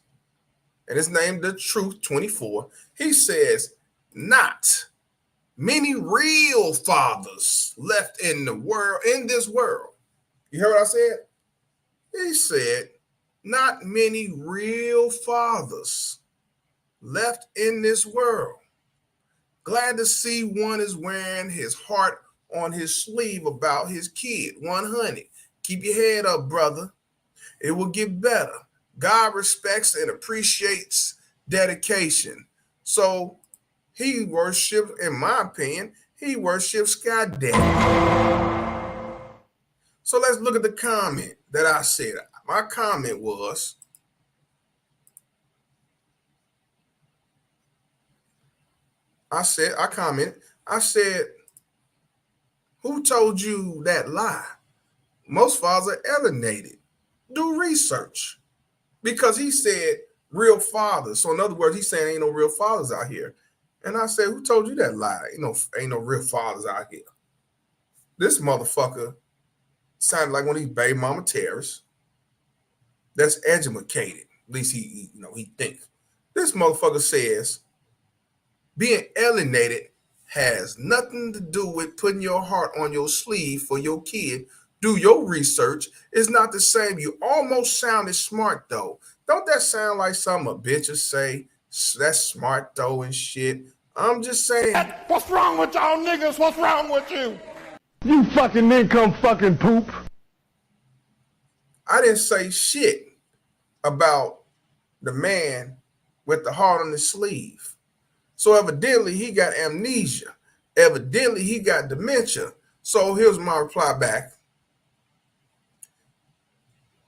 A: and it's named The Truth 24. He says, not many real fathers left in the world, in this world. You heard what I said? He said, not many real fathers left in this world. Glad to see one is wearing his heart on his sleeve about his kid. 100. Keep your head up, brother. It will get better. God respects and appreciates dedication. So he worships, in my opinion, he worships God Daddy. So let's look at the comment that I said. My comment was, I said, who told you that lie? Most fathers are alienated. Do research. Because he said real fathers. So in other words, he's saying ain't no real fathers out here. And I said, who told you that lie? Ain't no real fathers out here. This motherfucker sounded like one of these baby mama terrorists. that's educated. At least he thinks. This motherfucker says being alienated has nothing to do with putting your heart on your sleeve for your kid. Do your research. It's not the same. You almost sounded smart though. Don't that sound like something a bitch would say? That's smart though and shit. I'm just saying.
L: What's wrong with y'all niggas? What's wrong with you? You fucking income fucking poop.
A: I didn't say shit about the man with the heart on his sleeve. So evidently he got amnesia. Evidently he got dementia. So here's my reply back.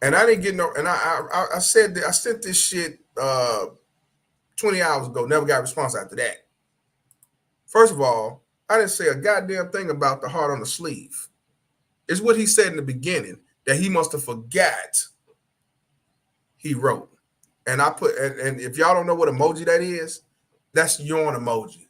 A: And I didn't get no, and I said that I sent this shit 20 hours ago, never got a response after that. First of all, I didn't say a goddamn thing about the heart on the sleeve. It's what he said in the beginning that he must have forgot he wrote. And I put, and if y'all don't know what emoji that is, that's yawn emoji.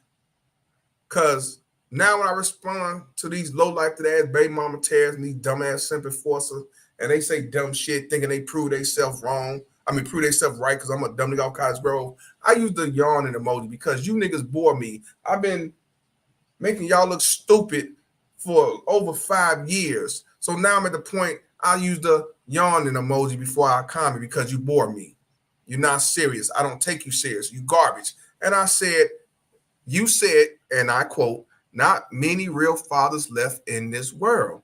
A: Because now when I respond to these low-life ass baby mama tears and these dumbass simple forcers, and they say dumb shit thinking they prove themselves wrong, prove themselves right because I'm a dumb nigga off Cottage Grove, I use the yawning emoji because you niggas bore me. I've been making y'all look stupid for over 5 years. So now I'm at the point I use the yawning emoji before I comment because you bore me. You're not serious. I don't take you serious. You garbage. And I said, you said, and I quote, not many real fathers left in this world,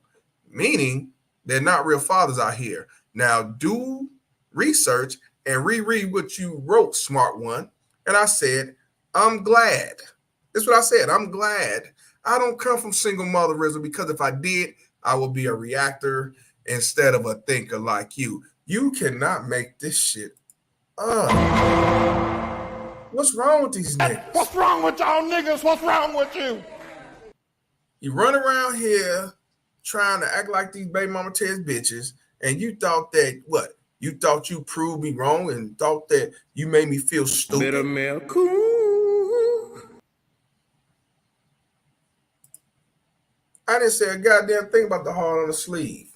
A: meaning they're not real fathers out here. Now do research and reread what you wrote, smart one. And I said, I'm glad. That's what I said. I'm glad I don't come from single motherism because if I did, I would be a reactor instead of a thinker like you. You cannot make this shit up. What's wrong with these niggas?
L: What's wrong with y'all niggas? What's wrong with you?
A: You run around here trying to act like these baby mama tears bitches, and you thought that what? You thought you proved me wrong and thought that you made me feel stupid.
C: Bitter milk. Cool.
A: I didn't say a goddamn thing about the heart on the sleeve.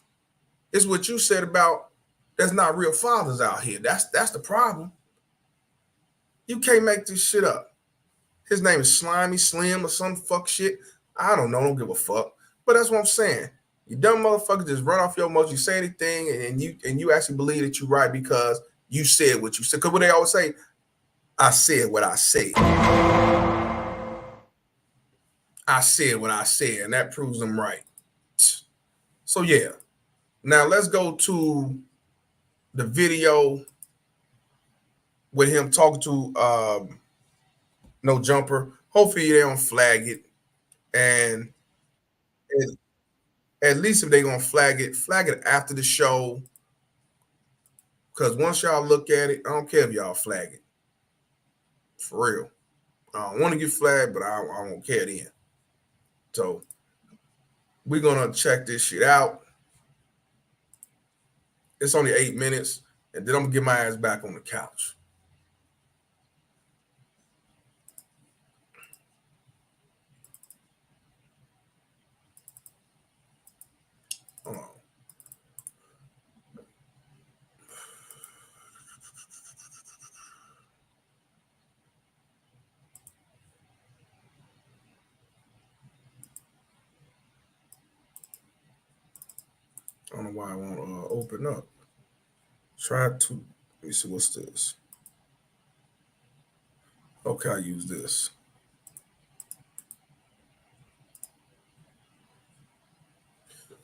A: It's what you said about there's not real fathers out here. That's the problem. You can't make this shit up. His name is Slimy Slim or some fuck shit. I don't know. Don't give a fuck. But that's what I'm saying. You dumb motherfuckers just run off your emotions. You say anything and you actually believe that you're right because you said what you said. Because what they always say, I said what I said. I said what I said, and that proves them right. So yeah. Now let's go to the video with him talking to No Jumper. Hopefully they don't flag it. And at least if they're gonna flag it after the show. Because once y'all look at it, I don't care if y'all flag it. For real. I don't want to get flagged, but I won't care then. So we're gonna check this shit out. It's only 8 minutes, and then I'm gonna get my ass back on the couch. Hold on. I don't know why I won't open up. Try to, let me see, what's this? Okay, I use this.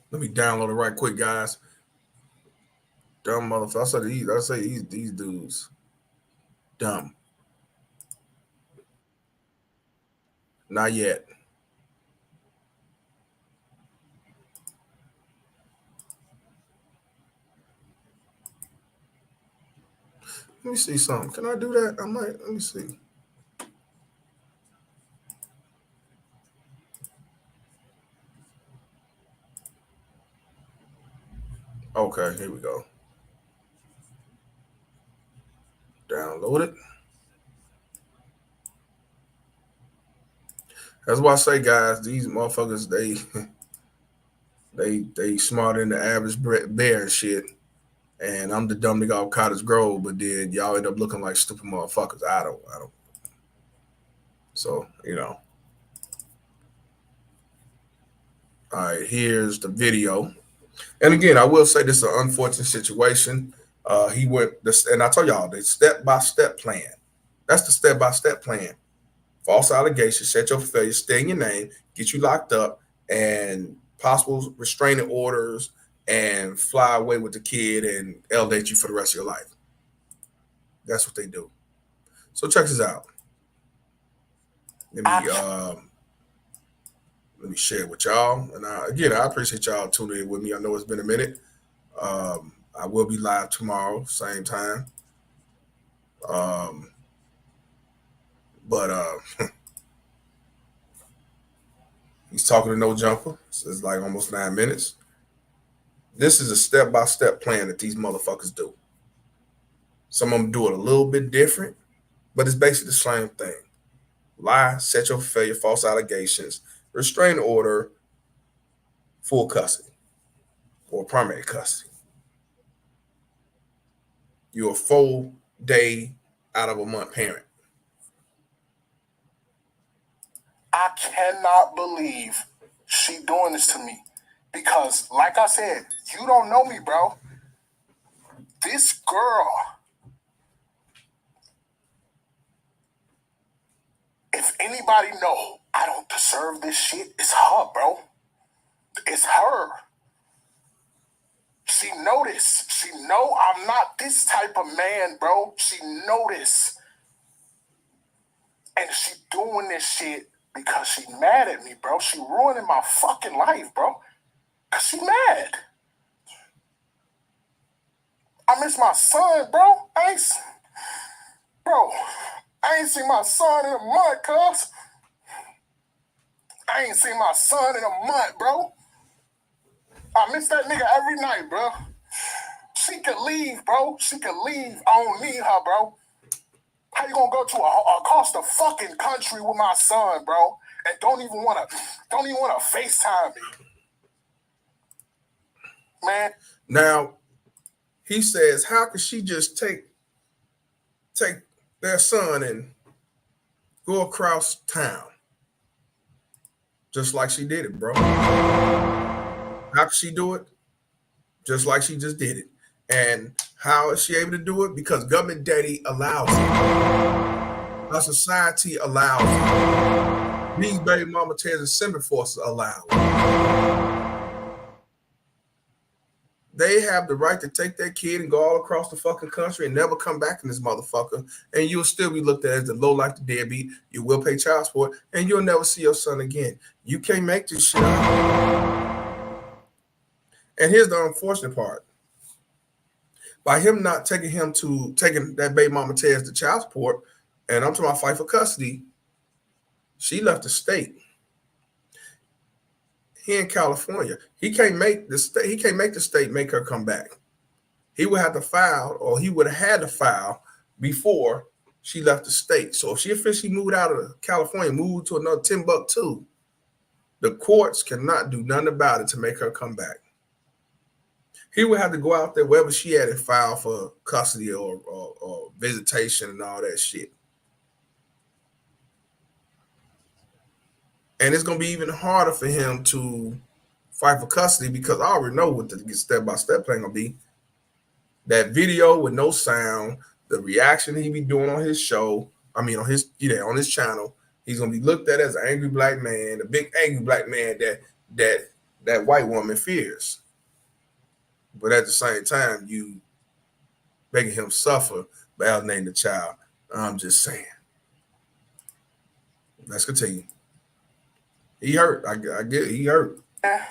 A: Let me download it right quick, guys. Dumb motherfucker. I say these dudes. Dumb. Not yet. Let me see something. Can I do that? I might. Let me see. Okay, here we go. Download it. That's why I say, guys, these motherfuckers, they smarter than the average bear and shit.
C: and I'm the dumb nigga off Cottage Grove, but then y'all end up looking like stupid motherfuckers. I don't. So, you know. All right, here's the video. And again, I will say this is an unfortunate situation. He went this, and I told y'all the step-by-step plan. That's the step-by-step plan. False allegations, set your failure, stay in your name, get you locked up, and possible restraining orders, and fly away with the kid and elevate you for the rest of your life. That's what they do. So check this out. Let me share it with y'all. And again, I appreciate y'all tuning in with me. I know it's been a minute. I will be live tomorrow, same time. But he's talking to No Jumper. So it's like almost 9 minutes. This is a step-by-step plan that these motherfuckers do. Some of them do it a little bit different, but it's basically the same thing. Lie, set your failure, false allegations, restraining order, full custody, or primary custody. You're a full day out of a month parent.
J: I cannot believe she doing this to me. Because, like I said, you don't know me, bro. This girl, if anybody know I don't deserve this shit, it's her, bro. It's her. She know this. She know I'm not this type of man, bro. She know this. And she doing this shit because she mad at me, bro. She ruining my fucking life, bro. Cause she mad. I miss my son, bro. I ain't seen my son in a month, cuz. I ain't seen my son in a month, bro. I miss that nigga every night, bro. She could leave, bro. She could leave. I don't need her, bro. How you gonna go to across the fucking country with my son, bro, and don't even wanna FaceTime me, man?
C: Now, he says, how could she just take their son and go across town? Just like she did it, bro. How could she do it? Just like she just did it. And how is she able to do it? Because government daddy allows it. Our society allows it. These baby mama tears and semi forces allow it. They have the right to take their kid and go all across the fucking country and never come back in this motherfucker. And you'll still be looked at as the low life, the deadbeat. You will pay child support, and you'll never see your son again. You can't make this shit up. And here's the unfortunate part. By him not taking that baby mama Tez to child support, and I'm talking about fight for custody, she left the state. He in California. He can't make the state make her come back. He would have to file, or he would have had to file before she left the state. So if she officially moved out of California, moved to another Timbuktu, the courts cannot do nothing about it to make her come back. He would have to go out there wherever she had and file for custody or visitation and all that shit. And it's going to be even harder for him to fight for custody because I already know what the step-by-step plan going to be. That video with no sound, the reaction he be doing on his show, on his channel, he's going to be looked at as an angry black man, a big angry black man that white woman fears. But at the same time, you making him suffer by alienating the child. I'm just saying. Let's continue. He hurt. I get it. He hurt.
J: I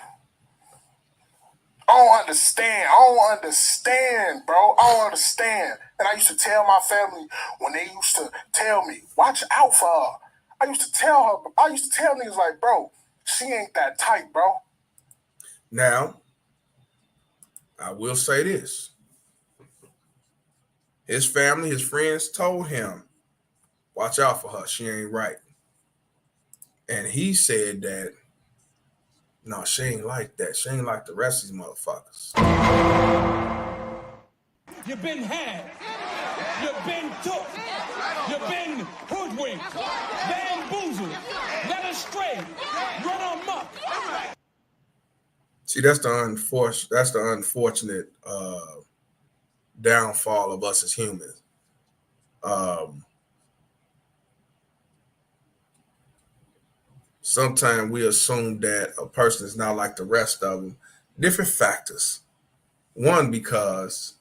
J: don't understand, bro. I don't understand. And I used to tell my family when they used to tell me, watch out for her. I used to tell niggas like, bro, she ain't that tight, bro.
C: Now, I will say this. His family, his friends told him, watch out for her. She ain't right. And he said that, no, she ain't like that. She ain't like the rest of these motherfuckers.
F: You've been had. You've been took. You've been hoodwinked, bamboozled, led astray, run amok.
A: See, that's the unfortunate downfall of us as humans. Sometimes we assume that a person is not like the rest of them. Different factors. One, because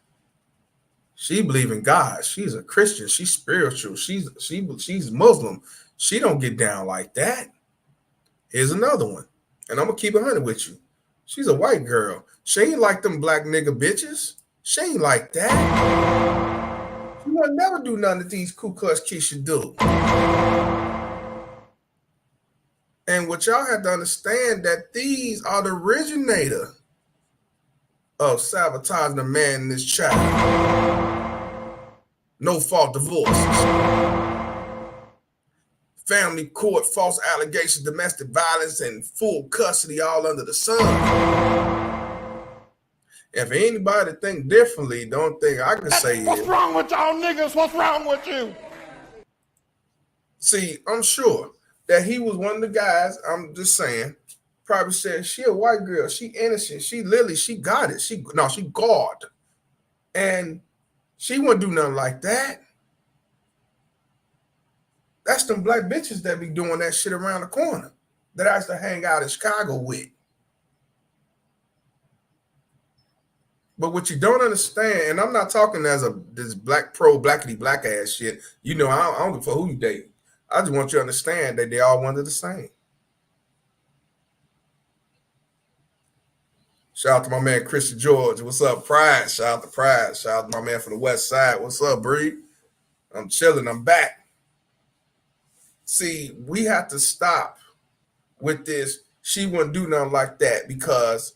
A: she believes in God. She's a Christian. She's spiritual. She's Muslim. She don't get down like that. Here's another one, and I'm gonna keep 100 with you. She's a white girl. She ain't like them black nigga bitches. She ain't like that. She will never do nothing that these Ku Klux Keisha do. And what y'all have to understand that these are the originator of sabotaging a man and his child. No fault divorces. Family court, false allegations, domestic violence, and full custody all under the sun. If anybody think differently, the only thing I can say
M: What's wrong with y'all niggas? What's wrong with you?
A: See, I'm sure that he was one of the guys, I'm just saying, probably said, she a white girl, she innocent, she got it. She God. And she wouldn't do nothing like that. That's them black bitches that be doing that shit around the corner that I used to hang out in Chicago with. But what you don't understand, and I'm not talking as this black pro blackity black ass shit. You know, I don't give a fuck who you date. I just want you to understand that they all one of the same. Shout out to my man Christian George. What's up, Pride? Shout out to Pride. Shout out to my man from the West Side. What's up, Bree? I'm chilling. I'm back. See, we have to stop with this. She wouldn't do nothing like that because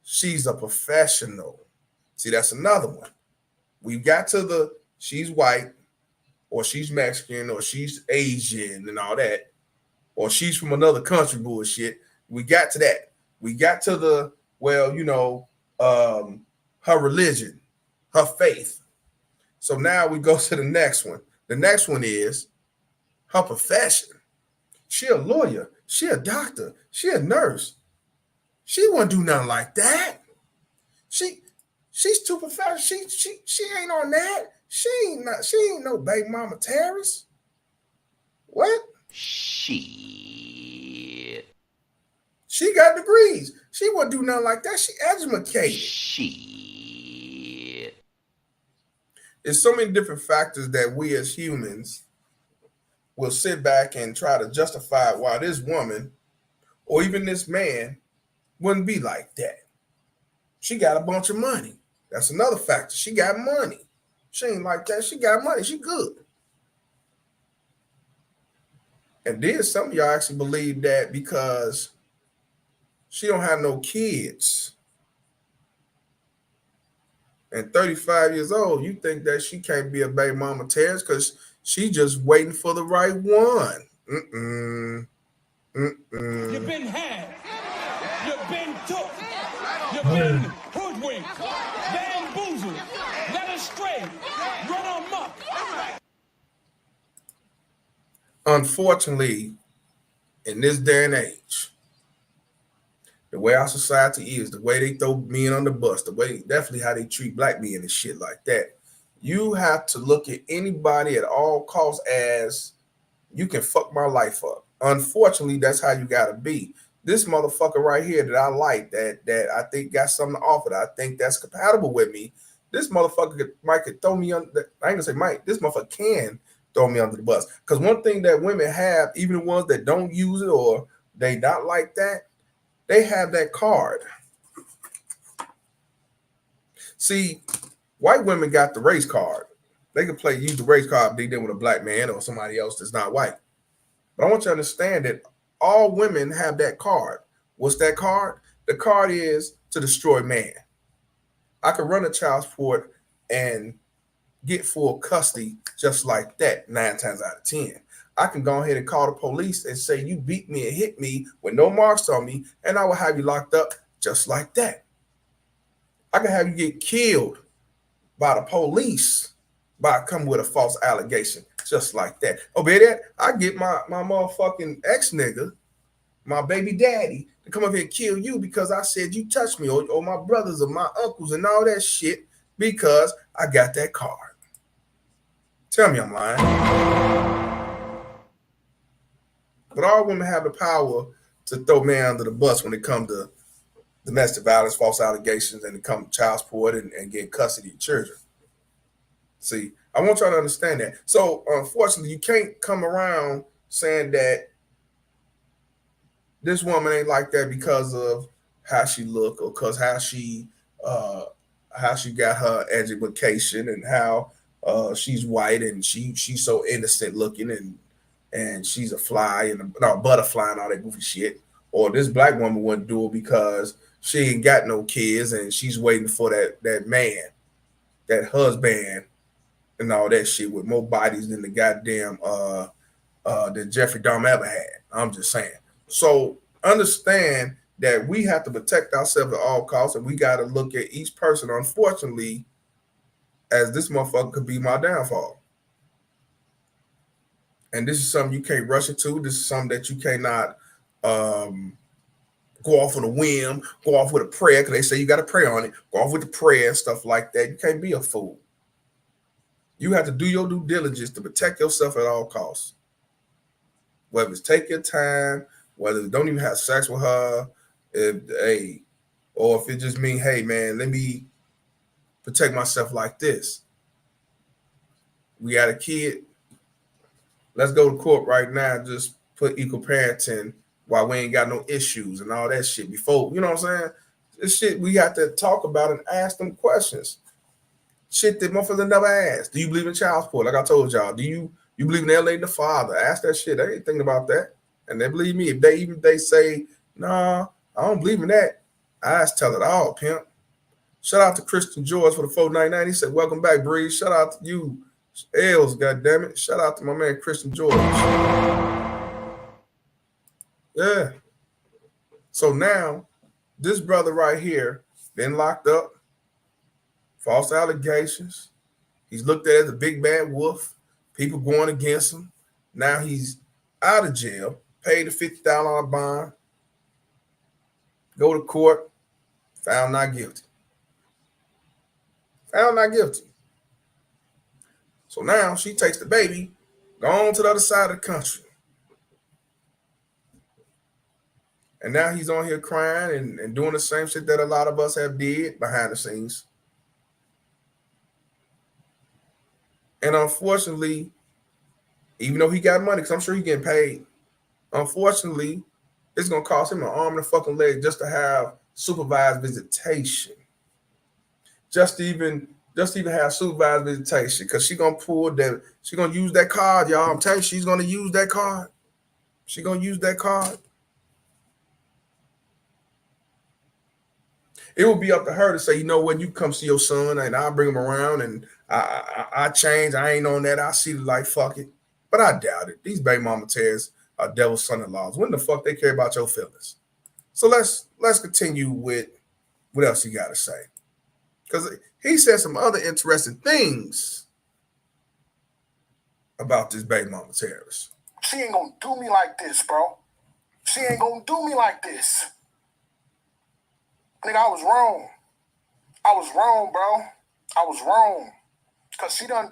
A: she's a professional. See, that's another one. We got to she's white, or she's Mexican, or she's Asian and all that, or she's from another country bullshit. We got to that. We got to her religion, her faith. So now we go to the next one. The next one is her profession. She a lawyer. She a doctor. She a nurse. She wouldn't do nothing like that. She's too professional. She ain't on that. She ain't no baby mama terrorist. What? Shit. She got degrees. She wouldn't do nothing like that. She educated. Shit. There's so many different factors that we as humans will sit back and try to justify why this woman or even this man wouldn't be like that. She got a bunch of money. That's another factor. She got money. She ain't like that. She got money. She good. And then some of y'all actually believe that because she don't have no kids and 35 years old, you think that she can't be a baby mama terrorist because she just waiting for the right one.
F: You've been had. You've been took. You've been hoodwinked, bamboozled, led astray, run amok.
A: Unfortunately, in this day and age, the way our society is, the way they throw men on the bus, the way definitely how they treat black men and shit like that, you have to look at anybody at all costs as you can fuck my life up. Unfortunately, that's how you gotta be. This motherfucker right here that I like, that I think got something to offer, that I think that's compatible with me. This motherfucker might could throw me on. I ain't gonna say might. This motherfucker can throw me under the bus. Because one thing that women have, even the ones that don't use it or they not like that, they have that card. See, white women got the race card. They can use the race card if they did with a black man or somebody else that's not white. But I want you to understand that all women have that card. What's that card? The card is to destroy man. I could run a child support and get full custody just like that 9 times out of 10. I can go ahead and call the police and say you beat me and hit me with no marks on me, and I will have you locked up just like that. I can have you get killed by the police by coming with a false allegation, just like that. Oh, baby, I get my motherfucking ex nigga, my baby daddy, to come up here and kill you because I said you touched me, or my brothers or my uncles and all that shit because I got that card. Tell me I'm lying. But all women have the power to throw man under the bus when it comes to domestic violence, false allegations, and it comes to child support and getting custody of children. See, I want y'all to understand that. So, unfortunately, you can't come around saying that this woman ain't like that because of how she look or because how she got her education and how she's white and she's so innocent looking and she's a fly and a butterfly and all that goofy shit. Or this black woman wouldn't do it because she ain't got no kids and she's waiting for that man, that husband, and all that shit with more bodies than the goddamn that Jeffrey Dahmer ever had. I'm just saying. So understand that we have to protect ourselves at all costs, and we got to look at each person, unfortunately, as this motherfucker could be my downfall. And this is something you can't rush into. This is something that you cannot go off on a whim, go off with a prayer, because they say you got to pray on it, go off with the prayer and stuff like that. You can't be a fool. You have to do your due diligence to protect yourself at all costs. Whether it's take your time, whether it's don't even have sex with her, or if it just means, hey, man, let me protect myself like this. We got a kid. Let's go to court right now and just put equal parenting while we ain't got no issues and all that shit before. You know what I'm saying? This shit we got to talk about and ask them questions. Shit that motherfuckers never asked. Do you believe in child support? Like I told y'all, do you believe in alienating the father? Ask that shit. They ain't thinking about that. And they believe me. If they say, nah, I don't believe in that, I just tell it all, pimp. Shout out to Christian George for the 499. He said, welcome back, Breeze. Shout out to you, Els, goddammit. Shout out to my man, Christian George. Yeah. So now, this brother right here, been locked up, false allegations. He's looked at as a big bad wolf. People going against him. Now he's out of jail, paid a $50 bond, go to court, found not guilty. Found not guilty. So now she takes the baby, gone to the other side of the country. And now he's on here crying and doing the same shit that a lot of us have did behind the scenes. And unfortunately, even though he got money, because I'm sure he's getting paid, unfortunately, it's going to cost him an arm and a fucking leg just to have supervised visitation. Just to even have supervised visitation, because she's going to she's going to use that card, y'all. I'm telling you, she's going to use that card. She's going to use that card. It will be up to her to say, you know what, you come see your son and I'll bring him around and I change. I ain't on that. I see the light, fuck it. But I doubt it. These baby mama tears are devil's son-in-laws. When the fuck they care about your feelings? So let's continue with what else he got to say. Because he said some other interesting things about this baby mama terrorist.
J: She ain't gonna do me like this, bro. She ain't gonna do me like this. Nigga, I was wrong. I was wrong, bro. I was wrong. Cause she done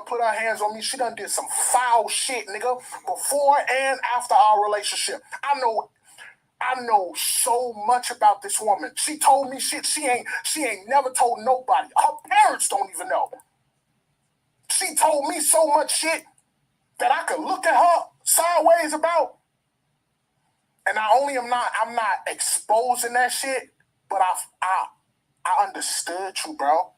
J: put her hands on me. She done did some foul shit, nigga, before and after our relationship. I know so much about this woman. She told me shit she ain't never told nobody. Her parents don't even know. She told me so much shit that I could look at her sideways about. And I'm not exposing that shit, but I understood you, bro.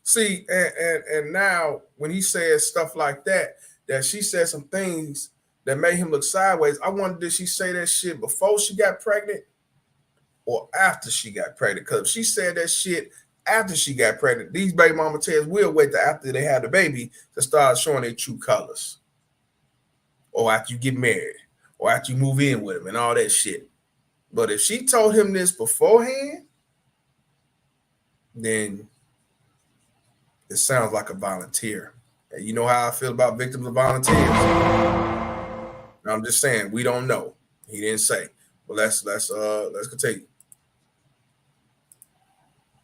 A: See, and now when he says stuff like that she said some things that made him look sideways. I wonder, did she say that shit before she got pregnant or after she got pregnant? Because if she said that shit after she got pregnant, these baby mama tears will wait till after they have the baby to start showing their true colors. Or after you get married, or after you move in with him and all that shit. But if she told him this beforehand, then it sounds like a volunteer. And you know how I feel about victims of volunteers. I'm just saying we don't know. He didn't say. But let's continue.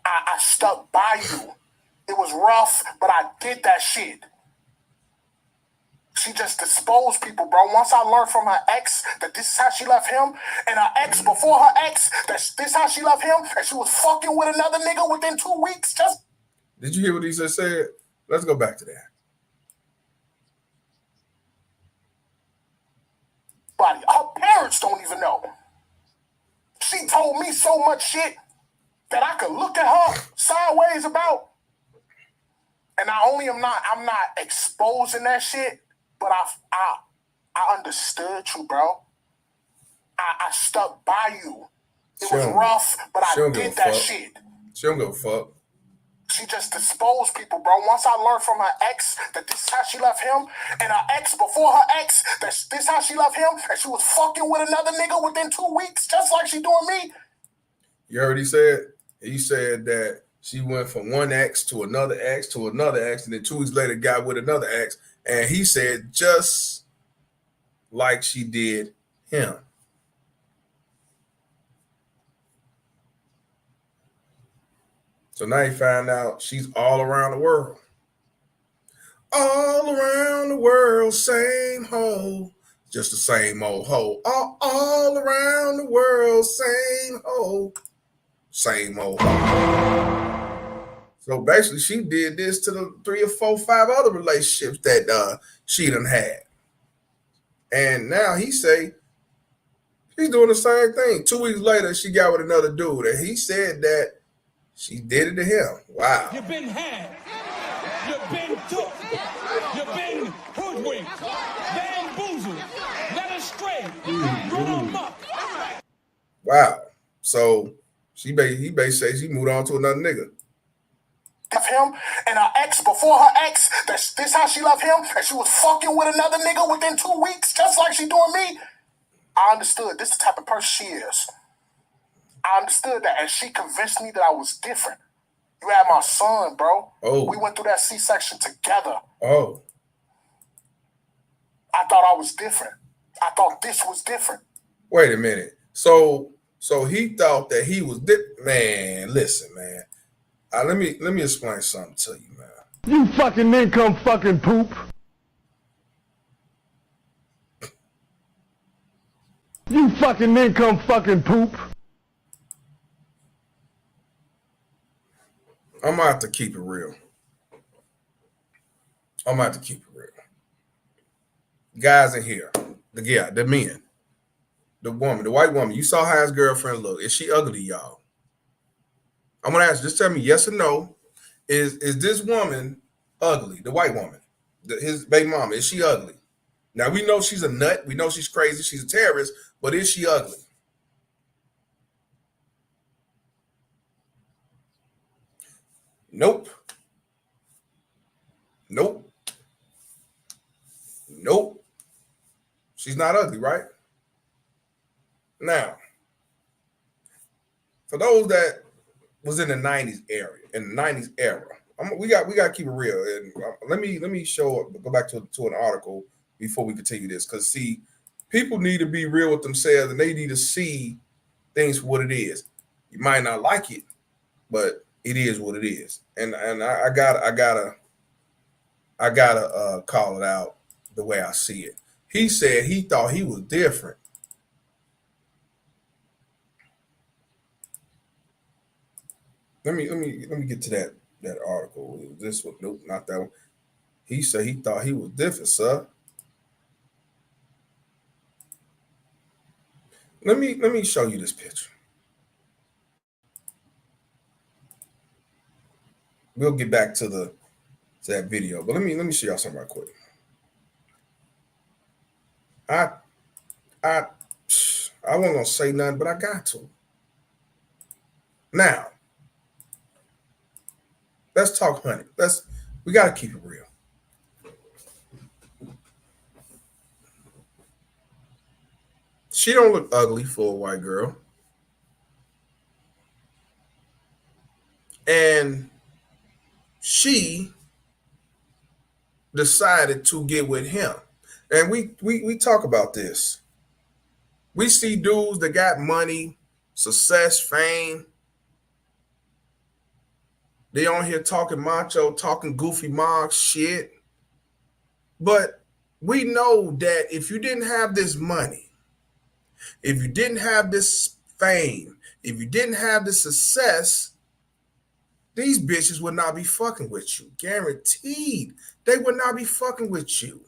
J: I stuck by you. It was rough, but I did that shit. She just disposed people, bro. Once I learned from her ex that this is how she left him, and her ex before her ex, that this how she left him, and she was fucking with another nigga within 2 weeks. Just
A: Did you hear what he just said? Let's go back to that.
J: her parents don't even know. She told me so much shit that I could look at her sideways about. And I'm not exposing that shit, but I understood you, bro. I stuck by you. It was rough, but I did that shit.
A: She don't give a fuck.
J: She just disposed people, bro. Once I learned from her ex that this is how she left him, and her ex before her ex that this is how she left him, and she was fucking with another nigga within 2 weeks, just like she doing me.
A: You heard he said? He said that she went from one ex to another ex to another ex, and then 2 weeks later got with another ex. And he said just like she did him. So now you find out she's all around the world. All around the world, same hoe. Just the same old hoe. All around the world, same hoe. Same old hoe. So basically, she did this to the 3 or 4, 5 other relationships that she done had. And now he say she's doing the same thing. 2 weeks later, she got with another dude. And he said that she did it to him. Wow.
F: You've been had. You've been took. You've been hoodwinked. Bamboozled. Led astray. Run amok.
A: Wow. So he basically say she moved on to another nigga.
J: Of him and her ex before her ex, that this how she left him, and she was fucking with another nigga within 2 weeks, just like she doing me. I understood this is the type of person she is. I understood that, and she convinced me that I was different. You had my son, bro.
A: Oh.
J: We went through that C-section together.
A: Oh.
J: I thought I was different. I thought this was different.
A: Wait a minute. So he thought that he was different. Man, listen, man. Let me explain something to you, man.
L: You fucking income fucking poop. You fucking income fucking poop.
A: I'm gonna have to keep it real. Guys in here, the men, the woman, the white woman. You saw how his girlfriend looked. Is she ugly, y'all? I'm gonna ask. Just tell me yes or no. Is this woman ugly? The white woman, his baby mama. Is she ugly? Now we know she's a nut. We know she's crazy. She's a terrorist. But is she ugly? Nope. She's not ugly, right? Now, for those that was in the 90s era, we got to keep it real. And let me go back to an article before we continue this, because see, people need to be real with themselves and they need to see things for what it is. You might not like it, but it is what it is. And I gotta call it out the way I see it. He said he thought he was different. Let me get to that article. This one, nope, not that one. He said he thought he was different, sir. Let me show you this picture. We'll get back to that video, but let me show y'all something right quick. I wasn't gonna say nothing, but I got to. Now, let's talk honey. We gotta keep it real. She don't look ugly for a white girl. And she decided to get with him. And we talk about this. We see dudes that got money, success, fame. They on here talking macho, talking goofy mog shit. But we know that if you didn't have this money, if you didn't have this fame, if you didn't have this success, these bitches would not be fucking with you. Guaranteed. They would not be fucking with you.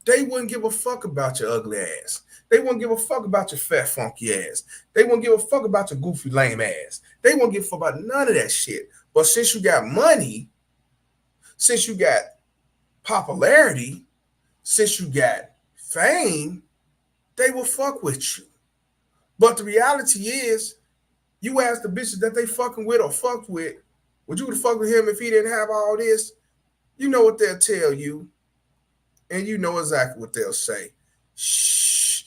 A: They wouldn't give a fuck about your ugly ass. They wouldn't give a fuck about your fat, funky ass. They wouldn't give a fuck about your goofy, lame ass. They wouldn't give a fuck about none of that shit. But since you got money, since you got popularity, since you got fame, they will fuck with you. But the reality is, you ask the bitches that they fucking with or fucked with, would you would fuck with him if he didn't have all this? You know what they'll tell you. And you know exactly what they'll say. Shit.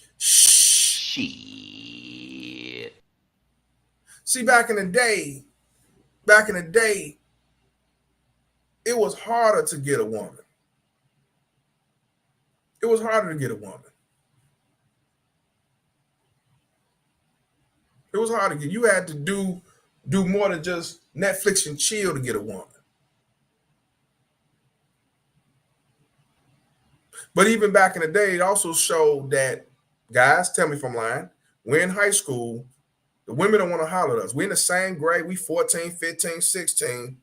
A: See, back in the day, it was harder to get a woman. It was harder to get a woman. It was hard to get. You had to do more than just Netflix and chill to get a woman. But even back in the day, it also showed that, guys, tell me if I'm lying, we're in high school, the women don't want to holler at us. We're in the same grade, we 14, 15, 16.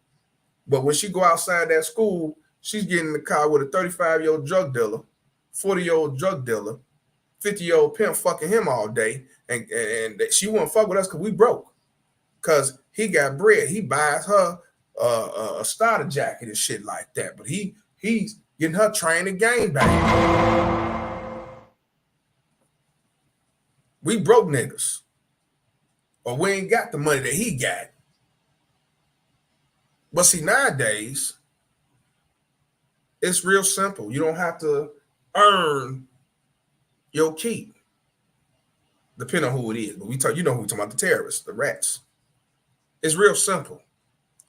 A: But when she go outside that school, she's getting in the car with a 35-year-old drug dealer, 40-year-old drug dealer, 50-year-old pimp fucking him all day. And she won't fuck with us because we broke. Because he got bread. He buys her a starter jacket and shit like that. But he's getting her trained and game back. We broke niggas. Or we ain't got the money that he got. But see, nowadays, it's real simple. You don't have to earn your keep. Depending on who it is. But you know who we're talking about, the terrorists, the rats. It's real simple.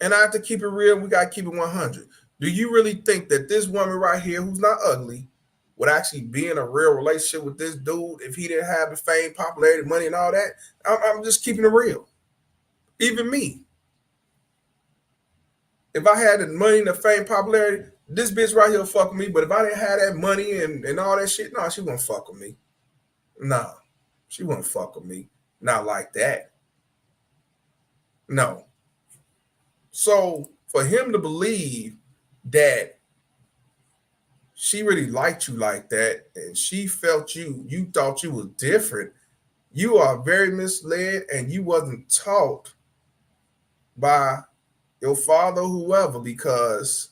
A: And I have to keep it real. We got to keep it 100. Do you really think that this woman right here, who's not ugly, would actually be in a real relationship with this dude if he didn't have the fame, popularity, money, and all that? I'm just keeping it real. Even me. If I had the money and the fame, popularity, this bitch right here fuck with me. But if I didn't have that money and all that shit, no, she wouldn't fuck with me. No, she wouldn't fuck with me. Not like that. No. So for him to believe that she really liked you like that and she felt you thought you was different, you are very misled and you wasn't taught by your father or whoever, because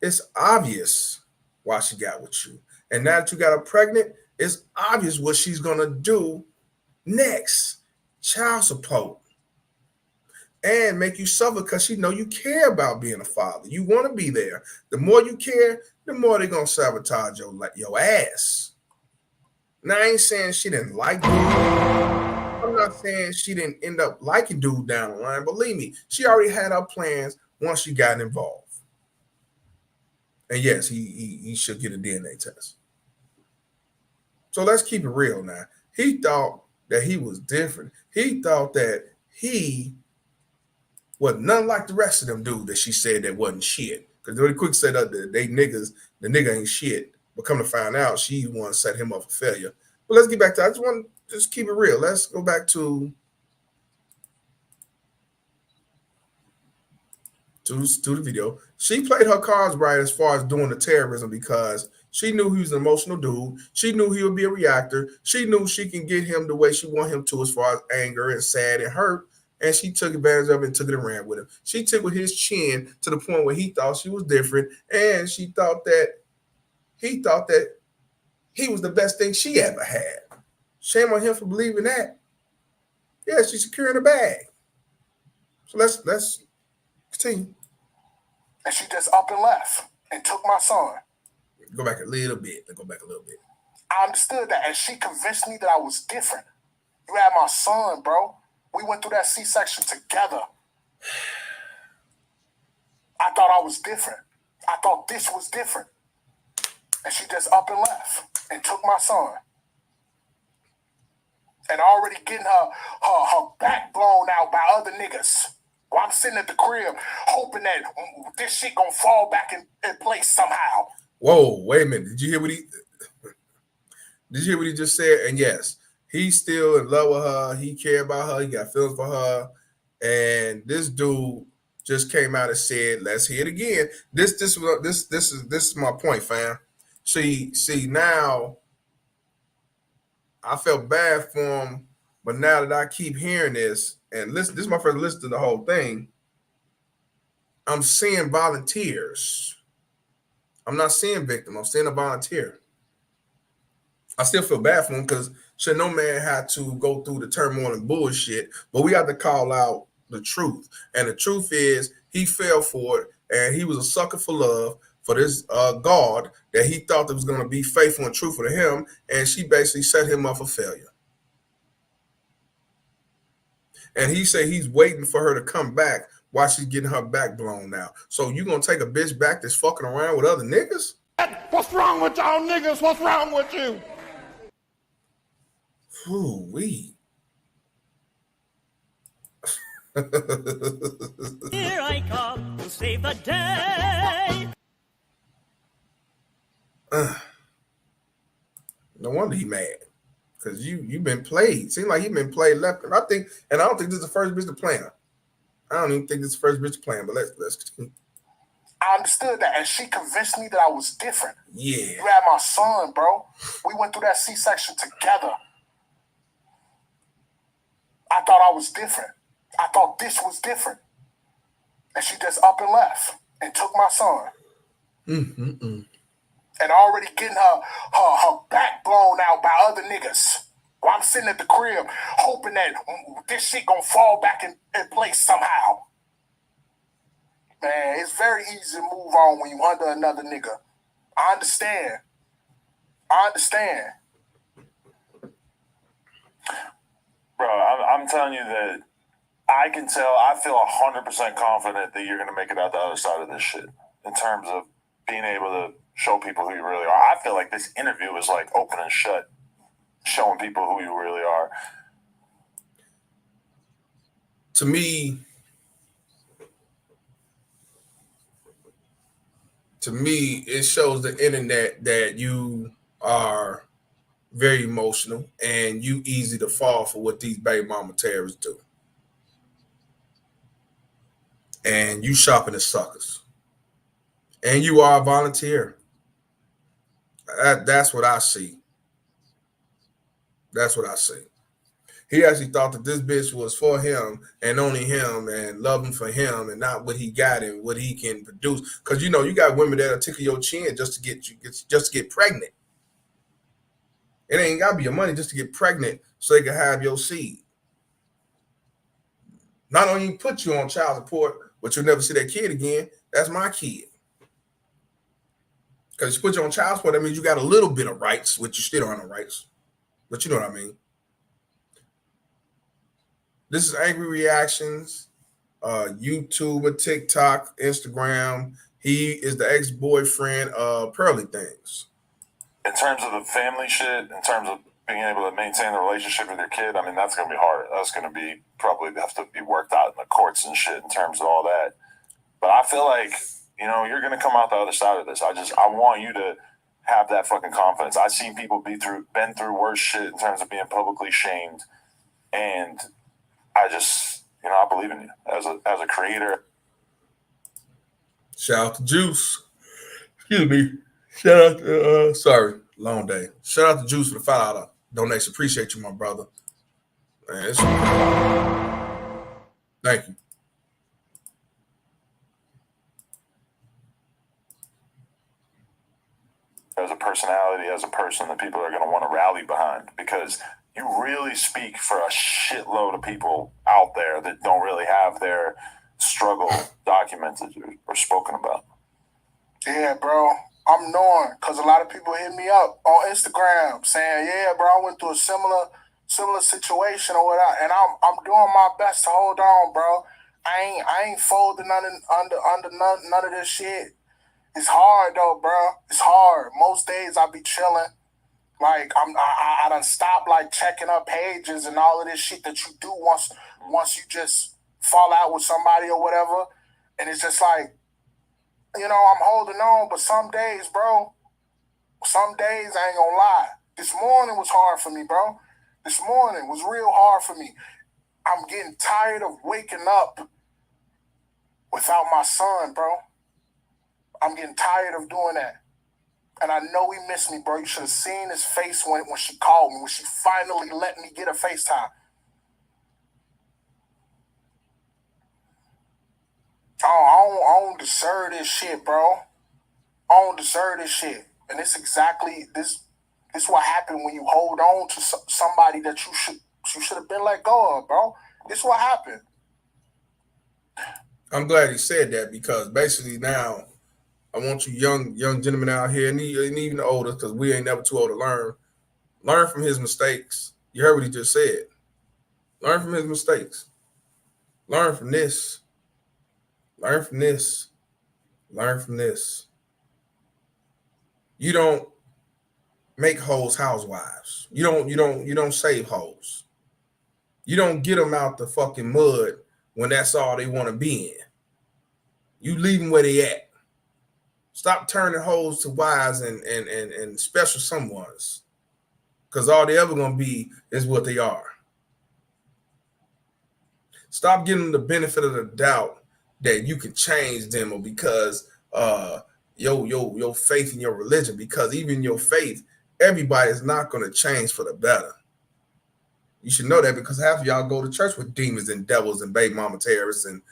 A: it's obvious why she got with you. And now that you got her pregnant, it's obvious what she's going to do next. Child support. And make you suffer because she know you care about being a father. You want to be there. The more you care, the more they're going to sabotage your ass. Now, I ain't saying she didn't like dude. I'm not saying she didn't end up liking dude down the line. Believe me, she already had her plans once she got involved. And yes, he should get a DNA test. So let's keep it real now. He thought that he was different. He thought that he was nothing like the rest of them dudes that she said that wasn't shit. Because really quick said that they niggas, the nigga ain't shit. But come to find out, she wanted to set him up for failure. But let's get back to, I just want to just keep it real. Let's go back to the video. She played her cards right as far as doing the terrorism because she knew he was an emotional dude. She knew he would be a reactor. She knew she can get him the way she want him to as far as anger and sad and hurt. And she took advantage of it and took it and ran with him. She took with his chin to the point where he thought she was different. And she thought that he was the best thing she ever had. Shame on him for believing that. Yeah, she's securing the bag. So let's continue.
J: And she just up and left and took my son.
A: Go back a little bit. Let's go back a little bit.
J: I understood that, and she convinced me that I was different. You had my son, bro. We went through that C-section together. I thought I was different. I thought this was different. And she just up and left and took my son. And already getting her back blown out by other niggas. While I'm sitting at the crib hoping that this shit gonna fall back in place somehow.
A: Whoa, wait a minute. Did you hear what he just said? And yes, he's still in love with her. He cared about her. He got feelings for her. And this dude just came out and said, "Let's hear it again." This is my point, fam. See, now I felt bad for him, but now that I keep hearing this, and listen, this is my first listen to the whole thing. I'm seeing volunteers. I'm not seeing victim. I'm seeing a volunteer. I still feel bad for him because no man had to go through the turmoil and bullshit, but we have to call out the truth. And the truth is he fell for it, and he was a sucker for love for this God that he thought that was going to be faithful and truthful to him, and she basically set him up for failure. And he said he's waiting for her to come back while she's getting her back blown out. So you going to take a bitch back that's fucking around with other niggas?
M: What's wrong with y'all niggas? What's wrong with you?
A: Ooh-wee.
N: Here I come to save the day.
A: No wonder he mad. Because you've been played. Seems like you've been played left. And I don't think this is the first bitch to play him. I don't even think this is the first bitch to play him, but let's continue.
J: I understood that, and she convinced me that I was different.
A: Yeah.
J: You had my son, bro. We went through that C-section together. I thought I was different. I thought this was different. And she just up and left and took my son. And already getting her back blown out by other niggas. While I'm sitting at the crib hoping that this shit gonna fall back in place somehow. Man, it's very easy to move on when you under another nigga. I understand.
O: Bro, I'm telling you that I can tell, I feel 100% confident that you're going to make it out the other side of this shit in terms of being able to show people who you really are. I feel like this interview is like open and shut, showing people who you really are.
A: To me, it shows the internet that you are very emotional and you easy to fall for what these baby mama terrorists do. And you shopping at suckers. And you are a volunteer. That's what I see. That's what I see. He actually thought that this bitch was for him and only him and loving for him and not what he got and what he can produce. Because you got women that'll tickle your chin just to get pregnant. It ain't gotta be your money just to get pregnant so they can have your seed. Not only put you on child support, but you'll never see that kid again. That's my kid. Because you put you on child support, that means you got a little bit of rights, which you still don't have no rights. But you know what I mean. This is Angry Reactions, YouTube, TikTok, Instagram. He is the ex-boyfriend of Pearly Things.
O: In terms of the family shit, in terms of being able to maintain the relationship with your kid, I mean, that's going to be hard. That's going to be probably have to be worked out in the courts and shit in terms of all that. But I feel like, you're going to come out the other side of this. I want you to have that fucking confidence. I've seen people been through worse shit in terms of being publicly shamed. And I just, I believe in you as a creator.
A: Shout out to Juice. Excuse me. Shout out to, sorry, long day. Shout out to Juice for the $5 donation. Appreciate you, my brother. Man, it's okay. Thank you.
O: As a personality, as a person that people are going to want to rally behind, because you really speak for a shitload of people out there that don't really have their struggle documented or spoken about.
J: Yeah, bro. I'm knowing because a lot of people hit me up on Instagram saying, yeah, bro, I went through a similar situation or whatever, and I'm doing my best to hold on, bro. I ain't folding under none of this shit. It's hard though, bro. It's hard. Most days I be chilling. Like I done stopped like checking up pages and all of this shit that you do once you just fall out with somebody or whatever. And it's just like, you know, I'm holding on, but some days, bro, some days I ain't gonna lie. This morning was hard for me, bro. This morning was real hard for me. I'm getting tired of waking up without my son, bro. I'm getting tired of doing that. And I know he missed me, bro. You should have seen his face when she called me, when she finally let me get a FaceTime. I don't deserve this shit, bro. I don't deserve this shit. And it's exactly this what happened when you hold on to somebody that you should have been let go of, bro. This what happened.
A: I'm glad he said that, because basically now I want you young gentlemen out here, and even the older, because we ain't never too old to learn from his mistakes. You heard what he just said. Learn from his mistakes. Learn from this. Learn from this. Learn from this. You don't make hoes housewives. You don't save hoes. You don't get them out the fucking mud when that's all they want to be in. You leave them where they at. Stop turning hoes to wives and special someones, because all they ever gonna be is what they are. Stop giving them the benefit of the doubt that you can change them, or because your faith in your religion, because even your faith, everybody is not going to change for the better. You should know that, because half of y'all go to church with demons and devils and baby mama terrorists and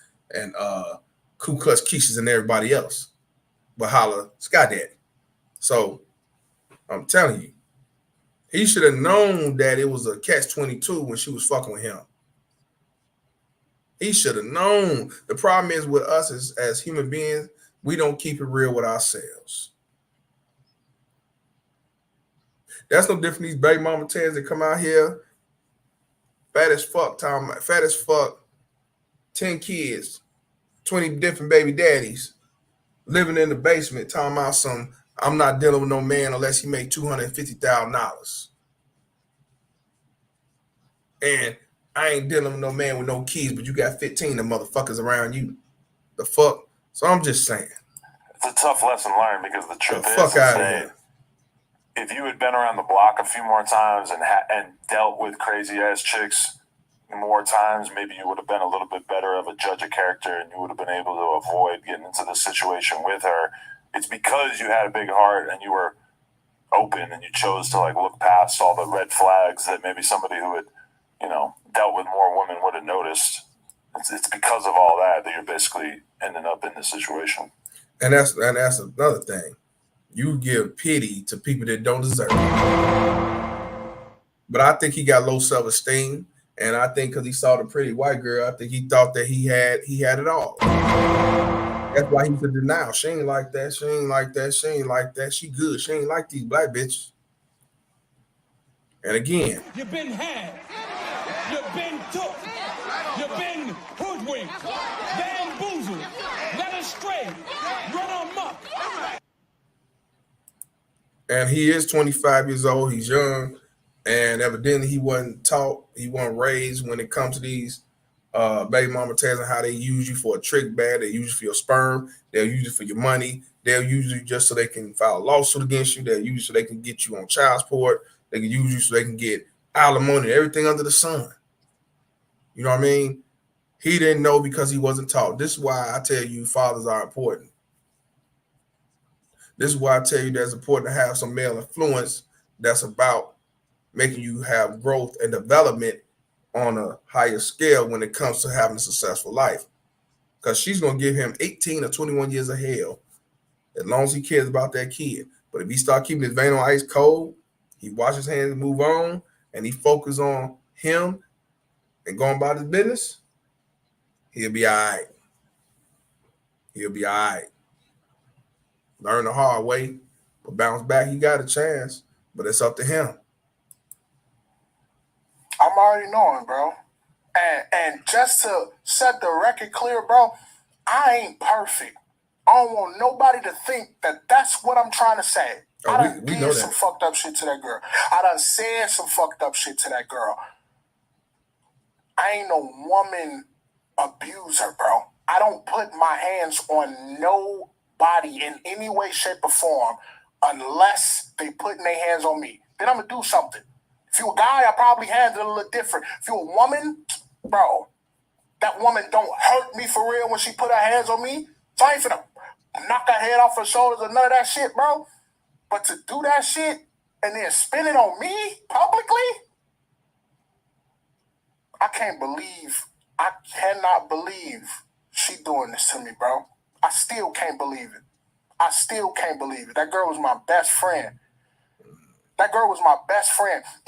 A: Ku Klux Keishas and everybody else. But holla, Sky Daddy. So I'm telling you, he should have known that it was a catch-22 when she was fucking with him. He should have known. The problem is with us as human beings, we don't keep it real with ourselves. That's no different. These baby mama tans that come out here, fat as fuck, 10 kids, 20 different baby daddies, living in the basement, talking about I'm not dealing with no man unless he make $250,000. And I ain't dealing with no man with no kids, but you got 15 of motherfuckers around you. The fuck? So I'm just saying.
O: It's a tough lesson learned, because the truth is
A: fuck out of
O: that
A: here.
O: if you had been around the block a few more times and dealt with crazy ass chicks more times, maybe you would have been a little bit better of a judge of character, and you would have been able to avoid getting into this situation with her. It's because you had a big heart and you were open, and you chose to like look past all the red flags that maybe somebody who had, dealt with more women would have noticed. It's because of all that you're basically ending up in this situation.
A: And that's another thing. You give pity to people that don't deserve it. But I think he got low self-esteem, and I think because he saw the pretty white girl, I think he thought that he had it all. That's why he's in denial. She ain't like that. She ain't like that. She ain't like that. She good. She ain't like these black bitches. And again,
F: You've been had. You've been took. You've been hoodwinked. Bamboozled. Led astray. Run amok.
A: and he is 25 years old. He's young, and evidently he wasn't taught. He wasn't raised when it comes to these baby mama tells and how they use you for a trick bag. They use you for your sperm. They'll use you for your money. They'll use you just so they can file a lawsuit against you. They'll use you so they can get you on child support. They can use you so they can get alimony, everything under the sun. You know what I mean? He didn't know because he wasn't taught. This is why I tell you fathers are important. This is why I tell you that it's important to have some male influence that's about making you have growth and development on a higher scale when it comes to having a successful life. Because she's going to give him 18 or 21 years of hell as long as he cares about that kid. But if he start keeping his vein on ice cold, he wash his hands and move on, and he focus on him and going about his business, he'll be all right. He'll be all right. Learn the hard way, but bounce back, he got a chance. But it's up to him.
J: I'm already knowing, bro.
M: And just to set the record clear, bro, I ain't perfect. I don't want nobody to think that that's what I'm trying to say. I done did some fucked up shit to that girl. I done said some fucked up shit to that girl. I ain't no woman abuser, bro. I don't put my hands on nobody in any way, shape, or form unless they putting their hands on me. Then I'm gonna do something. If you a guy, I probably handle it a little different. If you a woman, bro, that woman don't hurt me for real when she put her hands on me. So I ain't finna knock her head off her shoulders or none of that shit, bro. But to do that shit and then spin it on me publicly, I cannot believe she doing this to me, bro. I still can't believe it. That girl was my best friend.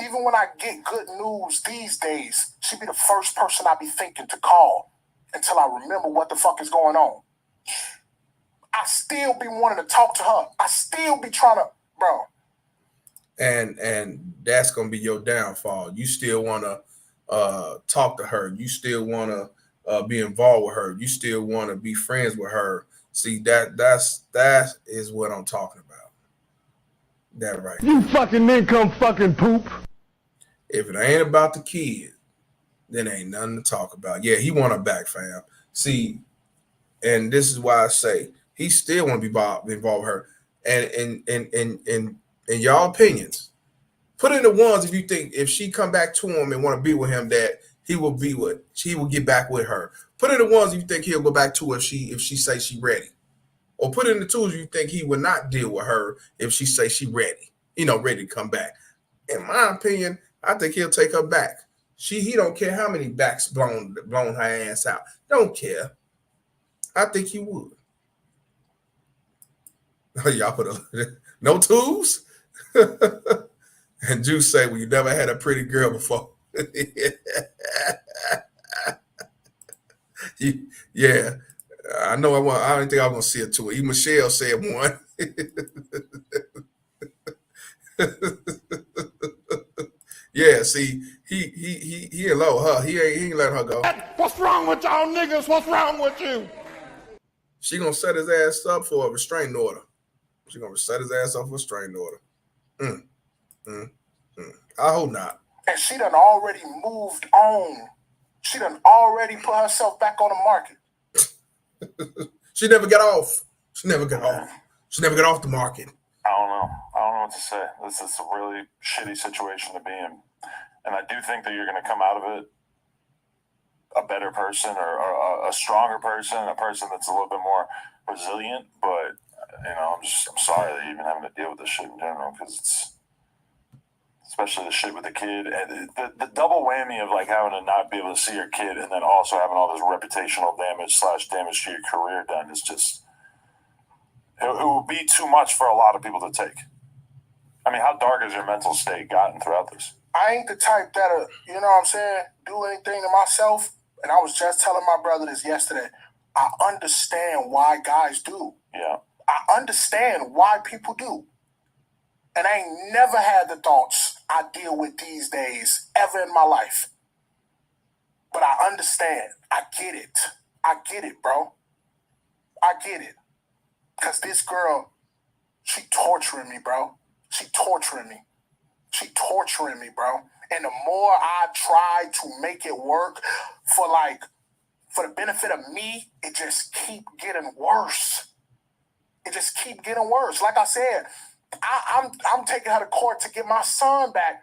M: Even when I get good news these days, she be the first person I be thinking to call until I remember what the fuck is going on. I still be wanting to talk to her. I still be trying to, bro.
A: And that's gonna be your downfall. You still want to talk to her. You still want to be involved with her. You still want to be friends with her. See, that is what I'm talking about. That right.
L: You fucking income fucking poop.
A: If it ain't about the kid, then ain't nothing to talk about. Yeah, he want her back, fam. See, and this is why I say he still want to be involved with her. And in y'all opinions, put in the ones if you think if she come back to him and want to be with him, that he will get back with her. Put in the ones if you think he'll go back to her if she say she ready. Or put in the twos you think he would not deal with her if she say she ready, ready to come back. In my opinion, I think he'll take her back. He don't care how many backs blown her ass out. Don't care. I think he would. Y'all put no twos? And Juice say, well, you never had a pretty girl before. Yeah. I know I don't think I'm gonna see it too. Even Michelle said one. Yeah, see, he allow her. He ain't letting her go.
L: What's wrong with y'all niggas? What's wrong with you?
A: She gonna set his ass up for a restraining order. I hope not.
M: And she done already moved on. She done already put herself back on the market.
A: She never got off. She never got off the market.
O: I don't know what to say. This is a really shitty situation to be in. And I do think that you're going to come out of it a better person or a stronger person, a person that's a little bit more resilient. But, I'm sorry that you're even having to deal with this shit in general, because it's, especially the shit with the kid, and the double whammy of like having to not be able to see your kid and then also having all this reputational damage / damage to your career done is just, it would be too much for a lot of people to take. I mean, how dark has your mental state gotten throughout this?
M: I ain't the type that'll, do anything to myself. And I was just telling my brother this yesterday. I understand why guys do.
O: Yeah.
M: I understand why people do. And I ain't never had the thoughts I deal with these days ever in my life. But I understand. I get it, bro. I get it. Because this girl, she torturing me, bro. She torturing me, bro. And the more I try to make it work for the benefit of me, it just keep getting worse. Like I said, I'm taking her to court to get my son back.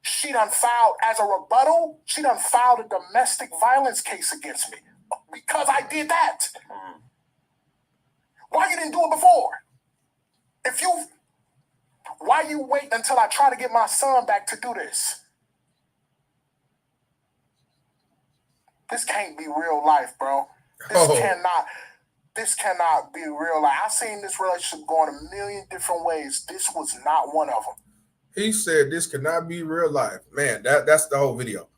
M: She done filed, as a rebuttal, she done filed a domestic violence case against me because I did that. Why you didn't do it before? Why you wait until I try to get my son back to do this? This can't be real life, bro. This cannot be real life. I've seen this relationship going a million different ways. This was not one of them.
A: He said this could not be real life. Man, that's the whole video.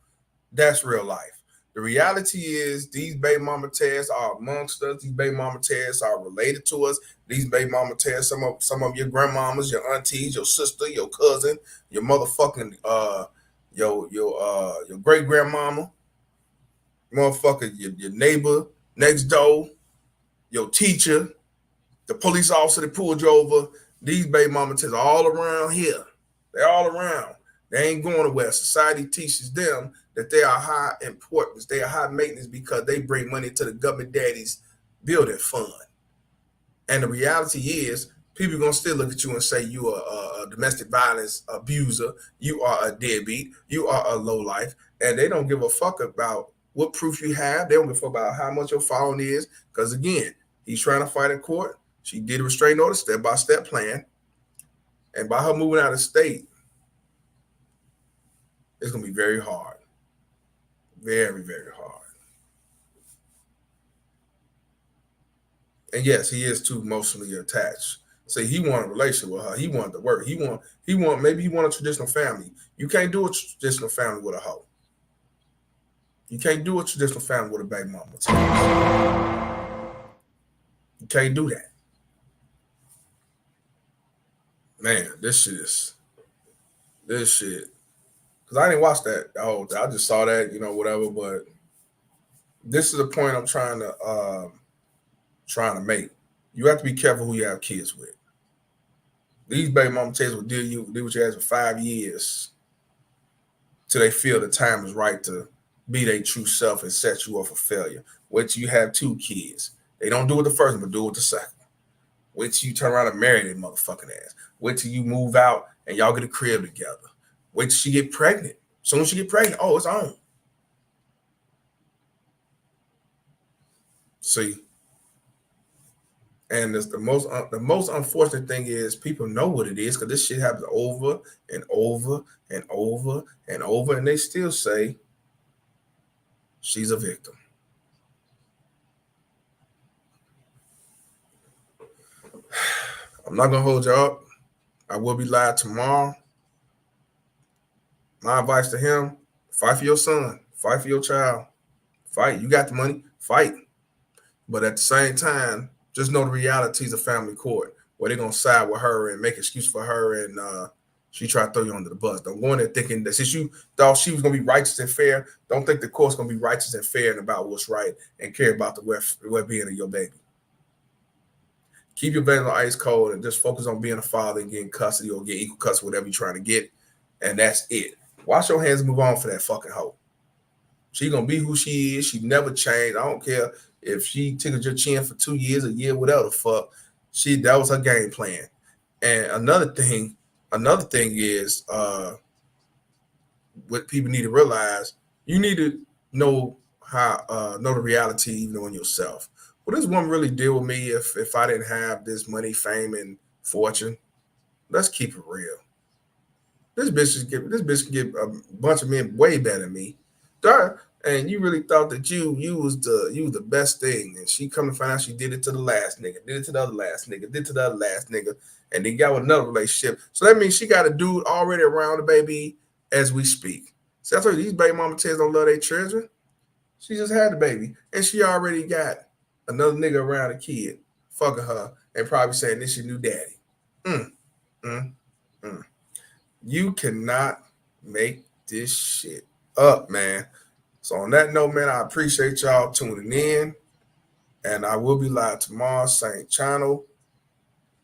A: That's real life. The reality is these baby mama tests are amongst us. These baby mama tests are related to us. These baby mama tests, some of your grandmamas, your aunties, your sister, your cousin, your motherfucking your great grandmama.
C: motherfucker, your neighbor next door, your teacher, the police officer that pulled you over. These baby mamas are all around here. They're all around. They ain't going nowhere. Society teaches them that they are high importance. They are high maintenance because they bring money to the government daddy's building fund. And the reality is, people are going to still look at you and say you are a domestic violence abuser. You are a deadbeat. You are a lowlife. And they don't give a fuck about what proof you have. They don't give a fuck about how much your following is. Because, again, he's trying to fight in court. She did a restraining order, step-by-step plan. And by her moving out of state, it's going to be very hard. Very, very hard. And yes, he is too emotionally attached. See, he wanted a relationship with her. He wanted to work. Maybe he wanted a traditional family. You can't do a traditional family with a hoe. You can't do a traditional family with a baby mama. You can't do that. Man, this shit. Because I didn't watch that the whole time. I just saw that, whatever. But this is the point I'm trying to make. You have to be careful who you have kids with. These baby mama will do what you ask for 5 years till they feel the time is right to be their true self and set you up for failure. Wait till you have 2 kids. They don't do it the first one, but do it the second. Wait till you turn around and marry that motherfucking ass. Wait till you move out and y'all get a crib together. Wait till she get pregnant. As soon as she get pregnant, oh, it's on. See. And the most unfortunate thing is people know what it is because this shit happens over and over and over and over, and they still say she's a victim. I'm not gonna hold you up. I will be live tomorrow. My advice to him: fight for your son, fight for your child, fight. You got the money, fight. But at the same time, just know the realities of family court, where they're gonna side with her and make excuse for her, and she try to throw you under the bus. Don't go in there thinking that since you thought she was gonna be righteous and fair, don't think the court's gonna be righteous and fair and about what's right and care about the well-being of your baby. Keep your baby on ice cold and just focus on being a father and getting custody or get equal custody, whatever you're trying to get, and that's it. Wash your hands and move on for that fucking hoe. She gonna be who she is. She never changed. I don't care if she tickled your chin for 2 years, a year, whatever the fuck. That was her game plan. And another thing is what people need to realize, you need to know the reality even on yourself. Will this woman really deal with me if I didn't have this money, fame, and fortune? Let's keep it real. This bitch can get a bunch of men way better than me. And you really thought that you was the best thing, and she come to find out she did it to the last nigga, did it to the other last nigga, did it to the other last nigga, and then got with another relationship. So that means she got a dude already around the baby as we speak. So I told you, these baby mama tell don't love their children. She just had the baby, and she already got another nigga around the kid, fucking her, and probably saying this your new daddy. You cannot make this shit up, man. So on that note, man, I appreciate y'all tuning in. And I will be live tomorrow, same channel.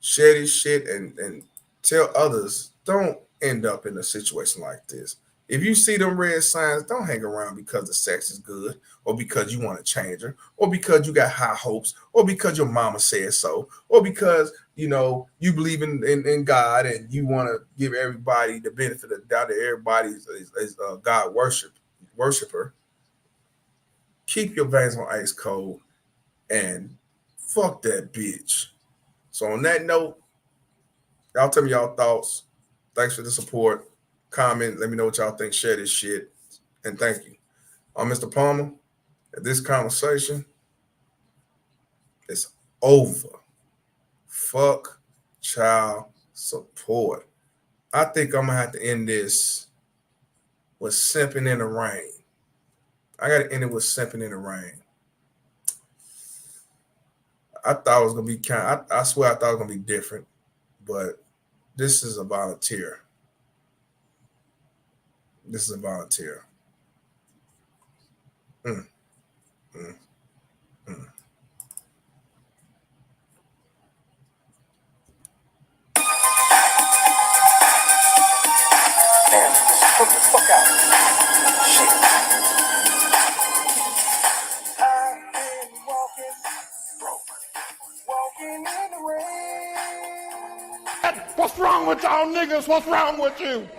C: Share this shit and tell others, don't end up in a situation like this. If you see them red signs, don't hang around because the sex is good, or because you want to change her, or because you got high hopes, or because your mama said so, or because you believe in God and you want to give everybody the benefit of the doubt that everybody is God worshiper. Keep your veins on ice cold and fuck that bitch. So on that note, y'all tell me y'all thoughts. Thanks for the support. Comment. Let me know what y'all think. Share this shit. And thank you. I'm Mr. Palmer. This conversation is over. Fuck child support. I think I'm going to have to end this with Simping in the Rain. I got to end it with Simping in the Rain. I thought it was going to be I swear I thought it was going to be different, but this is a volunteer. This is a volunteer. Damn, just put the fuck out. Shit. I've been walking, walking in the rain.
L: What's wrong with y'all niggas? What's wrong with you?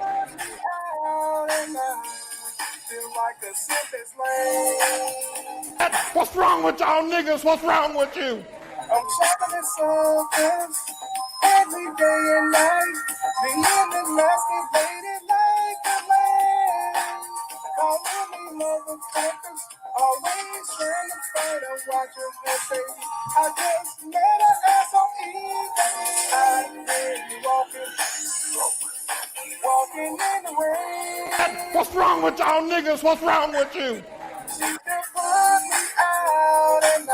C: Feel like a simplest lane.
L: What's wrong with y'all niggas? What's wrong with you?
C: I'm shopping something every day and night. The evening masturbated like a man. Calling me motherfuckers, always trying to fight a watcher and baby. I just met her ass on eBay. I've been walking in the rain.
L: What's wrong with y'all niggas? What's wrong with you?
C: She can put me out and I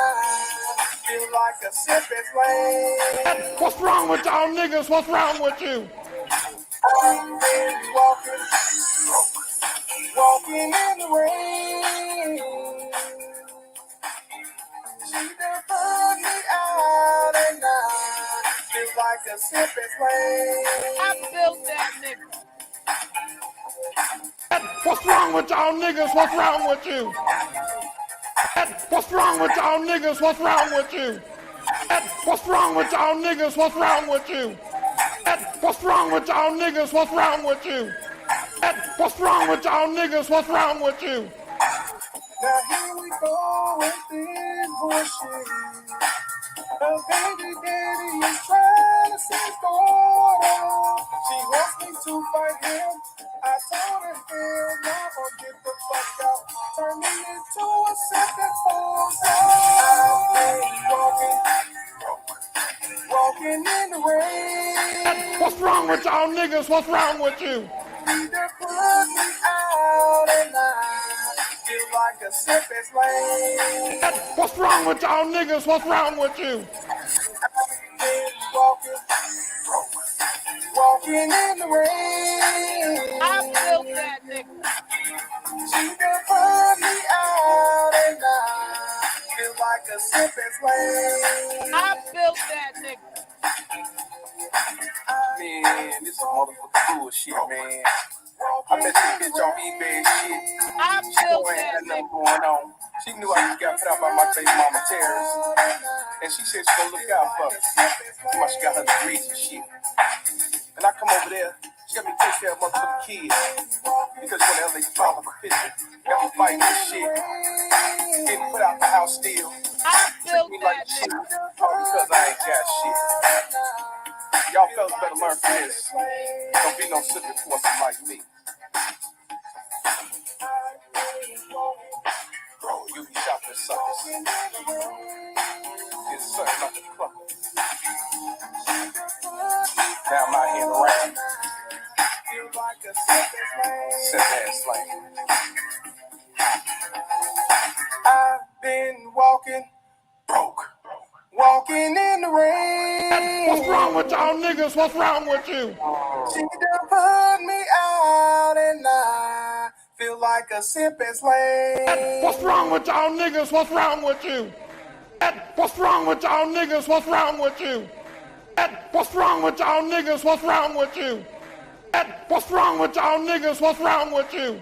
C: feel like a simplest lane.
L: What's wrong with y'all niggas? What's wrong with you?
C: I've been walking in the rain. She done put me out and I feel like a simplest lane.
P: I built that nigga.
L: What's wrong with y'all niggas? What's wrong with you? What's wrong with y'all niggas? What's wrong with you? What's wrong with y'all niggas? What's wrong with you? What's wrong with y'all niggas? What's wrong with you? What's wrong with y'all niggas? What's wrong with you?
C: Now here we go with this bullshit. Her baby daddy is trying to see daughter. She wants me to fight him. I told her hell no, or get the fuck out. Turn me into a second fool. I've been walking in the rain.
L: What's wrong with y'all niggas? What's wrong with you?
C: She done put me out and I feel like a simplest lane.
L: What's wrong with y'all niggas? What's wrong with you?
C: I've been walking in the rain.
P: I built that nigga.
C: She done put me out and I feel like a simplest lane.
P: I built that nigga.
C: Man, this is motherfucking bullshit, man. I met this bitch on eBay and shit.
P: I
C: She
P: built
C: ain't
P: that
C: had nothing
P: nigga.
C: going on. She knew I just got put out by my baby mama terrorist. And she said she gonna look out for me. Somebody she got her degrees and shit. And I come over there, she got me take care of motherfucking kids. Because when LA found my picture, got me fighting this shit. Getting put out the house still.
P: I built
C: Me like
P: that
C: shit.
P: nigga.
C: All because I ain't got shit. Y'all fellas better learn from this. Don't be no slipping forces like me. Bro, you be shopping at suckers. Get sucked like a clucker. Now I'm out here in the rain. Set ass lane. I've been walking broke. Walking in the rain.
L: What's wrong with y'all niggas? What's wrong with you?
C: She done put me out and I feel like a simplest lane.
L: What's wrong with y'all niggas? What's wrong with you? What's wrong with y'all niggas? What's wrong with you? What's wrong with y'all niggas? What's wrong with you? What's wrong with y'all niggas? What's wrong with you?